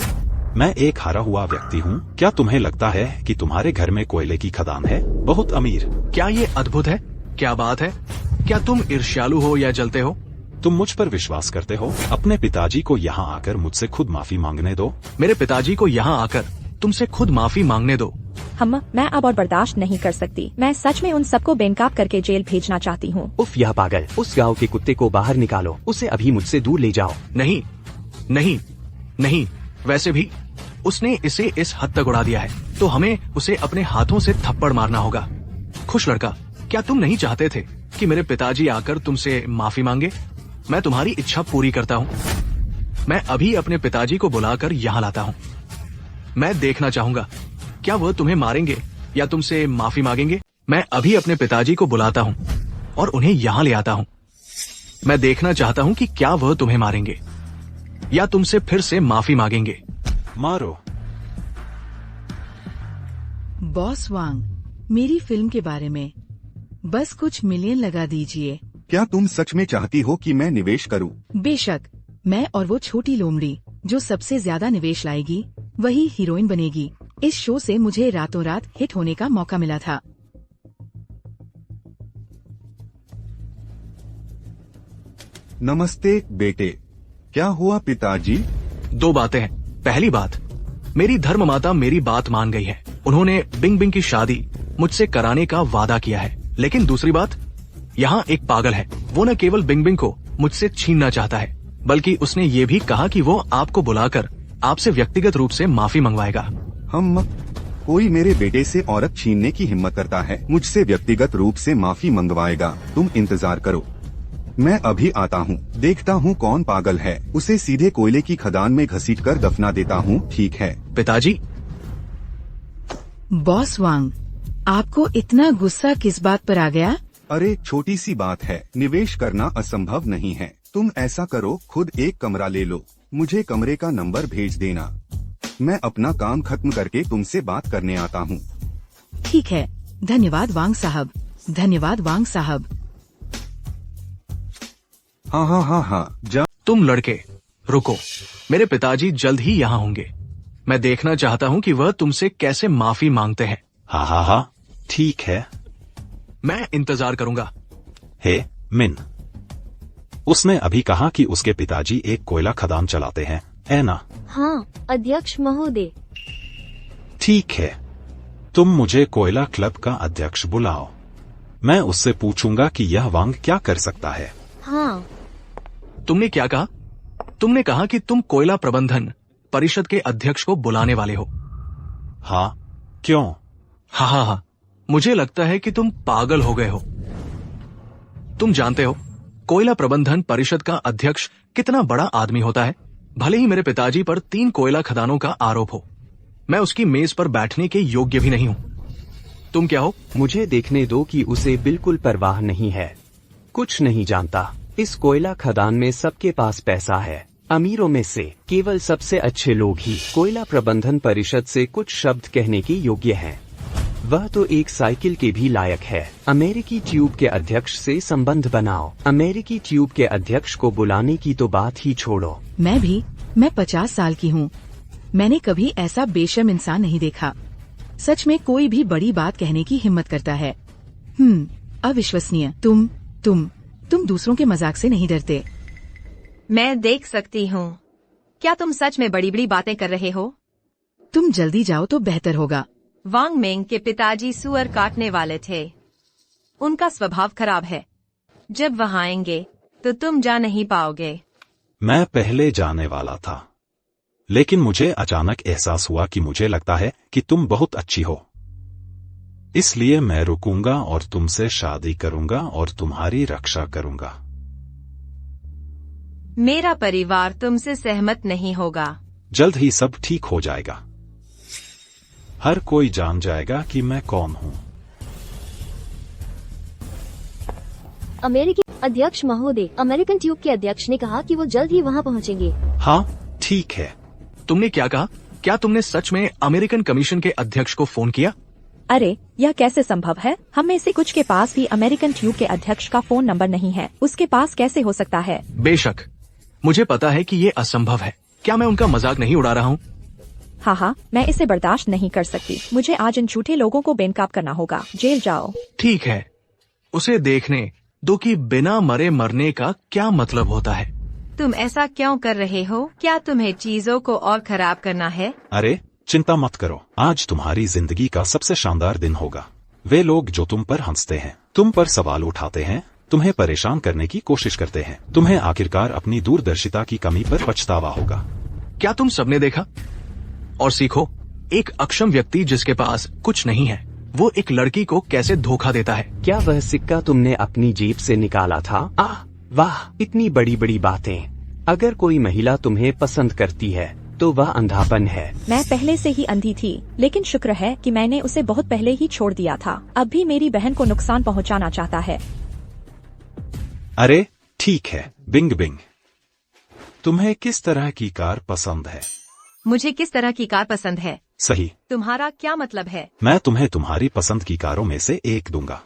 मैं एक हारा हुआ व्यक्ति हूँ। क्या तुम्हें लगता है कि तुम्हारे घर में कोयले की खदान है? बहुत अमीर। क्या ये अद्भुत है? क्या बात है? क्या तुम ईर्ष्यालु हो या जलते हो? तुम मुझ पर विश्वास करते हो? अपने पिताजी को यहाँ आकर मुझसे खुद माफी मांगने दो। मेरे पिताजी को यहाँ आकर तुमसे खुद माफी मांगने दो। मैं अब और बर्दाश्त नहीं कर सकती। मैं सच में उन सबको बेनकाब करके जेल भेजना चाहती हूँ। उफ, यह पागल। उस गांव के कुत्ते को बाहर निकालो, उसे अभी मुझसे दूर ले जाओ। नहीं नहीं नहीं, वैसे भी उसने इसे इस हद तक उड़ा दिया है तो हमें उसे अपने हाथों से थप्पड़ मारना होगा। खुश लड़का, क्या तुम नहीं चाहते थे कि मेरे पिताजी आकर तुमसे माफी मांगे? मैं तुम्हारी इच्छा पूरी करता हूँ। मैं अभी अपने पिताजी को बुलाकर यहाँ लाता हूँ। मैं देखना चाहूंगा क्या वह तुम्हें मारेंगे या तुमसे माफी मांगेंगे। मैं अभी अपने पिताजी को बुलाता हूँ और उन्हें यहाँ ले आता हूँ। मैं देखना चाहता हूँ कि क्या वह तुम्हें मारेंगे या तुमसे फिर से माफी मांगेंगे। मारो। बॉस वांग, मेरी फिल्म के बारे में बस कुछ मिलियन लगा दीजिए। क्या तुम सच में चाहती हो कि मैं निवेश करूं? बेशक, मैं और वो छोटी लोमड़ी जो सबसे ज्यादा निवेश लाएगी वही हीरोइन बनेगी। इस शो से मुझे रातों रात हिट होने का मौका मिला था। नमस्ते बेटे। क्या हुआ पिताजी? दो बातें हैं। पहली बात, मेरी धर्म माता मेरी बात मान गई है। उन्होंने बिंग बिंग की शादी मुझसे कराने का वादा किया है। लेकिन दूसरी बात, यहाँ एक पागल है। वो न केवल बिंग बिंग को मुझसे छीनना चाहता है बल्कि उसने ये भी कहा कि वो आपको बुलाकर आपसे व्यक्तिगत रूप से माफी मंगवाएगा। कोई मेरे बेटे से औरत छीनने की हिम्मत करता है, मुझसे व्यक्तिगत रूप से माफी मंगवाएगा। तुम इंतजार करो, मैं अभी आता हूँ। देखता हूँ कौन पागल है, उसे सीधे कोयले की खदान में घसीटकर दफना देता हूँ। ठीक है पिताजी। बॉस वांग, आपको इतना गुस्सा किस बात पर आ गया? अरे छोटी सी बात है, निवेश करना असंभव नहीं है। तुम ऐसा करो, खुद एक कमरा ले लो, मुझे कमरे का नंबर भेज देना। मैं अपना काम खत्म करके तुमसे बात करने आता हूँ। ठीक है, धन्यवाद वांग साहब। धन्यवाद वांग साहब। हाँ, जा। तुम लड़के रुको, मेरे पिताजी जल्द ही यहाँ होंगे। मैं देखना चाहता हूँ कि वह तुमसे कैसे माफी मांगते हैं। हाँ, ठीक है। मैं इंतजार करूंगा। हे मिन, उसने अभी कहा कि उसके पिताजी एक कोयला खदान चलाते हैं, है ना? हाँ अध्यक्ष महोदय। ठीक है, तुम मुझे कोयला क्लब का अध्यक्ष बुलाओ। मैं उससे पूछूंगा कि यह वांग क्या कर सकता है। हाँ। तुमने क्या कहा? तुमने कहा कि तुम कोयला प्रबंधन परिषद के अध्यक्ष को बुलाने वाले हो। हाँ, क्यों? हाँ, मुझे लगता है कि तुम पागल हो गए हो। तुम जानते हो कोयला प्रबंधन परिषद का अध्यक्ष कितना बड़ा आदमी होता है। भले ही मेरे पिताजी पर 3 कोयला खदानों का आरोप हो, मैं उसकी मेज पर बैठने के योग्य भी नहीं हूँ। तुम क्या हो? मुझे देखने दो कि उसे बिल्कुल परवाह नहीं है, कुछ नहीं जानता। इस कोयला खदान में सबके पास पैसा है। अमीरों में से केवल सबसे अच्छे लोग ही कोयला प्रबंधन परिषद से कुछ शब्द कहने के योग्य हैं। वह तो एक साइकिल के भी लायक है। अमेरिकी ट्यूब के अध्यक्ष से संबंध बनाओ। अमेरिकी ट्यूब के अध्यक्ष को बुलाने की तो बात ही छोड़ो। मैं 50 साल की हूँ। मैंने कभी ऐसा बेशर्म इंसान नहीं देखा। सच में कोई भी बड़ी बात कहने की हिम्मत करता है। अविश्वसनीय। तुम दूसरों के मजाक से नहीं डरते। मैं देख सकती हूँ। क्या तुम सच में बड़ी बड़ी बातें कर रहे हो? तुम जल्दी जाओ तो बेहतर होगा। वांग मेंग के पिताजी सुअर काटने वाले थे। उनका स्वभाव खराब है। जब वहाँ आएंगे तो तुम जा नहीं पाओगे। मैं पहले जाने वाला था, लेकिन मुझे अचानक एहसास हुआ कि मुझे लगता है कि तुम बहुत अच्छी हो, इसलिए मैं रुकूंगा और तुमसे शादी करूंगा और तुम्हारी रक्षा करूंगा। मेरा परिवार तुमसे सहमत नहीं होगा। जल्द ही सब ठीक हो जाएगा। हर कोई जान जाएगा कि मैं कौन हूँ। अमेरिकी अध्यक्ष महोदय, अमेरिकन ट्यूब के अध्यक्ष ने कहा कि वो जल्द ही वहाँ पहुँचेंगे। हाँ ठीक है। तुमने क्या कहा? क्या तुमने सच में अमेरिकन कमीशन के अध्यक्ष को फोन किया? अरे यह कैसे संभव है? हम में से कुछ के पास भी अमेरिकन ट्यूब के अध्यक्ष का फोन नंबर नहीं है। उसके पास कैसे हो सकता है? बेशक, मुझे पता है कि ये असंभव है। क्या मैं उनका मजाक नहीं उड़ा रहा हूँ? हाँ, मैं इसे बर्दाश्त नहीं कर सकती। मुझे आज इन झूठे लोगों को बेनकाब करना होगा। जेल जाओ। ठीक है, उसे देखने दो कि बिना मरे मरने का क्या मतलब होता है। तुम ऐसा क्यों कर रहे हो? क्या तुम्हें चीजों को और खराब करना है? अरे चिंता मत करो, आज तुम्हारी जिंदगी का सबसे शानदार दिन होगा। वे लोग जो तुम पर हंसते हैं, तुम पर सवाल उठाते हैं, तुम्हें परेशान करने की कोशिश करते हैं, तुम्हें आखिरकार अपनी दूरदर्शिता की कमी पर पछतावा होगा। क्या तुम सबने देखा? और सीखो, एक अक्षम व्यक्ति जिसके पास कुछ नहीं है, वो एक लड़की को कैसे धोखा देता है। क्या वह सिक्का तुमने अपनी जेब से निकाला था? वाह, इतनी बड़ी बड़ी बातें। अगर कोई महिला तुम्हें पसंद करती है तो वह अंधापन है। मैं पहले से ही अंधी थी, लेकिन शुक्र है कि मैंने उसे बहुत पहले ही छोड़ दिया था। अब भी मेरी बहन को नुकसान पहुंचाना चाहता है। अरे ठीक है बिंग बिंग, तुम्हें किस तरह की कार पसंद है? मुझे किस तरह की कार पसंद है? सही। तुम्हारा क्या मतलब है? मैं तुम्हें तुम्हारी पसंद की कारों में से एक दूंगा।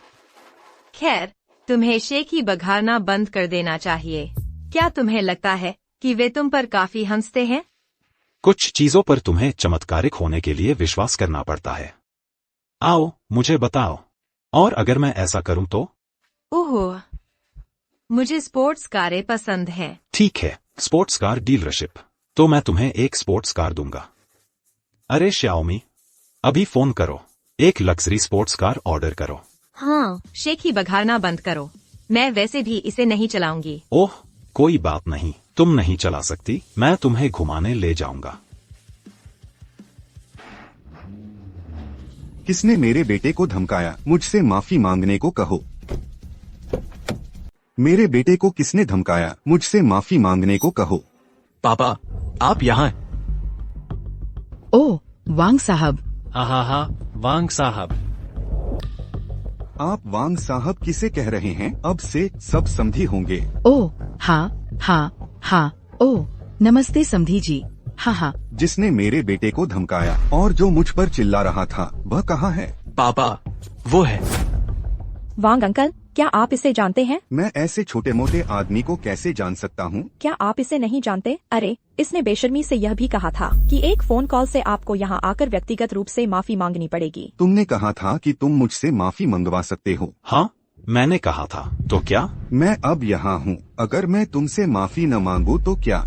खैर, तुम्हें शेखी बघारना बंद कर देना चाहिए। क्या तुम्हें लगता है कि वे तुम पर काफी हंसते हैं? कुछ चीजों पर तुम्हें चमत्कारिक होने के लिए विश्वास करना पड़ता है। आओ मुझे बताओ, और अगर मैं ऐसा करूं तो? ओह, मुझे स्पोर्ट्स कारें पसंद हैं। ठीक है, स्पोर्ट्स कार डीलरशिप, तो मैं तुम्हें एक स्पोर्ट्स कार दूंगा। अरे श्याओमी, अभी फोन करो, एक लग्जरी स्पोर्ट्स कार ऑर्डर करो। हाँ, शेखी बघारना बंद करो। मैं वैसे भी इसे नहीं चलाऊंगी। ओह कोई बात नहीं, तुम नहीं चला सकती, मैं तुम्हें घुमाने ले जाऊंगा। किसने मेरे बेटे को धमकाया? मुझसे माफी मांगने को कहो। मेरे बेटे को किसने धमकाया? मुझसे माफी मांगने को कहो। पापा, आप यहाँ हैं। ओह वांग साहब। हा, वांग साहब। आप वांग साहब किसे कह रहे हैं? अब से सब समझी होंगे। ओह हाँ। ओह नमस्ते समधी जी। हाँ। जिसने मेरे बेटे को धमकाया और जो मुझ पर चिल्ला रहा था, वह कहाँ है? पापा, वो है। वांग अंकल, क्या आप इसे जानते हैं? मैं ऐसे छोटे मोटे आदमी को कैसे जान सकता हूँ? क्या आप इसे नहीं जानते? अरे, इसने बेशर्मी से यह भी कहा था कि एक फोन कॉल से आपको यहाँ आकर व्यक्तिगत रूप से माफी मांगनी पड़ेगी। तुमने कहा था कि तुम मुझसे माफी मंगवा सकते हो। हाँ मैंने कहा था, तो क्या? मैं अब यहाँ हूँ, अगर मैं तुमसे माफी न मांगू तो क्या?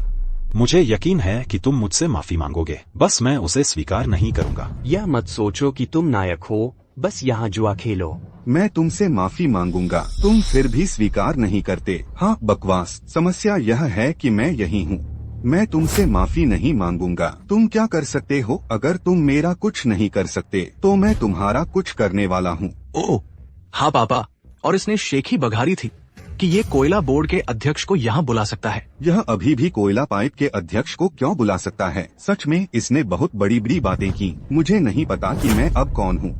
मुझे यकीन है कि तुम मुझसे माफी मांगोगे, बस मैं उसे स्वीकार नहीं करूँगा। यह मत सोचो कि तुम नायक हो, बस यहाँ जुआ खेलो। मैं तुमसे माफी मांगूंगा, तुम फिर भी स्वीकार नहीं करते। हाँ बकवास। समस्या यह है कि मैं यही हूँ। मैं तुमसे माफी नहीं मांगूंगा। तुम क्या कर सकते हो? अगर तुम मेरा कुछ नहीं कर सकते तो मैं तुम्हारा कुछ करने वाला हूँ। ओह हाँ पापा, और इसने शेखी बघारी थी कि ये कोयला बोर्ड के अध्यक्ष को यहाँ बुला सकता है। यह अभी भी कोयला पाइप के अध्यक्ष को क्यों बुला सकता है? सच में इसने बहुत बड़ी बड़ी बातें की। मुझे नहीं पता कि मैं अब कौन हूँ।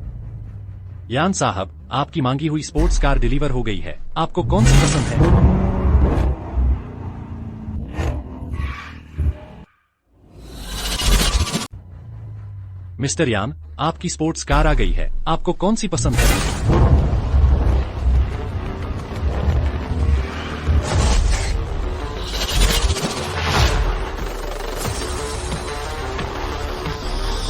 यान साहब, आपकी मांगी हुई स्पोर्ट्स कार डिलीवर हो गई है। आपको कौन सी पसंद है? मिस्टर यान, आपकी स्पोर्ट्स कार आ गई है। आपको कौन सी पसंद है?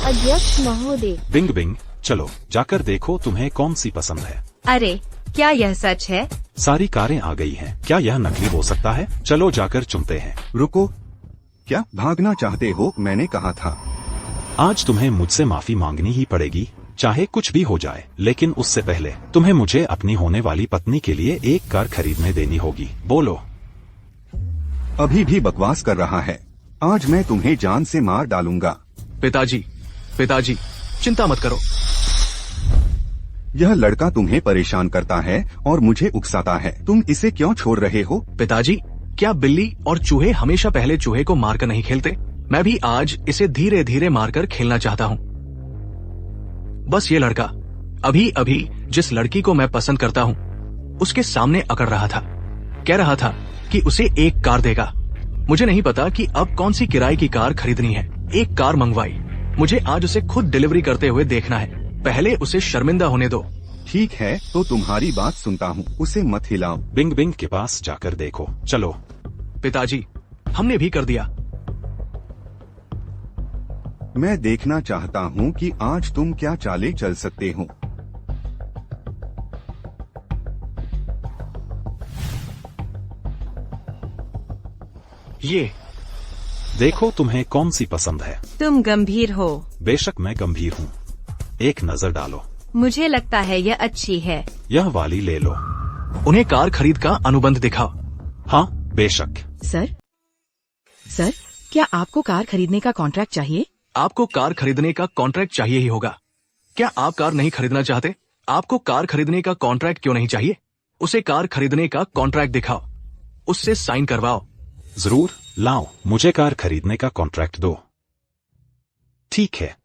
अध्यक्ष महोदय। बिंग बिंग, चलो जाकर देखो तुम्हें कौन सी पसंद है। अरे, क्या यह सच है? सारी कारें आ गई हैं। क्या यह नकली हो सकता है? चलो जाकर चुनते हैं। रुको, क्या भागना चाहते हो? मैंने कहा था। आज तुम्हें मुझसे माफी मांगनी ही पड़ेगी, चाहे कुछ भी हो जाए। लेकिन उससे पहले तुम्हें मुझे अपनी होने वाली पत्नी के लिए एक कार खरीदने देनी होगी। बोलो। अभी भी बकवास कर रहा है। आज मैं तुम्हें जान से मार डालूंगा। पिताजी, पिताजी, चिंता मत करो। यह लड़का तुम्हें परेशान करता है और मुझे उकसाता है। तुम इसे क्यों छोड़ रहे हो? पिताजी, क्या बिल्ली और चूहे हमेशा पहले चूहे को मारकर नहीं खेलते? मैं भी आज इसे धीरे धीरे मारकर खेलना चाहता हूँ। बस ये लड़का अभी अभी जिस लड़की को मैं पसंद करता हूँ उसके सामने अकड़ रहा था। कह रहा था कि उसे एक कार देगा। मुझे नहीं पता कि अब कौन सी किराए की कार खरीदनी है। एक कार मंगवाई। मुझे आज उसे खुद डिलीवरी करते हुए देखना है। पहले उसे शर्मिंदा होने दो। ठीक है, तो तुम्हारी बात सुनता हूँ। उसे मत हिलाओ। बिंग बिंग के पास जाकर देखो। चलो। पिताजी, हमने भी कर दिया। मैं देखना चाहता हूँ कि आज तुम क्या चालें चल सकते हो। ये देखो तुम्हें कौन सी पसंद है। तुम गंभीर हो। बेशक मैं गंभीर हूँ। एक नजर डालो। मुझे लगता है यह अच्छी है। यह वाली ले लो। उन्हें कार खरीद का अनुबंध दिखाओ। हाँ, बेशक। सर, क्या आपको कार खरीदने का कॉन्ट्रैक्ट चाहिए? आपको कार खरीदने का कॉन्ट्रैक्ट चाहिए ही होगा। क्या आप कार नहीं खरीदना चाहते? आपको कार खरीदने का कॉन्ट्रैक्ट क्यों नहीं चाहिए? उसे कार खरीदने का कॉन्ट्रैक्ट दिखाओ, उससे साइन करवाओ। जरूर लाओ, मुझे कार खरीदने का कॉन्ट्रैक्ट दो। ठीक है,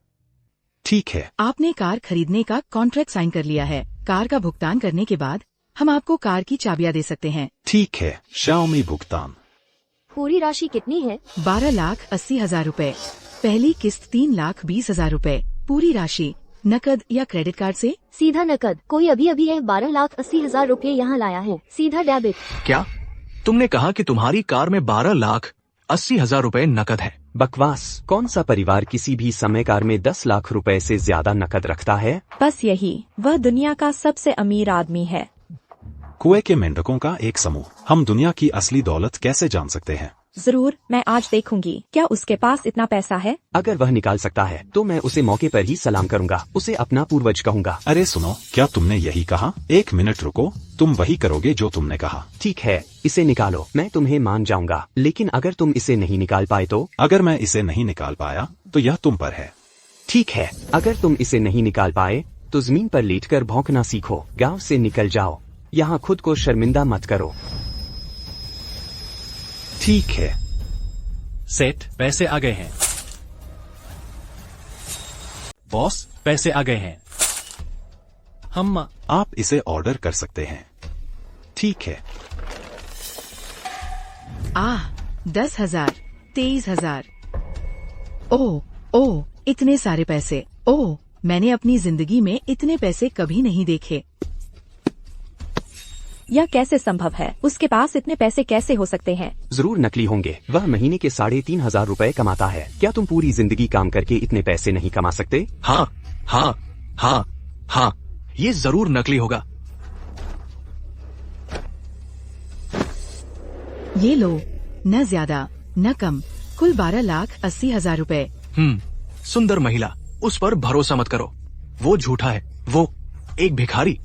ठीक है। आपने कार खरीदने का कॉन्ट्रैक्ट साइन कर लिया है। कार का भुगतान करने के बाद हम आपको कार की चाबियां दे सकते हैं। ठीक है। शाओमी भुगतान। पूरी राशि कितनी है? 12,80,000 रूपए। पहली किस्त 3,20,000 रूपए। पूरी राशि नकद या क्रेडिट कार्ड से? सीधा नकद। कोई अभी अभी यह 12,80,000 रूपए यहाँ लाया है। सीधा डेबिट। क्या तुमने कहा कि तुम्हारी कार में 12,80,000 रूपए नकद है? बकवास। कौन सा परिवार किसी भी समय कार में 10 लाख रुपए से ज्यादा नकद रखता है? बस यही, वह दुनिया का सबसे अमीर आदमी है। कुएं के मेंढकों का एक समूह। हम दुनिया की असली दौलत कैसे जान सकते हैं? जरूर, मैं आज देखूंगी। क्या उसके पास इतना पैसा है? अगर वह निकाल सकता है तो मैं उसे मौके पर ही सलाम करूंगा। उसे अपना पूर्वज कहूंगा। अरे सुनो, क्या तुमने यही कहा? एक मिनट रुको, तुम वही करोगे जो तुमने कहा। ठीक है, इसे निकालो, मैं तुम्हें मान जाऊंगा। लेकिन अगर तुम इसे नहीं निकाल पाए तो? अगर मैं इसे नहीं निकाल पाया तो यह तुम पर है। ठीक है, अगर तुम इसे नहीं निकाल पाए तो जमीन पर लेटकर भौंकना सीखो। गांव से निकल जाओ। यहाँ खुद को शर्मिंदा मत करो। ठीक है। सेठ, पैसे आ गए हैं। बॉस, पैसे आ गए हैं। हम आप इसे ऑर्डर कर सकते हैं। ठीक है। 10,000, 23,000। ओह, इतने सारे पैसे। ओह, मैंने अपनी जिंदगी में इतने पैसे कभी नहीं देखे। यह कैसे संभव है? उसके पास इतने पैसे कैसे हो सकते हैं? जरूर नकली होंगे। वह महीने के 3,500 रुपए कमाता है। क्या तुम पूरी जिंदगी काम करके इतने पैसे नहीं कमा सकते? हाँ हाँ हाँ हाँ, ये जरूर नकली होगा। ये लो, न ज्यादा न कम, कुल 12,80,000 रूपए। सुंदर महिला, उस पर भरोसा मत करो। वो झूठा है। वो एक भिखारी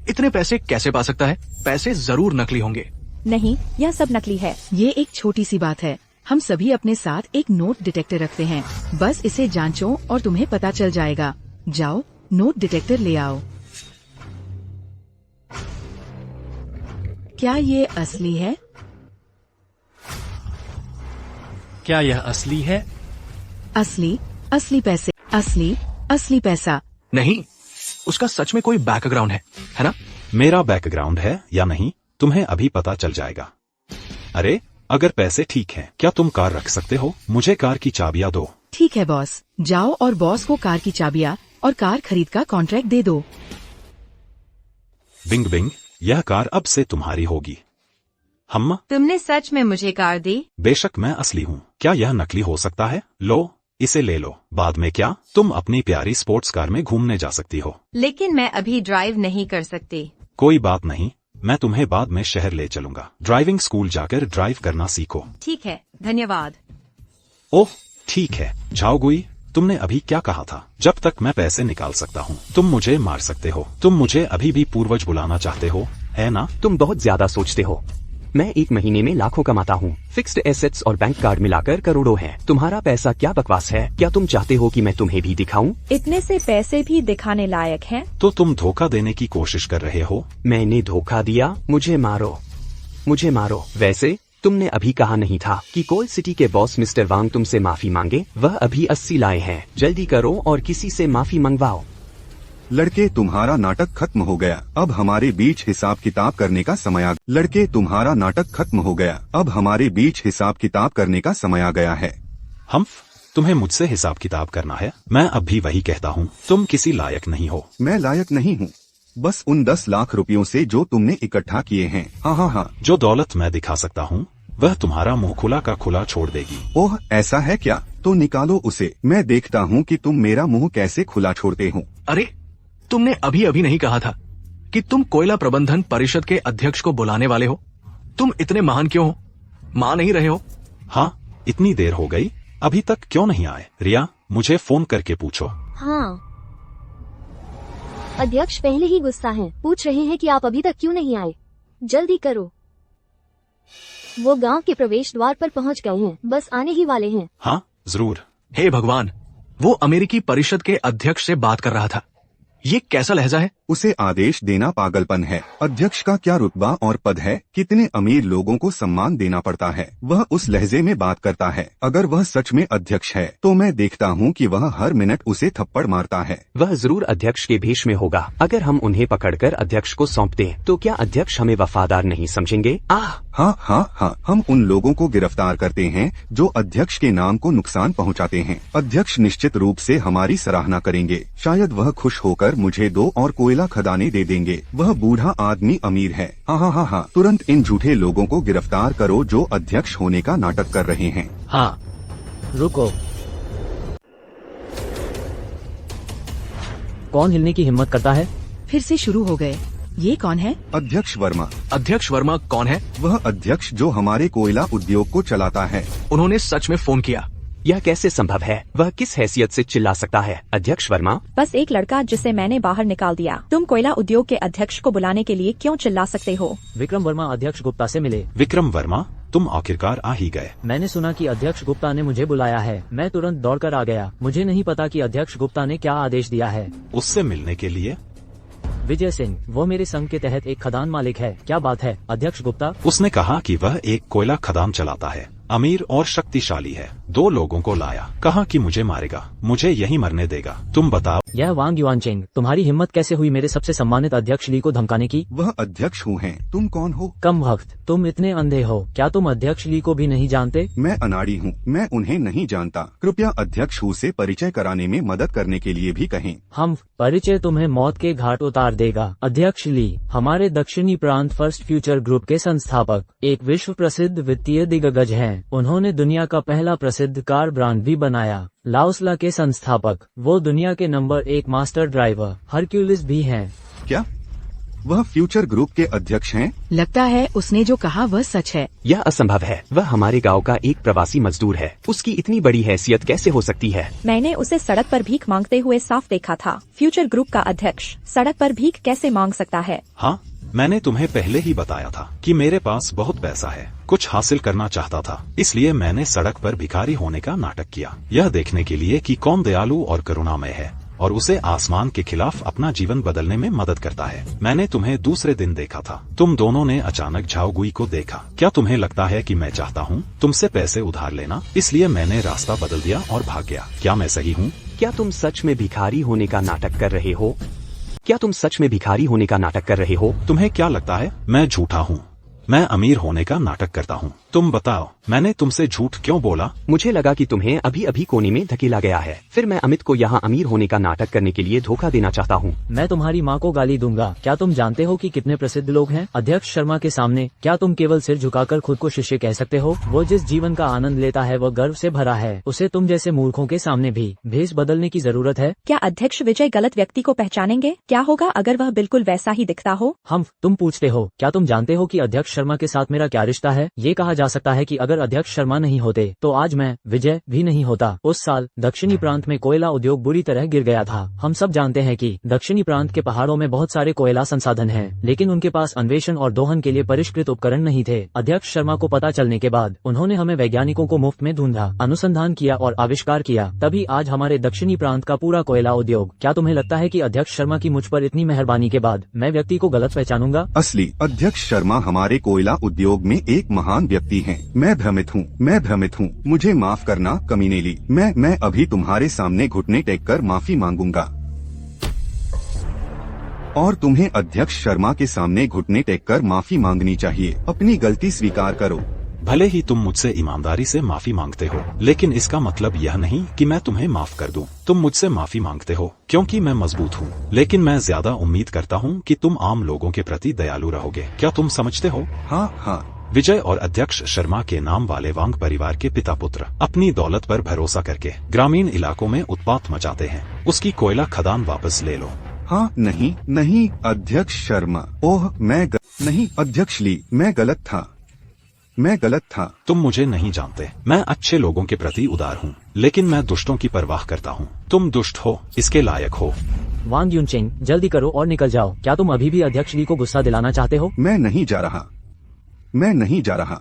इतने पैसे कैसे पा सकता है? पैसे जरूर नकली होंगे। नहीं, यह सब नकली है। ये एक छोटी सी बात है। हम सभी अपने साथ एक नोट डिटेक्टर रखते हैं। बस इसे जांचो और तुम्हें पता चल जाएगा। जाओ, नोट डिटेक्टर ले आओ। क्या ये असली है? क्या यह असली है? असली पैसे। असली पैसा। नहीं, उसका सच में कोई बैकग्राउंड है ना? मेरा बैकग्राउंड है या नहीं, तुम्हें अभी पता चल जाएगा। अरे, अगर पैसे ठीक हैं, क्या तुम कार रख सकते हो? मुझे कार की चाबियां दो। ठीक है बॉस, जाओ और बॉस को कार की चाबियां और कार खरीद का कॉन्ट्रैक्ट दे दो। बिंग बिंग, यह कार अब से तुम्हारी होगी। हम तुमने सच में मुझे कार दी? बेशक मैं असली हूँ। क्या यह नकली हो सकता है? लो, इसे ले लो। बाद में क्या, तुम अपनी प्यारी स्पोर्ट्स कार में घूमने जा सकती हो। लेकिन मैं अभी ड्राइव नहीं कर सकती। कोई बात नहीं, मैं तुम्हें बाद में शहर ले चलूंगा। ड्राइविंग स्कूल जाकर ड्राइव करना सीखो। ठीक है, धन्यवाद। ओह ठीक है झाओगुई, तुमने अभी क्या कहा था? जब तक मैं पैसे निकाल सकता हूँ तुम मुझे मार सकते हो। तुम मुझे अभी भी पूर्वज बुलाना चाहते हो, है ना? तुम बहुत ज्यादा सोचते हो। मैं एक महीने में लाखों कमाता हूँ। फिक्स्ड एसेट्स और बैंक कार्ड मिलाकर करोड़ों हैं। तुम्हारा पैसा क्या बकवास है? क्या तुम चाहते हो कि मैं तुम्हें भी दिखाऊं? इतने से पैसे भी दिखाने लायक हैं? तो तुम धोखा देने की कोशिश कर रहे हो? मैंने धोखा दिया? मुझे मारो, मुझे मारो। वैसे तुमने अभी कहा नहीं था कि कोल सिटी के बॉस मिस्टर वांग तुमसे माफी मांगे? वह अभी 80 लाए हैं। जल्दी करो और किसी से माफी मंगवाओ। लड़के तुम्हारा नाटक खत्म हो गया, अब हमारे बीच हिसाब किताब करने का समय आ लड़के तुम्हारा नाटक खत्म हो गया, अब हमारे बीच हिसाब किताब करने का समय आ गया है। हम्फ, तुम्हें मुझसे हिसाब किताब करना है? मैं अब भी वही कहता हूँ, तुम किसी लायक नहीं हो। मैं लायक नहीं हूँ, बस उन 10 लाख रुपयों से जो तुमने इकट्ठा किए हैं। हाँ। जो दौलत मैं दिखा सकता हूँ वह तुम्हारा मुंह खुला का खुला छोड़ देगी। ओह ऐसा है क्या? तो निकालो उसे, मैं देखता हूँ कि तुम मेरा मुंह कैसे खुला छोड़ते हो। अरे तुमने अभी अभी नहीं कहा था कि तुम कोयला प्रबंधन परिषद के अध्यक्ष को बुलाने वाले हो? तुम इतने महान क्यों हो? मान नहीं रहे हो? हाँ, इतनी देर हो गई, अभी तक क्यों नहीं आए? रिया, मुझे फोन करके पूछो। हाँ अध्यक्ष पहले ही गुस्सा हैं, पूछ रहे हैं कि आप अभी तक क्यों नहीं आए। जल्दी करो। वो गांव के प्रवेश द्वार पर पहुंच गए हैं, बस आने ही वाले हैं। हाँ जरूर। हे भगवान, वो अमेरिकी परिषद के अध्यक्ष से बात कर रहा था। ये कैसा लहजा है? उसे आदेश देना पागलपन है। अध्यक्ष का क्या रुतबा और पद है? कितने अमीर लोगों को सम्मान देना पड़ता है। वह उस लहजे में बात करता है। अगर वह सच में अध्यक्ष है तो मैं देखता हूँ कि वह हर मिनट उसे थप्पड़ मारता है। वह जरूर अध्यक्ष के भेष में होगा। अगर हम उन्हें पकड़कर अध्यक्ष को सौंप दें तो क्या अध्यक्ष हमें वफादार नहीं समझेंगे? हाँ, हम उन लोगों को गिरफ्तार करते हैं जो अध्यक्ष के नाम को नुकसान पहुंचाते हैं। अध्यक्ष निश्चित रूप से हमारी सराहना करेंगे। शायद वह खुश होकर मुझे 2 और कोयला खदानें दे देंगे। वह बूढ़ा आदमी अमीर है। हाँ, तुरंत इन झूठे लोगों को गिरफ्तार करो जो अध्यक्ष होने का नाटक कर रहे हैं। हाँ रुको, कौन हिलने की हिम्मत करता है? फिर से शुरू हो गए। ये कौन है? अध्यक्ष वर्मा। अध्यक्ष वर्मा कौन है? वह अध्यक्ष जो हमारे कोयला उद्योग को चलाता है। उन्होंने सच में फोन किया? यह कैसे संभव है? वह किस हैसियत से चिल्ला सकता है? अध्यक्ष वर्मा? बस एक लड़का जिसे मैंने बाहर निकाल दिया। तुम कोयला उद्योग के अध्यक्ष को बुलाने के लिए क्यों चिल्ला सकते हो? विक्रम वर्मा अध्यक्ष गुप्ता से मिले। विक्रम वर्मा, तुम आखिरकार आ ही गए। मैंने सुना कि अध्यक्ष गुप्ता ने मुझे बुलाया है। मैं तुरंत दौड़कर आ गया। मुझे नहीं पता कि अध्यक्ष गुप्ता ने क्या आदेश दिया है। उससे मिलने के लिए? विजय सिंह, वो मेरे संघ के तहत एक खदान मालिक है। क्या बात है अध्यक्ष गुप्ता? उसने कहा कि वह एक कोयला खदान चलाता है, अमीर और शक्तिशाली है। 2 लोगों को लाया, कहा कि मुझे मारेगा, मुझे यहीं मरने देगा। तुम बताओ। यह वांग युआनचेंग, तुम्हारी हिम्मत कैसे हुई मेरे सबसे सम्मानित अध्यक्ष ली को धमकाने की? वह अध्यक्ष हूँ हैं, तुम कौन हो? कम वक्त, तुम इतने अंधे हो? क्या तुम अध्यक्ष ली को भी नहीं जानते? मैं अनाड़ी हूँ, मैं उन्हें नहीं जानता। कृपया अध्यक्ष हूँ से परिचय कराने में मदद करने के लिए भी कहें। हम परिचय तुम्हें मौत के घाट उतार देगा। अध्यक्ष ली हमारे दक्षिणी प्रांत फर्स्ट फ्यूचर ग्रुप के संस्थापक, एक विश्व प्रसिद्ध वित्तीय दिग्गज हैं। उन्होंने दुनिया का पहला प्रसिद्ध कार ब्रांड भी बनाया। लाओसला के संस्थापक, वो दुनिया के नंबर 1 मास्टर ड्राइवर हरक्यूलिस भी हैं। क्या वह फ्यूचर ग्रुप के अध्यक्ष हैं? लगता है उसने जो कहा वह सच है। यह असंभव है। वह हमारे गांव का एक प्रवासी मजदूर है। उसकी इतनी बड़ी हैसियत कैसे हो सकती है? मैंने उसे सड़क पर भीख मांगते हुए साफ देखा था। फ्यूचर ग्रुप का अध्यक्ष सड़क पर भीख कैसे मांग सकता है? हाँ, मैंने तुम्हें पहले ही बताया था कि मेरे पास बहुत पैसा है, कुछ हासिल करना चाहता था, इसलिए मैंने सड़क पर भिखारी होने का नाटक किया, यह देखने के लिए कि कौन दयालु और करुणामय है और उसे आसमान के खिलाफ अपना जीवन बदलने में मदद करता है। मैंने तुम्हें दूसरे दिन देखा था। तुम दोनों ने अचानक झाओगुई को देखा। क्या तुम्हें लगता है कि मैं चाहता हूँ तुमसे पैसे उधार लेना? इसलिए मैंने रास्ता बदल दिया और भाग गया। क्या मैं सही हूँ? क्या तुम सच में भिखारी होने का नाटक कर रहे हो? क्या तुम सच में भिखारी होने का नाटक कर रहे हो? तुम्हें क्या लगता है मैं झूठा हूँ? मैं अमीर होने का नाटक करता हूँ। तुम बताओ, मैंने तुमसे झूठ क्यों बोला? मुझे लगा कि तुम्हें अभी अभी कोने में धकेला गया है, फिर मैं अमित को यहाँ अमीर होने का नाटक करने के लिए धोखा देना चाहता हूँ। मैं तुम्हारी माँ को गाली दूंगा। क्या तुम जानते हो कि कितने प्रसिद्ध लोग हैं अध्यक्ष शर्मा के सामने? क्या तुम केवल सिर झुकाकर खुद को शिष्य कह सकते हो? वो जिस जीवन का आनंद लेता है वह गर्व से भरा है, उसे तुम जैसे मूर्खों के सामने भी भेष बदलने की जरूरत है। क्या अध्यक्ष विजय गलत व्यक्ति को पहचानेंगे? क्या होगा अगर वह बिल्कुल वैसा ही दिखता हो? तुम पूछते हो, क्या तुम जानते हो कि अध्यक्ष शर्मा के साथ मेरा क्या रिश्ता है? ये कहा जा सकता है कि अगर अध्यक्ष शर्मा नहीं होते तो आज मैं विजय भी नहीं होता। उस साल दक्षिणी प्रांत में कोयला उद्योग बुरी तरह गिर गया था। हम सब जानते हैं कि दक्षिणी प्रांत के पहाड़ों में बहुत सारे कोयला संसाधन हैं, लेकिन उनके पास अन्वेषण और दोहन के लिए परिष्कृत उपकरण नहीं थे। अध्यक्ष शर्मा को पता चलने के बाद उन्होंने हमें वैज्ञानिकों को मुफ्त में ढूंढा, अनुसंधान किया और आविष्कार किया, तभी आज हमारे दक्षिणी प्रांत का पूरा कोयला उद्योग। क्या तुम्हें लगता है कि अध्यक्ष शर्मा की मुझ पर इतनी मेहरबानी के बाद मैं व्यक्ति को गलत पहचानूंगा? असली अध्यक्ष शर्मा हमारे कोयला उद्योग में एक महान व्यक्ति हैं। मैं भ्रमित हूँ, मुझे माफ करना कमीनेली। मैं अभी तुम्हारे सामने घुटने टेक कर माफी मांगूंगा और तुम्हें अध्यक्ष शर्मा के सामने घुटने टेक कर माफी मांगनी चाहिए। अपनी गलती स्वीकार करो। भले ही तुम मुझसे ईमानदारी से माफी मांगते हो, लेकिन इसका मतलब यह नहीं कि मैं तुम्हें माफ कर दूं। तुम मुझसे माफी मांगते हो क्योंकि मैं मजबूत हूँ, लेकिन मैं ज्यादा उम्मीद करता हूँ कि तुम आम लोगों के प्रति दयालु रहोगे। क्या तुम समझते हो? हाँ। विजय और अध्यक्ष शर्मा के नाम वाले वांग परिवार के पिता पुत्र अपनी दौलत पर भरोसा करके ग्रामीण इलाकों में उत्पात मचाते हैं। उसकी कोयला खदान वापस ले लो। हाँ, नहीं अध्यक्ष शर्मा। ओह, नहीं अध्यक्ष ली, मैं गलत था। तुम मुझे नहीं जानते। मैं अच्छे लोगों के प्रति उदार हूँ, लेकिन मैं दुष्टों की परवाह करता हूँ। तुम दुष्ट हो, इसके लायक हो। वांग यूनचेंग, जल्दी करो और निकल जाओ। क्या तुम अभी भी अध्यक्ष ली को गुस्सा दिलाना चाहते हो? मैं नहीं जा रहा।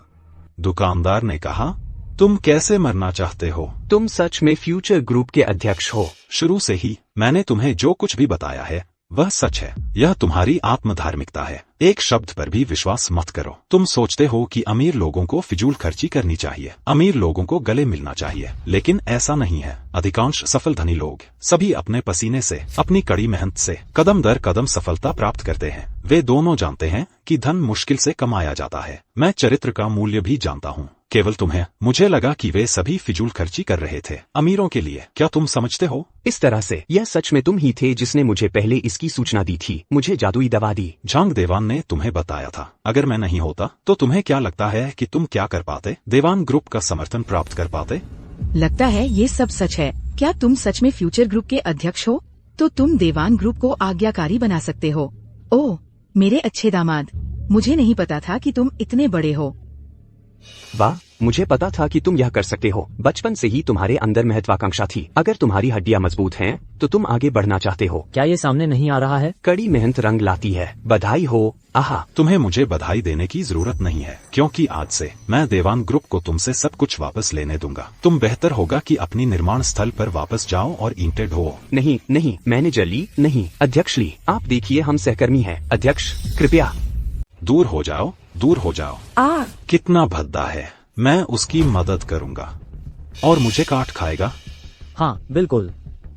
दुकानदार ने कहा, तुम कैसे मरना चाहते हो? तुम सच में फ्यूचर ग्रुप के अध्यक्ष हो? शुरू से ही मैंने तुम्हें जो कुछ भी बताया है वह सच है। यह तुम्हारी आत्मधार्मिकता है। एक शब्द पर भी विश्वास मत करो। तुम सोचते हो कि अमीर लोगों को फिजूल खर्ची करनी चाहिए, अमीर लोगों को गले मिलना चाहिए, लेकिन ऐसा नहीं है। अधिकांश सफल धनी लोग सभी अपने पसीने से, अपनी कड़ी मेहनत से कदम दर कदम सफलता प्राप्त करते हैं। वे दोनों जानते हैं कि धन मुश्किल से कमाया जाता है। मैं चरित्र का मूल्य भी जानता हूँ। केवल तुम्हें, मुझे लगा कि वे सभी फिजूल खर्ची कर रहे थे अमीरों के लिए। क्या तुम समझते हो? इस तरह से यह सच में तुम ही थे जिसने मुझे पहले इसकी सूचना दी थी। मुझे जादुई दवा दी। झांग देवान ने तुम्हें बताया था। अगर मैं नहीं होता तो तुम्हें क्या लगता है कि तुम क्या कर पाते? देवान ग्रुप का समर्थन प्राप्त कर पाते? लगता है ये सब सच है। क्या तुम सच में फ्यूचर ग्रुप के अध्यक्ष हो? तो तुम देवान ग्रुप को आज्ञाकारी बना सकते हो। ओह मेरे अच्छे दामाद, मुझे नहीं पता था कि तुम इतने बड़े हो। वाह, मुझे पता था कि तुम यह कर सकते हो। बचपन से ही तुम्हारे अंदर महत्वाकांक्षा थी। अगर तुम्हारी हड्डियां मजबूत हैं, तो तुम आगे बढ़ना चाहते हो। क्या ये सामने नहीं आ रहा है? कड़ी मेहनत रंग लाती है। बधाई हो। आहा, तुम्हें मुझे बधाई देने की जरूरत नहीं है, क्योंकि आज से मैं देवान ग्रुप को तुमसे सब कुछ वापस लेने दूंगा। तुम बेहतर होगा कि अपनी निर्माण स्थल पर वापस जाओ और ईंटें ढोओ। नहीं, मैनेजर ली, नहीं अध्यक्ष ली। आप देखिए, हम सहकर्मी हैं। अध्यक्ष कृपया दूर हो जाओ। कितना भद्दा है। मैं उसकी मदद करूंगा और मुझे काट खाएगा। हाँ बिल्कुल,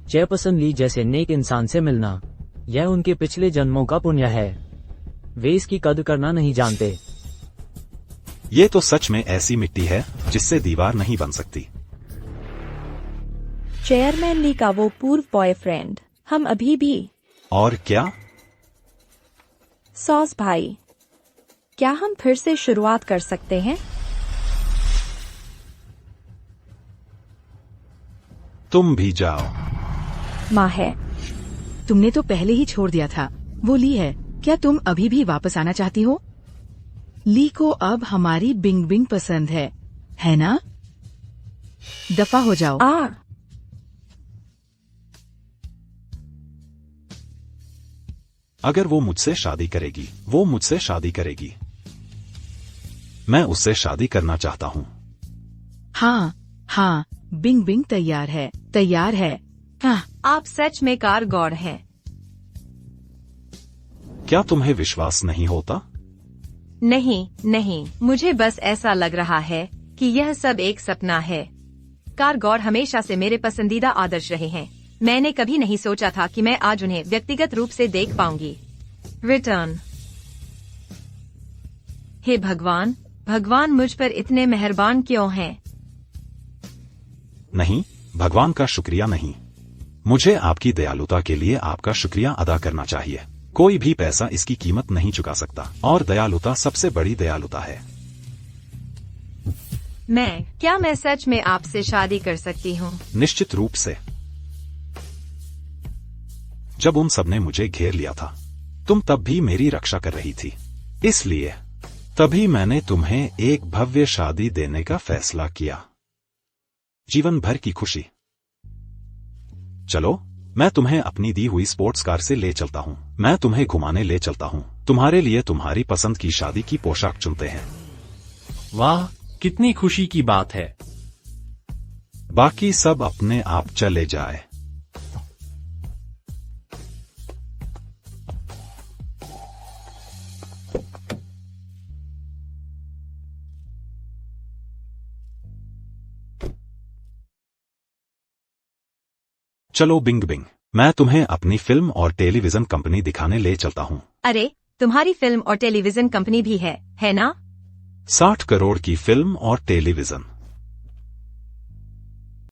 चेयरपर्सन ली जैसे नेक इंसान से मिलना, यह उनके पिछले जन्मों का पुण्य है। वे इसकी कद्र करना नहीं जानते। ये तो सच में ऐसी मिट्टी है जिससे दीवार नहीं बन सकती। चेयरमैन ली का वो पूर्व बॉयफ्रेंड हम अभी भी। और क्या? सॉस भाई, क्या हम फिर से शुरुआत कर सकते हैं? तुम भी जाओ। माँ है। तुमने तो पहले ही छोड़ दिया था। वो ली है। क्या तुम अभी भी वापस आना चाहती हो? ली को अब हमारी बिंग बिंग पसंद है ना? दफा हो जाओ। अगर वो मुझसे शादी करेगी, मैं उससे शादी करना चाहता हूँ। हाँ, बिंग बिंग तैयार है। हाँ। आप सच में कारगर हैं। क्या तुम्हें विश्वास नहीं होता? नहीं, मुझे बस ऐसा लग रहा है कि यह सब एक सपना है। कारगर हमेशा से मेरे पसंदीदा आदर्श रहे हैं। मैंने कभी नहीं सोचा था कि मैं आज उन्हें व्यक्तिगत रूप से देख पाऊंगी। रिटर्न। हे भगवान, भगवान मुझ पर इतने मेहरबान क्यों हैं? नहीं, भगवान का शुक्रिया नहीं, मुझे आपकी दयालुता के लिए आपका शुक्रिया अदा करना चाहिए। कोई भी पैसा इसकी कीमत नहीं चुका सकता और दयालुता सबसे बड़ी दयालुता है। क्या मैं सच में आपसे शादी कर सकती हूँ? निश्चित रूप से। जब उन सबने मुझे घेर लिया था, तुम तब भी मेरी रक्षा कर रही थी, इसलिए तभी मैंने तुम्हें एक भव्य शादी देने का फैसला किया। जीवन भर की खुशी। चलो, मैं तुम्हें अपनी दी हुई स्पोर्ट्स कार से ले चलता हूँ। मैं तुम्हें घुमाने ले चलता हूँ। तुम्हारे लिए तुम्हारी पसंद की शादी की पोशाक चुनते हैं। वाह, कितनी खुशी की बात है। बाकी सब अपने आप चले जाए। चलो बिंग बिंग, मैं तुम्हें अपनी फिल्म और टेलीविजन कंपनी दिखाने ले चलता हूँ। अरे, तुम्हारी फिल्म और टेलीविजन कंपनी भी है ना? 60 करोड़ की फिल्म और टेलीविजन।